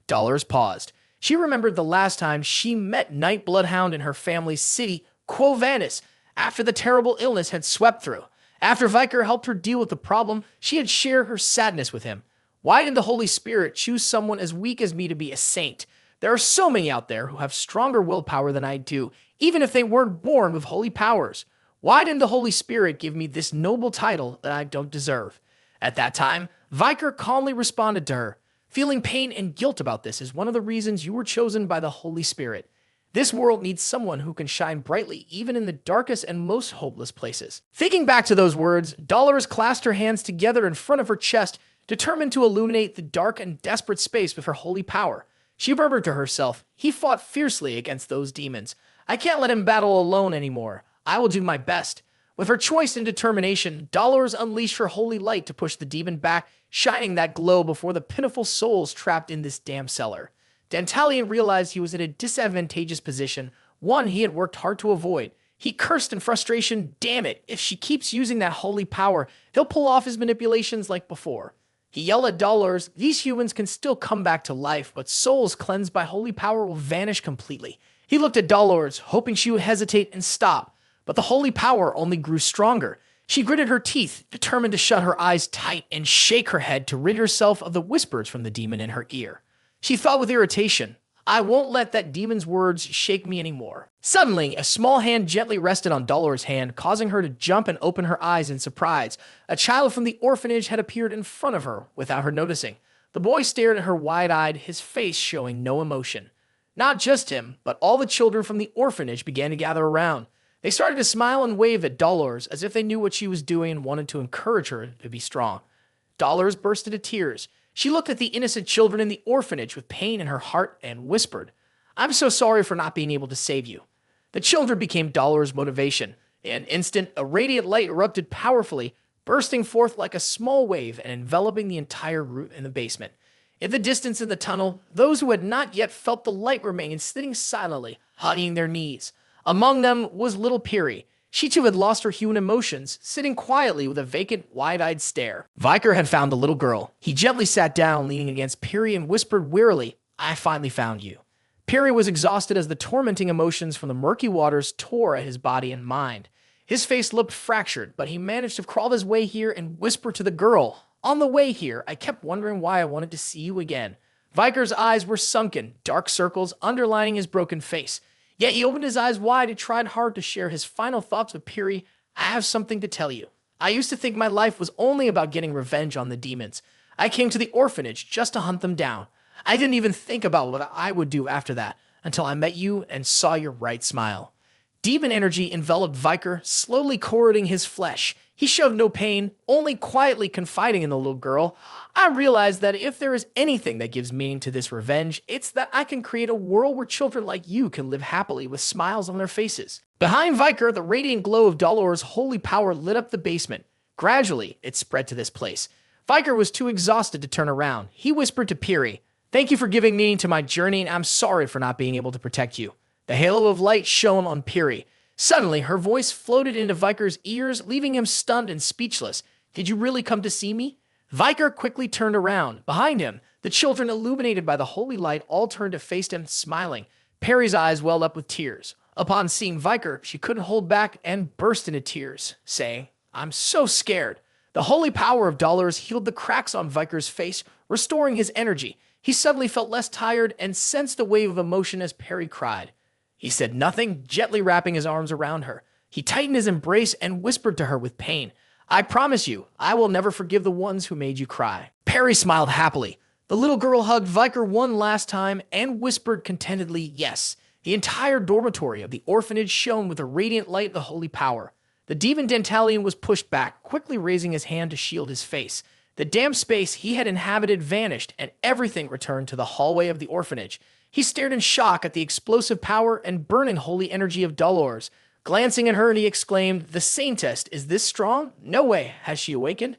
Dolores paused. She remembered the last time she met Knight Bloodhound in her family's city, Quo Vadis, after the terrible illness had swept through. After Viker helped her deal with the problem, she had shared her sadness with him. Why did the Holy Spirit choose someone as weak as me to be a saint? There are so many out there who have stronger willpower than I do, even if they weren't born with holy powers. Why didn't the Holy Spirit give me this noble title that I don't deserve? At that time, Viker calmly responded to her, "Feeling pain and guilt about this is one of the reasons you were chosen by the Holy Spirit. This world needs someone who can shine brightly even in the darkest and most hopeless places." Thinking back to those words, Dolores clasped her hands together in front of her chest, determined to illuminate the dark and desperate space with her holy power. She murmured to herself, "He fought fiercely against those demons. I can't let him battle alone anymore. I will do my best." With her choice and determination, Dolores unleashed her holy light to push the demon back, shining that glow before the pitiful souls trapped in this damn cellar. Dantalion realized he was in a disadvantageous position, one he had worked hard to avoid. He cursed in frustration, damn it, if she keeps using that holy power, he'll pull off his manipulations like before. He yelled at Dolores, these humans can still come back to life, but souls cleansed by holy power will vanish completely. He looked at Dolores, hoping she would hesitate and stop, but the holy power only grew stronger. She gritted her teeth, determined to shut her eyes tight and shake her head to rid herself of the whispers from the demon in her ear. She thought with irritation, I won't let that demon's words shake me anymore. Suddenly, a small hand gently rested on Dolores' hand, causing her to jump and open her eyes in surprise. A child from the orphanage had appeared in front of her without her noticing. The boy stared at her wide-eyed, his face showing no emotion. Not just him, but all the children from the orphanage began to gather around. They started to smile and wave at Dolores as if they knew what she was doing and wanted to encourage her to be strong. Dolores burst into tears. She looked at the innocent children in the orphanage with pain in her heart and whispered, I'm so sorry for not being able to save you. The children became Dolores' motivation. In an instant, a radiant light erupted powerfully, bursting forth like a small wave and enveloping the entire room in the basement. In the distance in the tunnel, those who had not yet felt the light remained sitting silently, hugging their knees. Among them was little Peri. She too had lost her human emotions, sitting quietly with a vacant, wide-eyed stare. Viker had found the little girl. He gently sat down, leaning against Peri, and whispered wearily, I finally found you. Peri was exhausted as the tormenting emotions from the murky waters tore at his body and mind. His face looked fractured, but he managed to crawl his way here and whisper to the girl, on the way here, I kept wondering why I wanted to see you again. Viker's eyes were sunken, dark circles underlining his broken face. Yet he opened his eyes wide and tried hard to share his final thoughts with Peri. I have something to tell you. I used to think my life was only about getting revenge on the demons. I came to the orphanage just to hunt them down. I didn't even think about what I would do after that until I met you and saw your bright smile. Demon energy enveloped Viker, slowly corroding his flesh. He showed no pain, only quietly confiding in the little girl. I realized that if there is anything that gives meaning to this revenge, it's that I can create a world where children like you can live happily with smiles on their faces. Behind Viker, the radiant glow of Dolores' holy power lit up the basement. Gradually, it spread to this place. Viker was too exhausted to turn around. He whispered to Peri, Thank you for giving meaning to my journey, and I'm sorry for not being able to protect you. The halo of light shone on Peri. Suddenly, her voice floated into Viker's ears, leaving him stunned and speechless. Did you really come to see me? Viker quickly turned around. Behind him, the children, illuminated by the holy light, all turned to face him, smiling. Peri's eyes welled up with tears. Upon seeing Viker, she couldn't hold back and burst into tears, saying, I'm so scared. The holy power of Dolores healed the cracks on Viker's face, restoring his energy. He suddenly felt less tired and sensed a wave of emotion as Peri cried. He said nothing, gently wrapping his arms around her. He tightened his embrace and whispered to her with pain, I promise you, I will never forgive the ones who made you cry. Peri smiled happily. The little girl hugged Viker one last time and whispered contentedly, yes. The entire dormitory of the orphanage shone with the radiant light of the holy power. The demon Dantalion was pushed back, quickly raising his hand to shield his face. The damp space he had inhabited vanished, and everything returned to the hallway of the orphanage. He stared in shock at the explosive power and burning holy energy of Dolores. Glancing at her, he exclaimed, The Saintess, is this strong? No way. Has she awakened?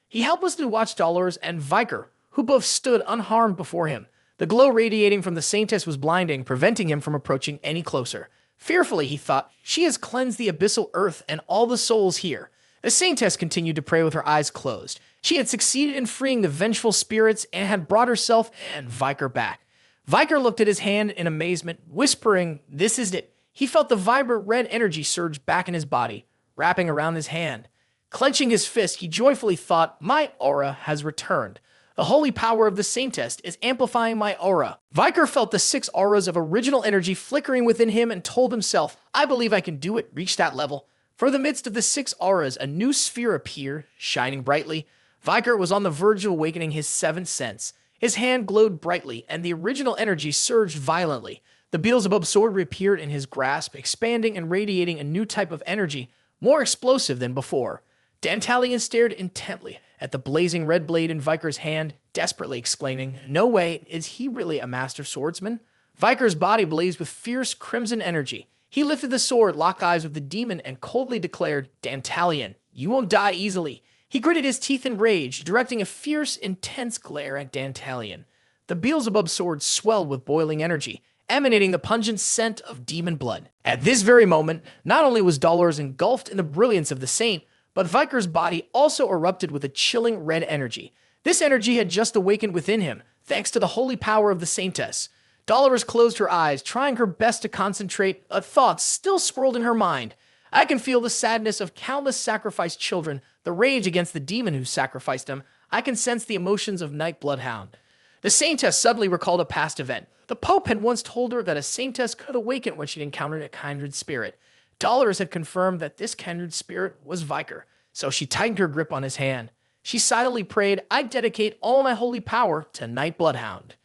He helplessly watched Dolores and Viker, who both stood unharmed before him. The glow radiating from the Saintess was blinding, preventing him from approaching any closer. Fearfully, he thought, she has cleansed the abyssal earth and all the souls here. The Saintess continued to pray with her eyes closed. She had succeeded in freeing the vengeful spirits and had brought herself and Viker back. Viker looked at his hand in amazement, whispering, This is it. He felt the vibrant red energy surge back in his body, wrapping around his hand. Clenching his fist, he joyfully thought, My aura has returned. The holy power of the Saintess is amplifying my aura. Viker felt the 6 auras of original energy flickering within him and told himself, I believe I can do it, reach that level. From the midst of the 6 auras, a new sphere appeared, shining brightly. Viker was on the verge of awakening his 7th sense. His hand glowed brightly, and the original energy surged violently. The Beelzebub sword reappeared in his grasp, expanding and radiating a new type of energy, more explosive than before. Dantalion stared intently at the blazing red blade in Viker's hand, desperately exclaiming, No way, is he really a master swordsman? Viker's body blazed with fierce crimson energy. He lifted the sword, locked eyes with the demon, and coldly declared, "Dantalion, you won't die easily." He gritted his teeth in rage, directing a fierce, intense glare at Dantalion. The Beelzebub sword swelled with boiling energy, emanating the pungent scent of demon blood. At this very moment, not only was Dolores engulfed in the brilliance of the saint, but Viker's body also erupted with a chilling red energy. This energy had just awakened within him, thanks to the holy power of the Saintess. Dolores closed her eyes, trying her best to concentrate. A thought still swirled in her mind. I can feel the sadness of countless sacrificed children, the rage against the demon who sacrificed them. I can sense the emotions of Night Bloodhound. The Saintess suddenly recalled a past event. The Pope had once told her that a Saintess could awaken when she'd encountered a kindred spirit. Dolores had confirmed that this kindred spirit was Viker, so she tightened her grip on his hand. She silently prayed, "I dedicate all my holy power to Night Bloodhound."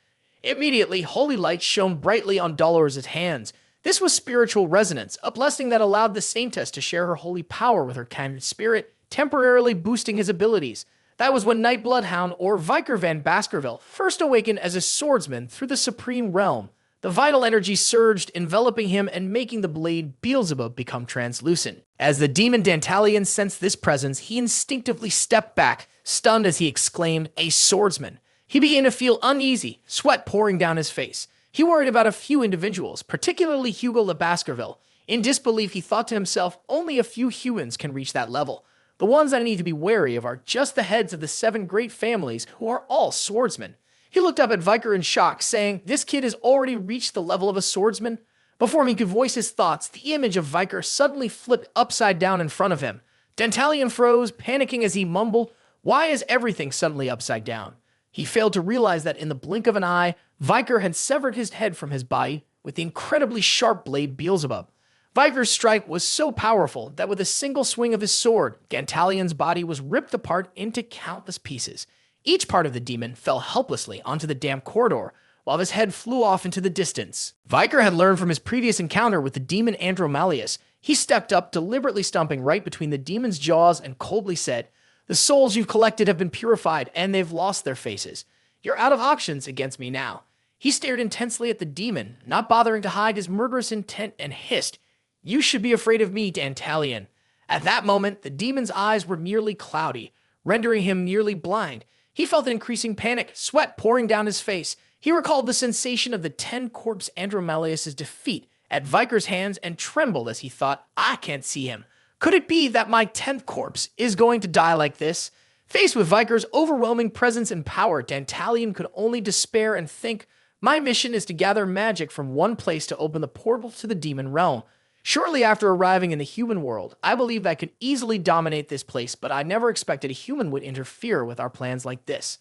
Immediately, holy light shone brightly on Dolores' hands. This was spiritual resonance, a blessing that allowed the Saintess to share her holy power with her kindred spirit, temporarily boosting his abilities. That was when Night Bloodhound, or Viker van Baskerville, first awakened as a swordsman through the Supreme Realm. The vital energy surged, enveloping him and making the blade Beelzebub become translucent. As the demon Dantalion sensed this presence, he instinctively stepped back, stunned as he exclaimed, "A swordsman!" He began to feel uneasy, sweat pouring down his face. He worried about a few individuals, particularly Hugo le Baskerville. In disbelief, he thought to himself, only a few humans can reach that level. The ones I need to be wary of are just the heads of the 7 great families who are all swordsmen. He looked up at Viker in shock, saying, "This kid has already reached the level of a swordsman?" Before he could voice his thoughts, the image of Viker suddenly flipped upside down in front of him. Dantalion froze, panicking as he mumbled, "Why is everything suddenly upside down?" He failed to realize that in the blink of an eye, Viker had severed his head from his body with the incredibly sharp blade Beelzebub. Viker's strike was so powerful that with a single swing of his sword, Dantalion's body was ripped apart into countless pieces. Each part of the demon fell helplessly onto the damp corridor, while his head flew off into the distance. Viker had learned from his previous encounter with the demon Andromalius. He stepped up, deliberately stomping right between the demon's jaws and coldly said, "The souls you've collected have been purified, and they've lost their faces. You're out of options against me now." He stared intensely at the demon, not bothering to hide his murderous intent, and hissed, "You should be afraid of me, Dantalion." At that moment, the demon's eyes were nearly cloudy, rendering him nearly blind. He felt an increasing panic, sweat pouring down his face. He recalled the sensation of the 10-corpse Andromalius' defeat at Viker's hands and trembled as he thought, "I can't see him. Could it be that my 10th corpse is going to die like this?" Faced with Viker's overwhelming presence and power, Dantalion could only despair and think, "My mission is to gather magic from one place to open the portal to the demon realm. Shortly after arriving in the human world, I believed I could easily dominate this place, but I never expected a human would interfere with our plans like this."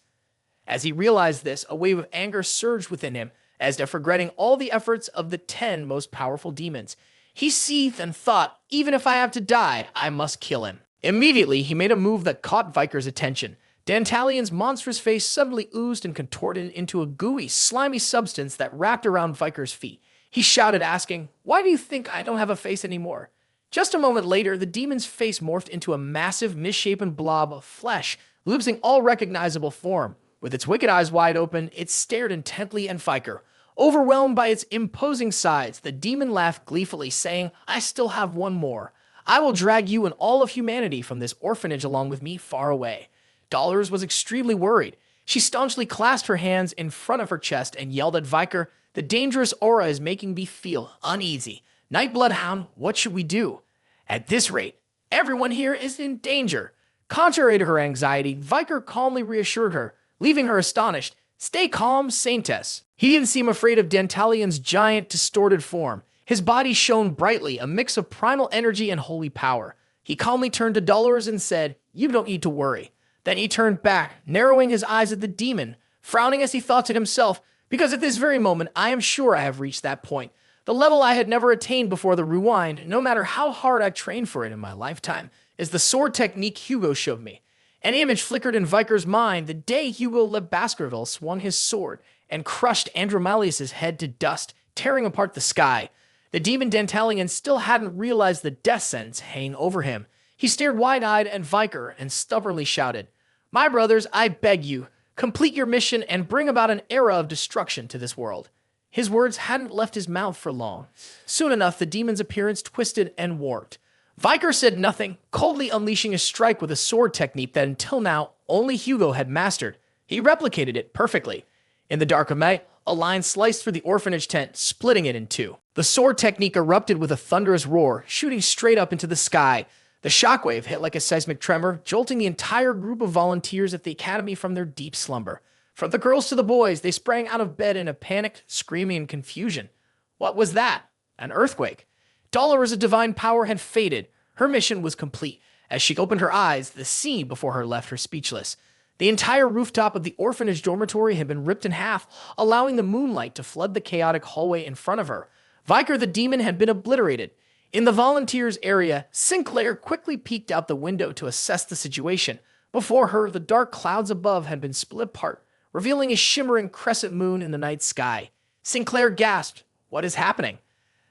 As he realized this, a wave of anger surged within him, as if regretting all the efforts of the 10 most powerful demons. He seethed and thought, "Even if I have to die, I must kill him." Immediately, he made a move that caught Viker's attention. Dantalion's monstrous face suddenly oozed and contorted into a gooey, slimy substance that wrapped around Viker's feet. He shouted, asking, "Why do you think I don't have a face anymore?" Just a moment later, the demon's face morphed into a massive, misshapen blob of flesh, losing all recognizable form. With its wicked eyes wide open, it stared intently at Viker. Overwhelmed by its imposing size, the demon laughed gleefully, saying, "I still have one more. I will drag you and all of humanity from this orphanage along with me far away." Dolores was extremely worried. She staunchly clasped her hands in front of her chest and yelled at Viker, "The dangerous aura is making me feel uneasy. Night Bloodhound, what should we do? At this rate, everyone here is in danger." Contrary to her anxiety, Viker calmly reassured her, leaving her astonished. "Stay calm, Saintess." He didn't seem afraid of Dantalion's giant, distorted form. His body shone brightly, a mix of primal energy and holy power. He calmly turned to Dolores and said, "You don't need to worry." Then he turned back, narrowing his eyes at the demon, frowning as he thought to himself, "Because at this very moment, I am sure I have reached that point. The level I had never attained before the rewind, no matter how hard I trained for it in my lifetime, is the sword technique Hugo showed me." An image flickered in Viker's mind the day Hugo le Baskerville swung his sword and crushed Andromalius' head to dust, tearing apart the sky. The demon Dantalion still hadn't realized the death sentence hanging over him. He stared wide-eyed at Viker and stubbornly shouted, "My brothers, I beg you, complete your mission and bring about an era of destruction to this world." His words hadn't left his mouth for long. Soon enough, the demon's appearance twisted and warped. Viker said nothing, coldly unleashing a strike with a sword technique that until now only Hugo had mastered. He replicated it perfectly. In the dark of night, a line sliced through the orphanage tent, splitting it in two. The sword technique erupted with a thunderous roar, shooting straight up into the sky. The shockwave hit like a seismic tremor, jolting the entire group of volunteers at the academy from their deep slumber. From the girls to the boys, they sprang out of bed in a panic, screaming in confusion. What was that? An earthquake. Dolores' divine power had faded. Her mission was complete. As she opened her eyes, the scene before her left her speechless. The entire rooftop of the orphanage dormitory had been ripped in half, allowing the moonlight to flood the chaotic hallway in front of her. Viker the demon had been obliterated. In the volunteers' area, Sinclair quickly peeked out the window to assess the situation. Before her, the dark clouds above had been split apart, revealing a shimmering crescent moon in the night sky. Sinclair gasped, "What is happening?"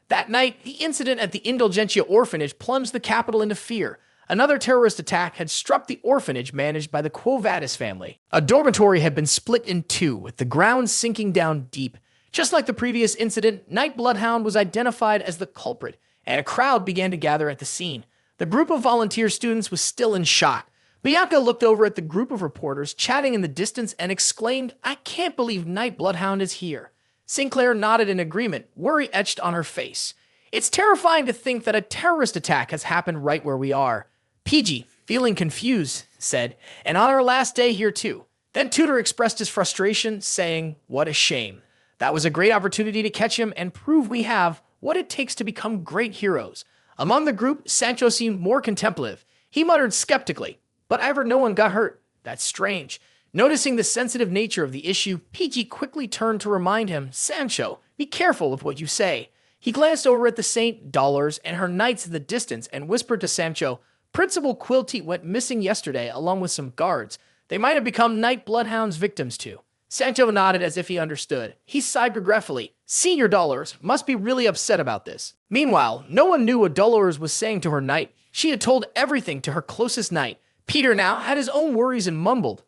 That night, the incident at the Indulgentia orphanage plunged the capital into fear. Another terrorist attack had struck the orphanage managed by the Quo Vadis family. A dormitory had been split in two, with the ground sinking down deep. Just like the previous incident, Night Bloodhound was identified as the culprit, and a crowd began to gather at the scene. The group of volunteer students was still in shock. Bianca looked over at the group of reporters chatting in the distance and exclaimed, "I can't believe Night Bloodhound is here." Sinclair nodded in agreement, worry etched on her face. "It's terrifying to think that a terrorist attack has happened right where we are." PG, feeling confused, said, "And on our last day here too." Then Tudor expressed his frustration, saying, "What a shame. That was a great opportunity to catch him and prove we have what it takes to become great heroes." Among the group, Sancho seemed more contemplative. He muttered skeptically, "But ever no one got hurt. That's strange." Noticing the sensitive nature of the issue, PG quickly turned to remind him, "Sancho, be careful with what you say." He glanced over at the Saint, Dollars, and her knights in the distance and whispered to Sancho, "Principal Quilty went missing yesterday along with some guards. They might have become Night Bloodhound's victims too." Sancho nodded as if he understood. He sighed regretfully. Senior Dollars must be really upset about this. Meanwhile, no one knew what Dolores was saying to her knight. She had told everything to her closest knight. Peter now had his own worries and mumbled,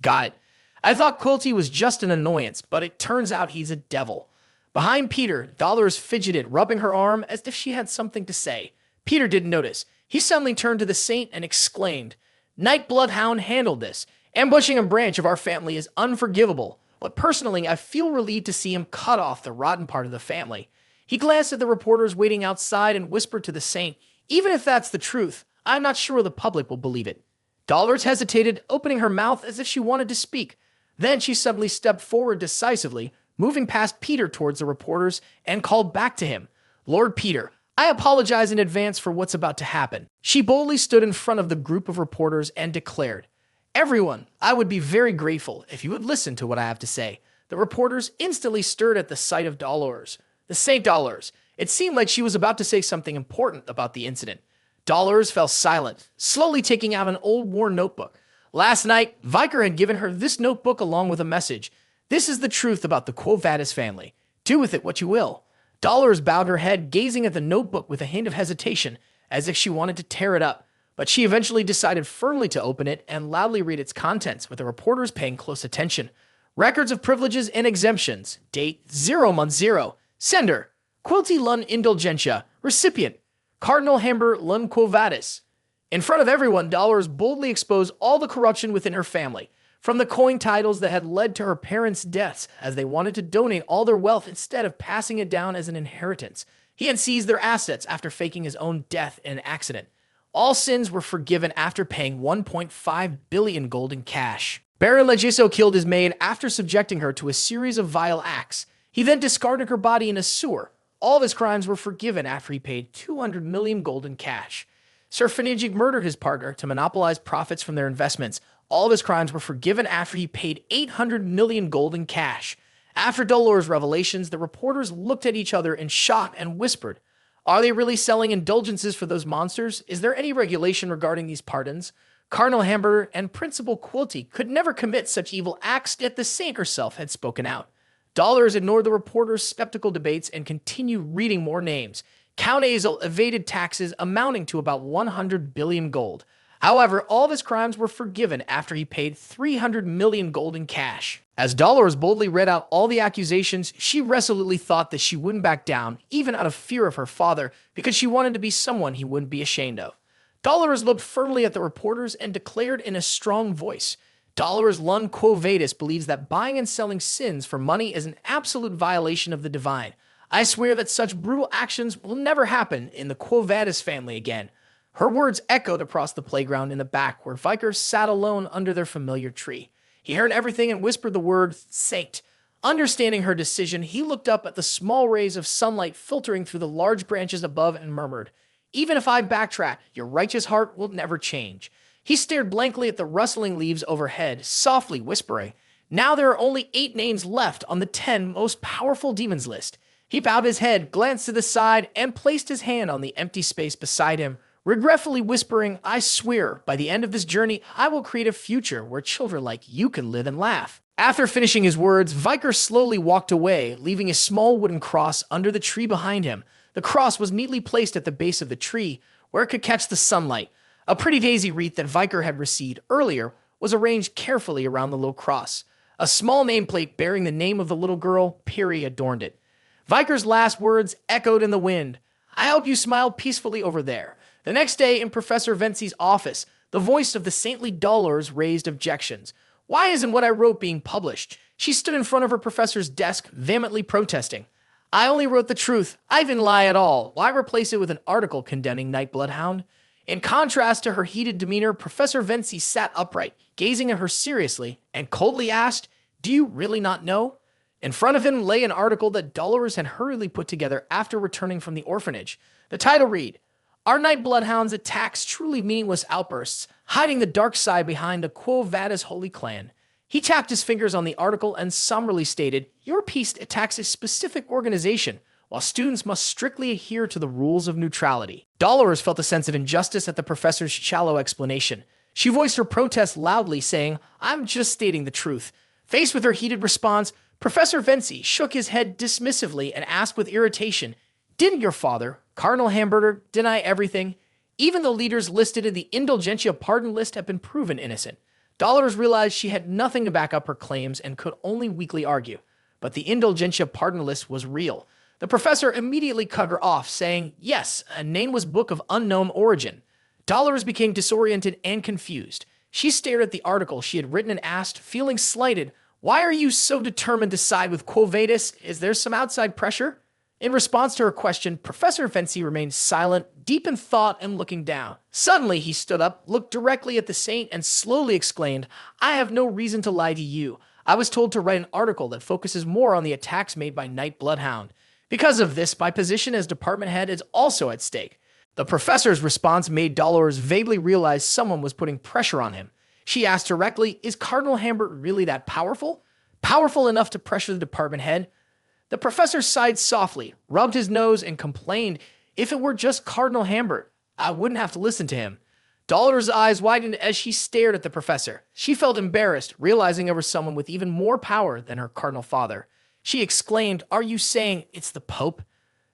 "Got it. I thought Quilty was just an annoyance, but it turns out he's a devil." Behind Peter, Dollars fidgeted, rubbing her arm as if she had something to say. Peter didn't notice. He suddenly turned to the Saint and exclaimed, "Night Bloodhound handled this. Ambushing a branch of our family is unforgivable, but personally I feel relieved to see him cut off the rotten part of the family." He glanced at the reporters waiting outside and whispered to the Saint, "Even if that's the truth, I'm not sure the public will believe it." Dollars hesitated, opening her mouth as if she wanted to speak. Then she suddenly stepped forward decisively, moving past Peter towards the reporters, and called back to him, "Lord Peter, I apologize in advance for what's about to happen." She boldly stood in front of the group of reporters and declared, "Everyone, I would be very grateful if you would listen to what I have to say." The reporters instantly stirred at the sight of Dollars. The Saint Dollars. It seemed like she was about to say something important about the incident. Dollars fell silent, slowly taking out an old worn notebook. Last night, Viker had given her this notebook along with a message. "This is the truth about the Quo Vadis family. Do with it what you will." Dollars bowed her head, gazing at the notebook with a hint of hesitation, as if she wanted to tear it up. But she eventually decided firmly to open it and loudly read its contents, with the reporters paying close attention. Records of privileges and exemptions. Date 0 month 0. Sender, Quilty Lun Indulgentia. Recipient, Cardinal Hamber Lun Quo Vadis. In front of everyone, Dollars boldly exposed all the corruption within her family, from the coin titles that had led to her parents' deaths, as they wanted to donate all their wealth instead of passing it down as an inheritance. He had seized their assets after faking his own death in an accident. All sins were forgiven after paying 1.5 billion gold in cash. Baron Legiso killed his maid after subjecting her to a series of vile acts. He then discarded her body in a sewer. All of his crimes were forgiven after he paid 200 million gold in cash. Sir Finnegan murdered his partner to monopolize profits from their investments. All of his crimes were forgiven after he paid 800 million gold in cash. After Dolores' revelations, the reporters looked at each other in shock and whispered, "Are they really selling indulgences for those monsters? Is there any regulation regarding these pardons?" Cardinal Hamburger and Principal Quilty could never commit such evil acts, yet the saint herself had spoken out. Dollars ignored the reporters' skeptical debates and continued reading more names. Count Azel evaded taxes amounting to about 100 billion gold. However, all of his crimes were forgiven after he paid 300 million gold in cash. As Dolores boldly read out all the accusations, she resolutely thought that she wouldn't back down, even out of fear of her father, because she wanted to be someone he wouldn't be ashamed of. Dolores looked firmly at the reporters and declared in a strong voice, Dolores Lund Quo Vadis believes that buying and selling sins for money is an absolute violation of the divine. I swear that such brutal actions will never happen in the Quo Vadis family again. Her words echoed across the playground in the back where Viker sat alone under their familiar tree. He heard everything and whispered the word saint. Understanding her decision, he looked up at the small rays of sunlight filtering through the large branches above and murmured, Even if I backtrack, your righteous heart will never change. He stared blankly at the rustling leaves overhead, softly whispering, Now there are only 8 names left on the 10 most powerful demons list. He bowed his head, glanced to the side, and placed his hand on the empty space beside him, regretfully whispering, I swear, by the end of this journey, I will create a future where children like you can live and laugh. After finishing his words, Viker slowly walked away, leaving a small wooden cross under the tree behind him. The cross was neatly placed at the base of the tree, where it could catch the sunlight. A pretty daisy wreath that Viker had received earlier was arranged carefully around the little cross. A small nameplate bearing the name of the little girl, Peri, adorned it. Viker's last words echoed in the wind. I hope you smile peacefully over there. The next day, in Professor Vincey's office, the voice of the saintly Dolores raised objections. Why isn't what I wrote being published? She stood in front of her professor's desk, vehemently protesting. I only wrote the truth. I didn't lie at all. Why replace it with an article condemning Night Bloodhound? In contrast to her heated demeanor, Professor Vincey sat upright, gazing at her seriously, and coldly asked, Do you really not know? In front of him lay an article that Dolores had hurriedly put together after returning from the orphanage. The title read, Are Night Bloodhounds attacks truly meaningless outbursts, hiding the dark side behind a Quo Vadis holy clan? He tapped his fingers on the article and somberly stated, Your piece attacks a specific organization, while students must strictly adhere to the rules of neutrality. Dolores felt a sense of injustice at the professor's shallow explanation. She voiced her protest loudly, saying, I'm just stating the truth. Faced with her heated response, Professor Vincey shook his head dismissively and asked with irritation, Didn't your father, Cardinal Hamburger, deny everything? Even the leaders listed in the Indulgentia pardon list have been proven innocent. Dolores realized she had nothing to back up her claims and could only weakly argue. But the Indulgentia pardon list was real. The professor immediately cut her off, saying, Yes, a name was book of unknown origin. Dolores became disoriented and confused. She stared at the article she had written and asked, feeling slighted, Why are you so determined to side with Quo Vadis? Is there some outside pressure? In response to her question, Professor Vincey remained silent, deep in thought and looking down. Suddenly, he stood up, looked directly at the saint, and slowly exclaimed, I have no reason to lie to you. I was told to write an article that focuses more on the attacks made by Night Bloodhound. Because of this, my position as department head is also at stake. The professor's response made Dolores vaguely realize someone was putting pressure on him. She asked directly, Is Cardinal Hambert really that powerful? Powerful enough to pressure the department head? The professor sighed softly, rubbed his nose, and complained, If it were just Cardinal Hambert, I wouldn't have to listen to him. Dolores' eyes widened as she stared at the professor. She felt embarrassed, realizing there was someone with even more power than her cardinal father. She exclaimed, Are you saying it's the Pope?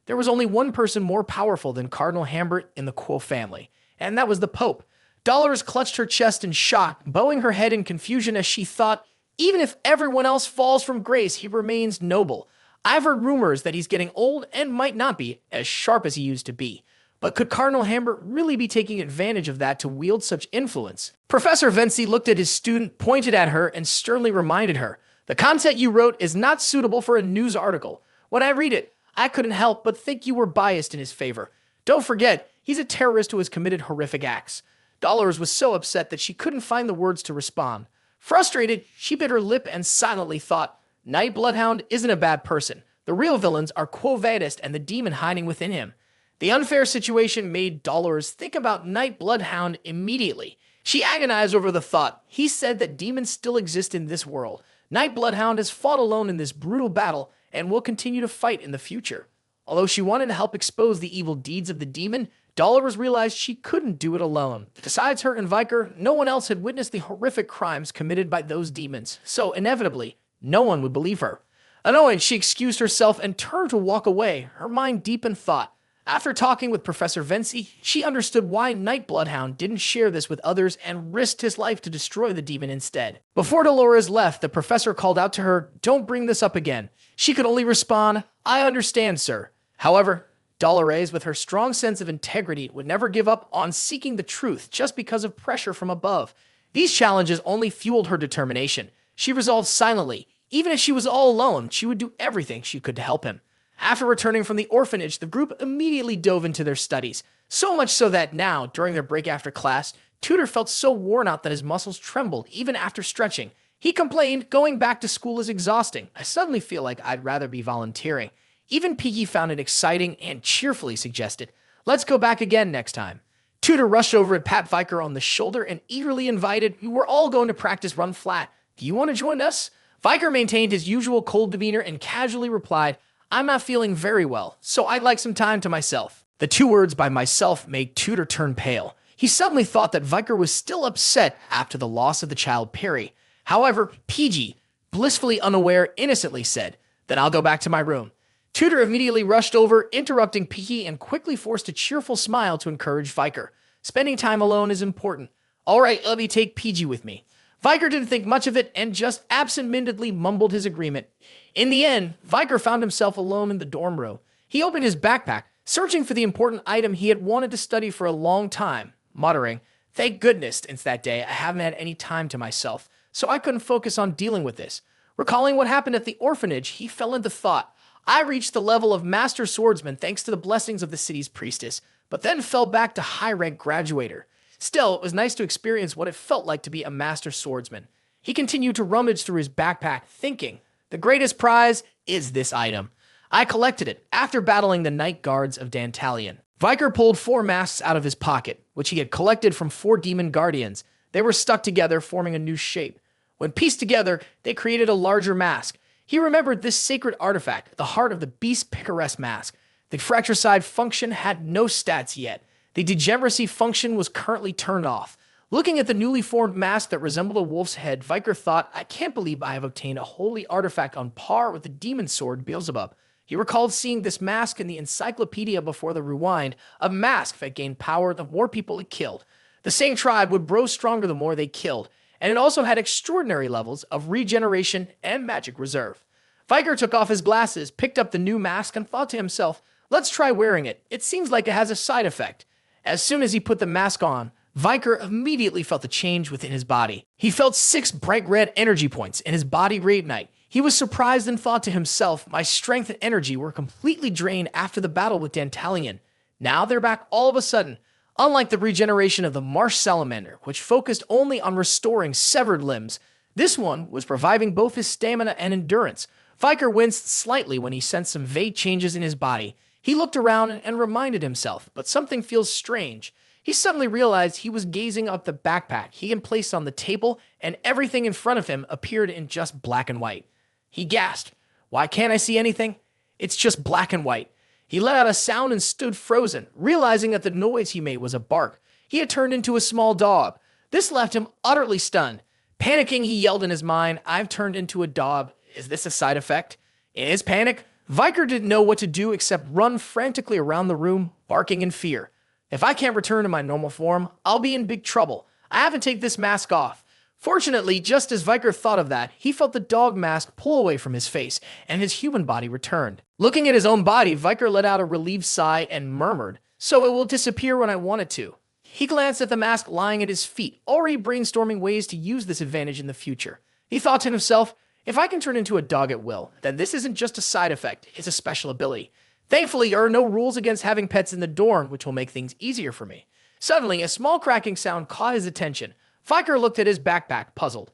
There was only one person more powerful than Cardinal Hambert in the Quo family, and that was the Pope. Dolores clutched her chest in shock, bowing her head in confusion as she thought, Even if everyone else falls from grace, he remains noble. I've heard rumors that he's getting old and might not be as sharp as he used to be. But could Cardinal Hambert really be taking advantage of that to wield such influence? Professor Vincey looked at his student, pointed at her, and sternly reminded her, The content you wrote is not suitable for a news article. When I read it, I couldn't help but think you were biased in his favor. Don't forget, he's a terrorist who has committed horrific acts. Dolores was so upset that she couldn't find the words to respond. Frustrated, she bit her lip and silently thought, Night Bloodhound isn't a bad person. The real villains are Quo Vadis and the demon hiding within him. The unfair situation made Dolores think about Night Bloodhound immediately. She agonized over the thought. He said that demons still exist in this world. Night Bloodhound has fought alone in this brutal battle and will continue to fight in the future. Although she wanted to help expose the evil deeds of the demon, Dolores realized she couldn't do it alone. Besides her and Viker, no one else had witnessed the horrific crimes committed by those demons, so inevitably, no one would believe her. Annoyed, she excused herself and turned to walk away, her mind deep in thought. After talking with Professor Vinci, she understood why Night Bloodhound didn't share this with others and risked his life to destroy the demon instead. Before Dolores left, the professor called out to her, "Don't bring this up again." She could only respond, "I understand, sir." However, Dolores, with her strong sense of integrity, would never give up on seeking the truth just because of pressure from above. These challenges only fueled her determination. She resolved silently, even if she was all alone, she would do everything she could to help him. After returning from the orphanage, the group immediately dove into their studies, so much so that now, during their break after class, Tutor felt so worn out that his muscles trembled even after stretching. He complained, "Going back to school is exhausting. I suddenly feel like I'd rather be volunteering." Even Peaky found it exciting and cheerfully suggested, "Let's go back again next time." Tutor rushed over and pat Viker on the shoulder and eagerly invited, "We're all going to practice run flat. Do you want to join us?" Viker maintained his usual cold demeanor and casually replied, "I'm not feeling very well, so I'd like some time to myself." The two words "by myself" made Tutor turn pale. He suddenly thought that Viker was still upset after the loss of the child Peri. However, PG, blissfully unaware, innocently said, "Then I'll go back to my room." Tutor immediately rushed over, interrupting Peaky, and quickly forced a cheerful smile to encourage Viker. Spending time alone is important. "All right, let me take PG with me." Viker didn't think much of it and just absent-mindedly mumbled his agreement. In the end, Viker found himself alone in the dorm room. He opened his backpack, searching for the important item he had wanted to study for a long time, muttering, "Thank goodness, since that day, I haven't had any time to myself, so I couldn't focus on dealing with this." Recalling what happened at the orphanage, he fell into thought. "I reached the level of master swordsman thanks to the blessings of the city's priestess, but then fell back to high-rank graduator. Still, it was nice to experience what it felt like to be a master swordsman." He continued to rummage through his backpack, thinking, "The greatest prize is this item. I collected it after battling the night guards of Dantalion." Viker pulled 4 masks out of his pocket, which he had collected from 4 demon guardians. They were stuck together, forming a new shape. When pieced together, they created a larger mask. He remembered this sacred artifact, the heart of the beast picaresque mask. The fratricide function had no stats yet. The degeneracy function was currently turned off. Looking at the newly formed mask that resembled a wolf's head, Viker thought, "I can't believe I have obtained a holy artifact on par with the demon sword Beelzebub." He recalled seeing this mask in the encyclopedia before the rewind, a mask that gained power the more people it killed. The same tribe would grow stronger the more they killed, and it also had extraordinary levels of regeneration and magic reserve. Viker took off his glasses, picked up the new mask, and thought to himself, "Let's try wearing it. It seems like it has a side effect." As soon as he put the mask on, Viker immediately felt a change within his body. He felt 6 bright red energy points, and his body reignite. He was surprised and thought to himself, "My strength and energy were completely drained after the battle with Dantalion. Now they're back all of a sudden." Unlike the regeneration of the marsh salamander, which focused only on restoring severed limbs, this one was reviving both his stamina and endurance. Viker winced slightly when he sensed some vague changes in his body. He looked around and reminded himself, but something feels strange. He suddenly realized he was gazing up the backpack he had placed on the table, and everything in front of him appeared in just black and white. He gasped, "Why can't I see anything? It's just black and white." He let out a sound and stood frozen, realizing that the noise he made was a bark. He had turned into a small dog. This left him utterly stunned. Panicking, he yelled in his mind, "I've turned into a dog. Is this a side effect?" In his panic, Viker didn't know what to do except run frantically around the room, barking in fear. "If I can't return to my normal form, I'll be in big trouble. I haven't taken this mask off." Fortunately, just as Viker thought of that, he felt the dog mask pull away from his face, and his human body returned. Looking at his own body, Viker let out a relieved sigh and murmured, "So it will disappear when I want it to." He glanced at the mask lying at his feet, already brainstorming ways to use this advantage in the future. He thought to himself, "If I can turn into a dog at will, then this isn't just a side effect, it's a special ability. Thankfully, there are no rules against having pets in the dorm, which will make things easier for me." Suddenly, a small cracking sound caught his attention. Viker looked at his backpack, puzzled.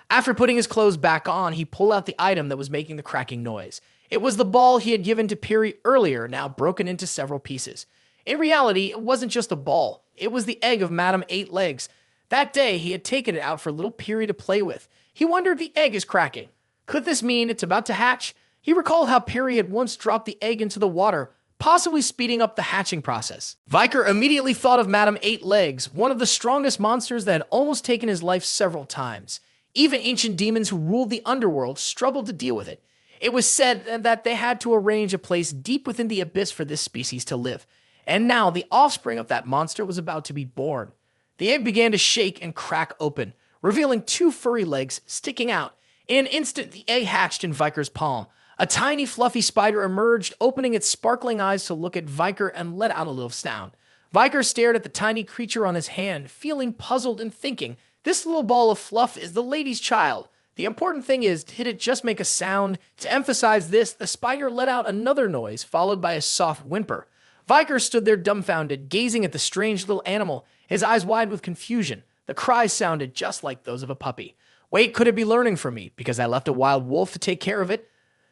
After putting his clothes back on, he pulled out the item that was making the cracking noise. It was the ball he had given to Peri earlier, now broken into several pieces. In reality, it wasn't just a ball. It was the egg of Madame Eight Legs. That day, he had taken it out for little Peri to play with. He wondered if the egg is cracking. Could this mean it's about to hatch? He recalled how Peri had once dropped the egg into the water, possibly speeding up the hatching process. Viker immediately thought of Madame Eight Legs, one of the strongest monsters that had almost taken his life several times. Even ancient demons who ruled the underworld struggled to deal with it. It was said that they had to arrange a place deep within the abyss for this species to live. And now the offspring of that monster was about to be born. The egg began to shake and crack open, revealing two furry legs sticking out. In an instant, the egg hatched in Viker's palm. A tiny, fluffy spider emerged, opening its sparkling eyes to look at Viker and let out a little sound. Viker stared at the tiny creature on his hand, feeling puzzled and thinking, this little ball of fluff is the lady's child. The important thing is, did it just make a sound? To emphasize this, the spider let out another noise, followed by a soft whimper. Viker stood there dumbfounded, gazing at the strange little animal, his eyes wide with confusion. The cries sounded just like those of a puppy. Wait, could it be learning from me, because I left a wild wolf to take care of it?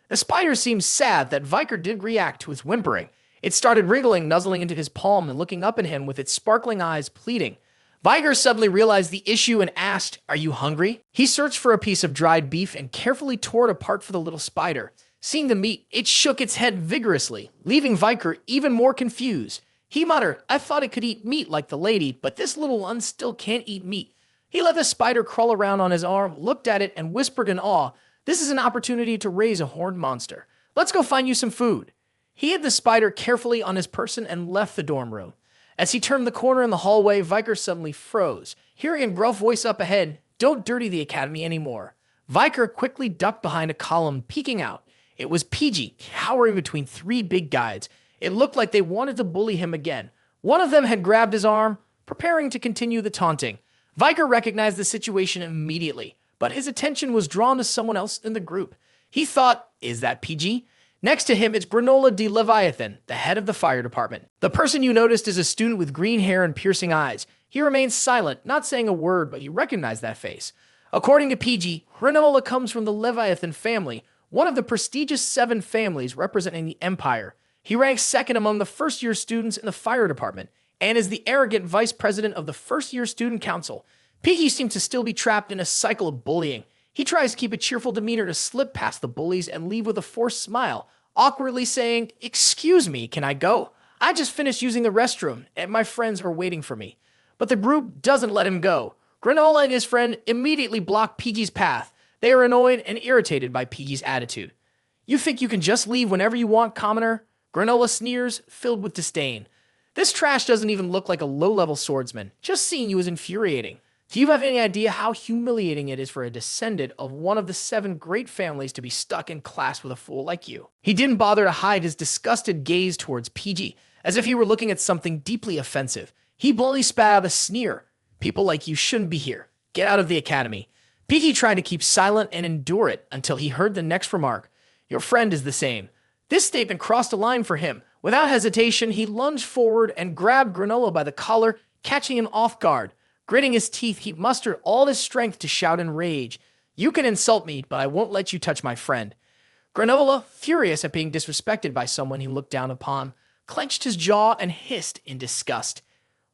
The spider seemed sad that Viker did react to his whimpering. It started wriggling, nuzzling into his palm and looking up at him with its sparkling eyes, pleading. Viker suddenly realized the issue and asked, "Are you hungry?" He searched for a piece of dried beef and carefully tore it apart for the little spider. Seeing the meat, it shook its head vigorously, leaving Viker even more confused. He muttered, "I thought it could eat meat like the lady, but this little one still can't eat meat." He let the spider crawl around on his arm, looked at it, and whispered in awe, "This is an opportunity to raise a horned monster. Let's go find you some food." He hid the spider carefully on his person and left the dorm room. As he turned the corner in the hallway, Viker suddenly froze, hearing a gruff voice up ahead, "Don't dirty the academy anymore." Viker quickly ducked behind a column, peeking out. It was PG, cowering between three big guides. It looked like they wanted to bully him again. One of them had grabbed his arm, preparing to continue the taunting. Viker recognized the situation immediately, but his attention was drawn to someone else in the group. He thought, is that PG? Next to him, it's Granola de Leviathan, the head of the fire department. The person you noticed is a student with green hair and piercing eyes. He remains silent, not saying a word, but you recognize that face. According to PG, Granola comes from the Leviathan family, one of the prestigious 7 families representing the Empire. He ranks second among the first-year students in the fire department, and is the arrogant vice president of the first-year student council. PG seems to still be trapped in a cycle of bullying. He tries to keep a cheerful demeanor to slip past the bullies and leave with a forced smile, awkwardly saying, "Excuse me, can I go? I just finished using the restroom, and my friends are waiting for me." But the group doesn't let him go. Granola and his friend immediately block PG's path. They are annoyed and irritated by PG's attitude. "You think you can just leave whenever you want, commoner?" Granola sneers, filled with disdain. "This trash doesn't even look like a low-level swordsman. Just seeing you is infuriating. Do you have any idea how humiliating it is for a descendant of one of the 7 great families to be stuck in class with a fool like you?" He didn't bother to hide his disgusted gaze towards PG, as if he were looking at something deeply offensive. He bluntly spat out a sneer. "People like you shouldn't be here. Get out of the academy." PG tried to keep silent and endure it until he heard the next remark. "Your friend is the same." This statement crossed a line for him. Without hesitation, he lunged forward and grabbed Granola by the collar, catching him off guard. Gritting his teeth, he mustered all his strength to shout in rage, "You can insult me, but I won't let you touch my friend." Granola, furious at being disrespected by someone he looked down upon, clenched his jaw and hissed in disgust.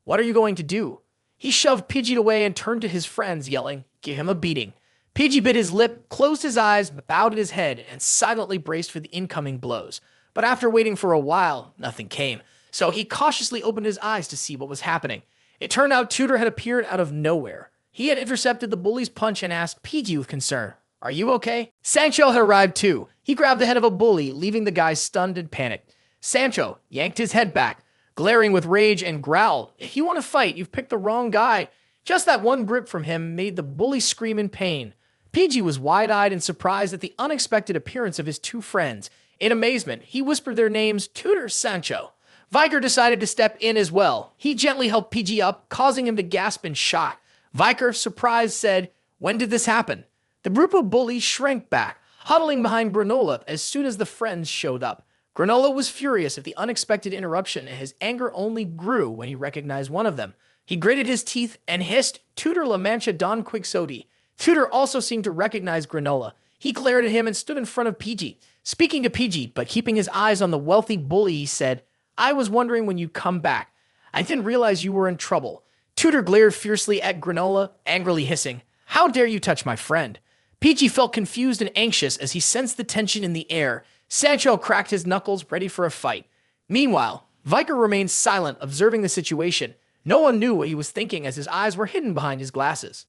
"What are you going to do?" He shoved PG away and turned to his friends, yelling, "Give him a beating." PG bit his lip, closed his eyes, bowed his head, and silently braced for the incoming blows. But after waiting for a while, nothing came, so he cautiously opened his eyes to see what was happening. It turned out Tudor had appeared out of nowhere. He had intercepted the bully's punch and asked PG with concern, "Are you okay?" Sancho had arrived too. He grabbed the head of a bully, leaving the guy stunned and panicked. Sancho yanked his head back, glaring with rage, and growled, "If you want to fight, you've picked the wrong guy." Just that one grip from him made the bully scream in pain. PG was wide-eyed and surprised at the unexpected appearance of his 2 friends. In amazement, he whispered their names, Tudor, Sancho. Viker decided to step in as well. He gently helped PG up, causing him to gasp in shock. Viker, surprised, said, "When did this happen?" The group of bullies shrank back, huddling behind Granola as soon as the friends showed up. Granola was furious at the unexpected interruption, and his anger only grew when he recognized one of them. He gritted his teeth and hissed, "Tudor La Mancha Don Quixote." Tudor also seemed to recognize Granola. He glared at him and stood in front of PG. Speaking to PG, but keeping his eyes on the wealthy bully, he said, "I was wondering when you'd come back. I didn't realize you were in trouble." Tudor glared fiercely at Granola, angrily hissing, "How dare you touch my friend?" PG felt confused and anxious as he sensed the tension in the air. Sancho cracked his knuckles, ready for a fight. Meanwhile, Viker remained silent, observing the situation. No one knew what he was thinking as his eyes were hidden behind his glasses.